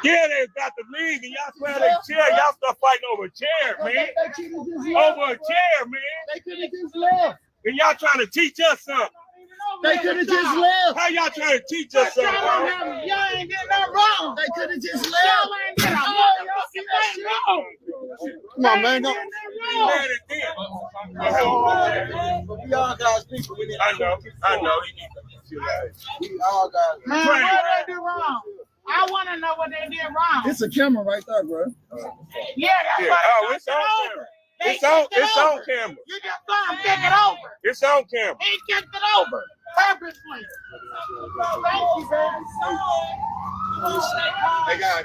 Yeah, they got to leave and y'all swear they chair. Y'all start fighting over a chair, man. Over a chair, man. They could have just left. And y'all trying to teach us something. They could have just left. How y'all trying to teach us something? Y'all ain't did nothing wrong. They could have just left. Y'all ain't did nothing wrong. Come on, man. No. Y'all guys people. I know. We all got. Man, what they do wrong? I want to know what they did wrong. It's a camera right there, bro. Yeah, that's what it's on camera. It's on camera. You just saw him kick it over. It's on camera. He kicked it over purposely. Thank you, man.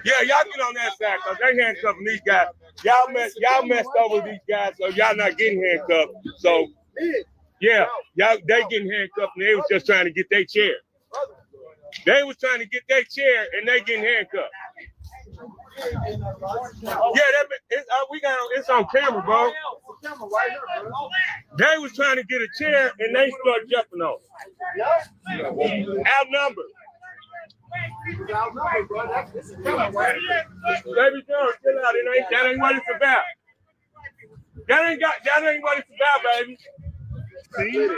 Yeah, y'all get on that side because they handcuffing these guys. Y'all messed over these guys, so y'all not getting handcuffed. So yeah, they getting handcuffed and they was just trying to get their chair. They was trying to get their chair and they getting handcuffed. Yeah, it's on camera, bro. They was trying to get a chair and they started jumping on. Outnumbered. Baby girl, chill out. That ain't what it's about. That ain't what it's about, baby. See?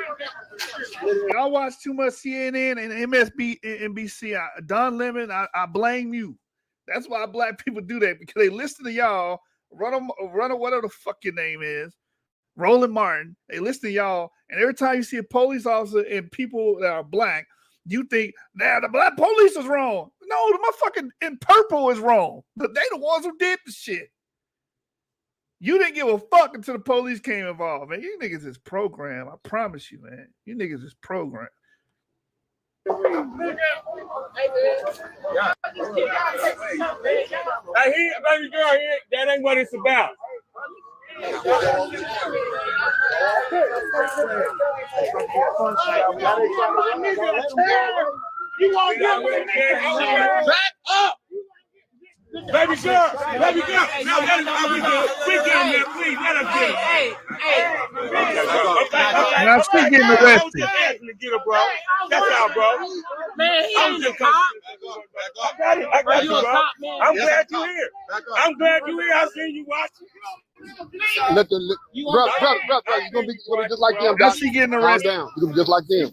Y'all watch too much CNN and NBC. Don Lemon, I blame you. That's why black people do that, because they listen to y'all, run whatever the fuck your name is, Roland Martin. They listen to y'all, and every time you see a police officer and people that are black, you think, nah, the black police is wrong. No, the motherfucking in purple is wrong. They the ones who did the shit. You didn't give a fuck until the police came involved, man. You niggas is programmed. I promise you, man. You niggas is programmed. Hey, baby girl, that ain't what it's about. Back up! Baby girl, now let us we get in there, please. Let us get Hey. Now she getting arrested. to get her, bro. That's all, bro. Man, he ain't a cop. I got you, You a bro. cop, man. I'm glad you're here. I'm glad you're here. I seen you watching. Let them, brother, you're gonna be just like them. Now she getting arrested. Calm down. You're gonna be just like them.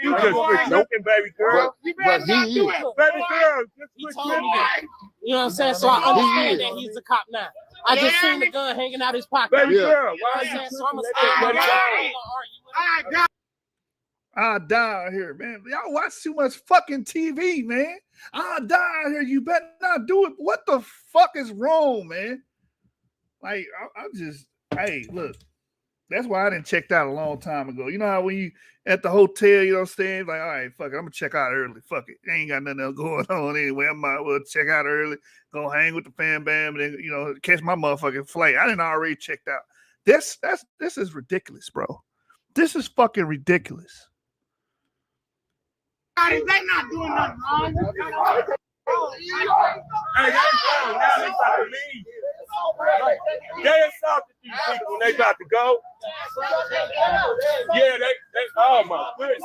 You just quit joking, baby girl. But he is. Baby girl, just He quit told me joking. that. You know what I'm saying? So I understand that he's a cop now. I just seen the gun hanging out his pocket. Baby Yeah. girl, why are you So I'm gonna tripping? I die out here, man. Y'all watch too much fucking TV, man. I die out here. You better not do it. What the fuck is wrong, man? Like, I just, hey, look. That's why I didn't check out a long time ago. You know how when you at the hotel, you know what I'm saying? Like, all right, fuck it. I'm going to check out early. Fuck it. Ain't got nothing else going on anyway. I might well check out early, go hang with the fam bam, and then, you know, catch my motherfucking flight. I didn't already checked out. This is ridiculous, bro. This is fucking ridiculous. They not doing nothing wrong. Hey, that's wrong. Now they about to leave. They assaulted these people when they about to go. Yeah, they oh my goodness.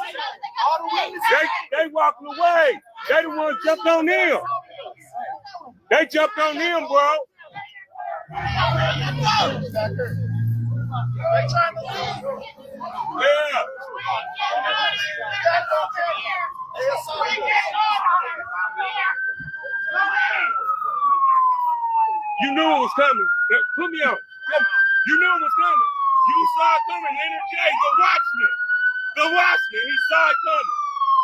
They walking away. They the ones jumped on them. They jumped on them, bro. Yeah. You You knew it was coming. Put me on. You knew it was coming. You saw it coming. Leonard J, go watch me. Go watch me. He saw it coming.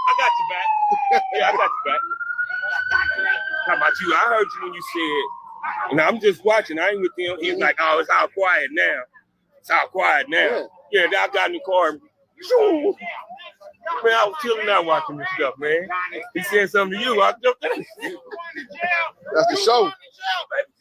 I got you back. Yeah, I got you back. How about you? I heard you when you said, and I'm just watching. I ain't with him. He was like, oh, it's all quiet now. It's all quiet now. Yeah, I got in the car. Shoo. Man, I was chilling out watching this stuff, man. He said something to you. I jumped in. That's the show.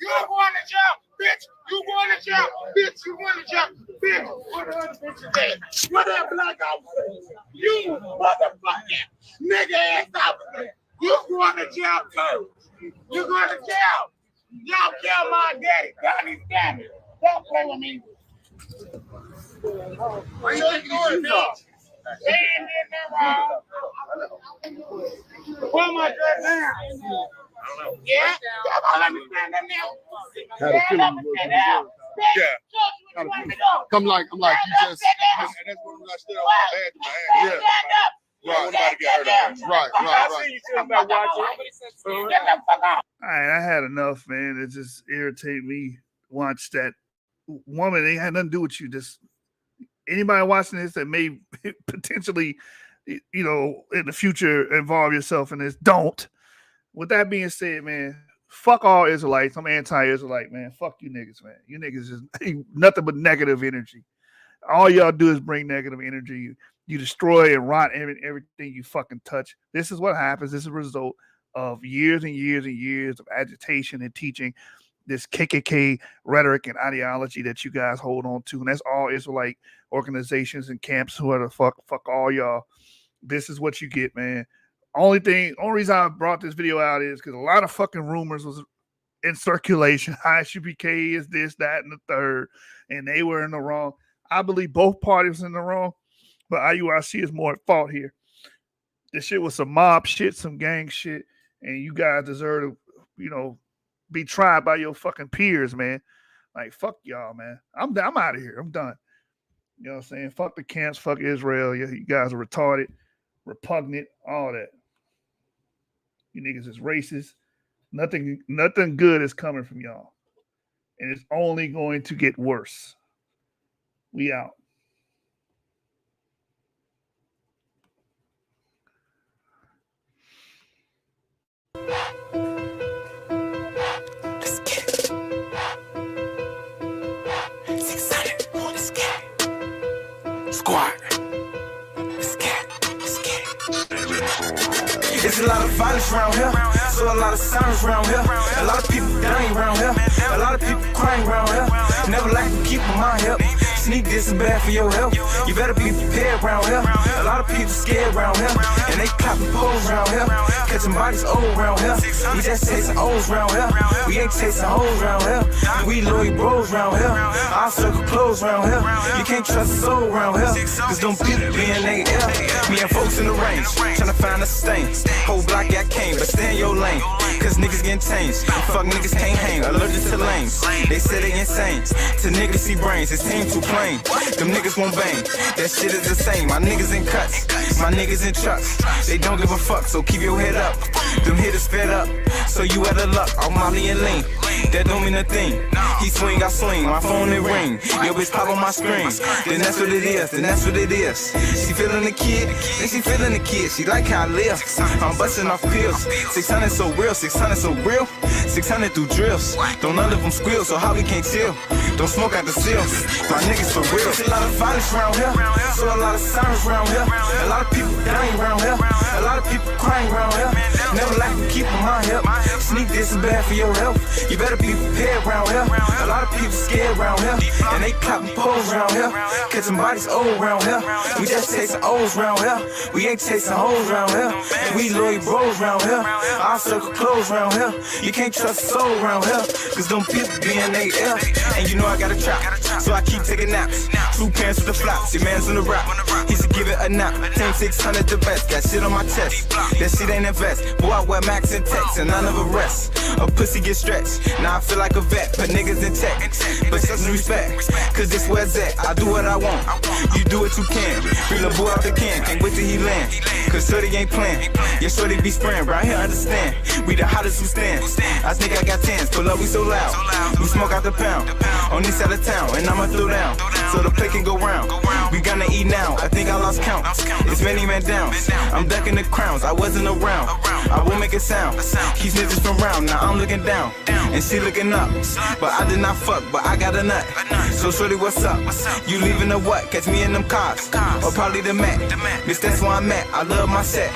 You going to jail, bitch. You going to jail, bitch. You going to jail, bitch. What the other bitch is? What that black officer? You motherfucking nigga ass officer. You going to jail too. You going to jail. Y'all kill my daddy. Donnie Stanley. Don't play with me. What you doing, bitch? Stand in there, wrong. Pull my dress down. Yeah? Come on, let me stand in there. Had a feeling Yeah. I'm like, you just, and that's when I stood on my bed in my hand. Yeah. Right. Nobody get hurt on that. Right. I see you sitting back watching. All right, I had enough, man. It just irritated me. Watch that woman. It had nothing to do with you. Just anybody watching this that may potentially, in the future involve yourself in this, don't. With that being said, man, fuck all Israelites. I'm anti-Israelite, man. Fuck you niggas, man. You niggas just nothing but negative energy. All y'all do is bring negative energy. You destroy and rot everything you fucking touch. This is what happens. This is a result of years and years and years of agitation and teaching this KKK rhetoric and ideology that you guys hold on to. And that's all Israelite organizations and camps, whoever the fuck all y'all. This is what you get, man. Only reason I brought this video out is because a lot of fucking rumors was in circulation. Isupk is this, that, and the third, and they were in the wrong. I believe both parties in the wrong, but IUIC is more at fault here. This shit was some mob shit, some gang shit, and you guys deserve to, be tried by your fucking peers, man. Like, fuck y'all, man. I'm out of here. I'm done. You know what I'm saying? Fuck the camps, fuck Israel. You guys are retarded, repugnant, all that. You niggas is racist. Nothing good is coming from y'all. And it's only going to get worse. We out. Let's get it. 600. Let's get it. Squad. Let's get it. Let's get it. There's a lot of violence around here. So a lot of sirens around here. A lot of people dying around here. A lot of people crying around here. Never like to keep them on here. Sneak this is bad for your health. You better be prepared around here. A lot of people scared around here. And they clapping poles around here. Catching bodies old around here. We just chasing O's around here. We ain't chasing hoes around here. We loyal bros around here. Our circle close around here. You can't trust a soul around here. Cause them people be in they air. Me and folks in the range. Tryna find a stain. Whole block got cane, but stay in your lane. Cause niggas getting changed. Fuck niggas can't hang. Allergic to lanes. They say they insane. To niggas see brains. It's team too plain. Them niggas won't bang. That shit is the same. My niggas in cuts. My niggas in trucks. They don't give a fuck, so keep your head up. Them hitters fed up. So you out of luck. I'm Molly and Lean. That don't mean a thing. He swing, I swing. My phone it ring. Yo bitch pop on my screen. Then that's what it is. Then that's what it is. She feeling the kid. Then she feeling the kid. She like how I live. I'm busting off pills. 600 so real. 600 so real. 600 through drills. Don't none of them squeal, so how we can't chill. Don't smoke out the seals. My niggas for real. There's a lot of violence around here. So a lot of sirens around here. A lot of people dying around here. A lot of people crying around here. Never like to keep them on here. Sneak this is bad for your health. You better be prepared around here. A lot of people scared around here. And they clapping poles around here. Catching bodies old around here. We just chasing O's around here. We ain't chasing hoes around here. We loyal bros around here. Our circle close around here. You can't trust a soul around here. Cause them people be in they air. And you know I got a trap. So I keep taking naps. Two pants with the flops. Your man's on the rap. He should give it a nap. 10-600 the best. Got shit on my chest. That shit ain't a vest. Boy, I wear Max and Tex and I never rest. A pussy get stretched. Now I feel like a vet, put niggas in tech. But some respect, cause this where it's at. I do what I want, you do what you can. Free the boy out the can, can't wait till he land. Cause shorty ain't playing, yeah, shorty be spraying. Right here, understand, we the hottest who stand. I think I got tens, pull up, we so loud. We smoke out the pound, on this side of town, and I'ma throw down. So the plate can go round, we gonna eat now. I think I lost count, it's many man down. I'm ducking the crowns, I wasn't around. I will make it sound, keep niggas from round. Now I'm looking down, and she looking up. But I did not fuck, but I got a nut. So shorty, what's up? You leaving the what? Catch me in them cars, or probably the Mac. Bitch, that's where I'm at, I love my set.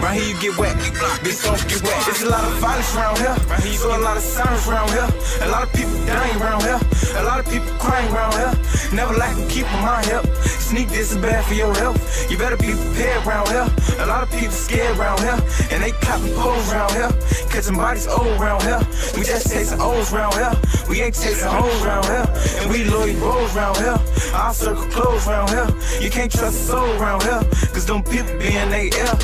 Right here you get wet, bitch don't get wet. There's a lot of violence around here, so a lot of sirens around here. A lot of people dying around here, a lot of people crying around here. Never like to keep on my hip. Sneak this is bad for your health. You better be prepared around here. A lot of people scared around here, and they clapping poles around here. Catching bodies old around here. We just chasing O's around here. We ain't chasing hoes around here. And we loyal bros around here. Our circle close around here. You can't trust a soul around here, cause them people be in they ear.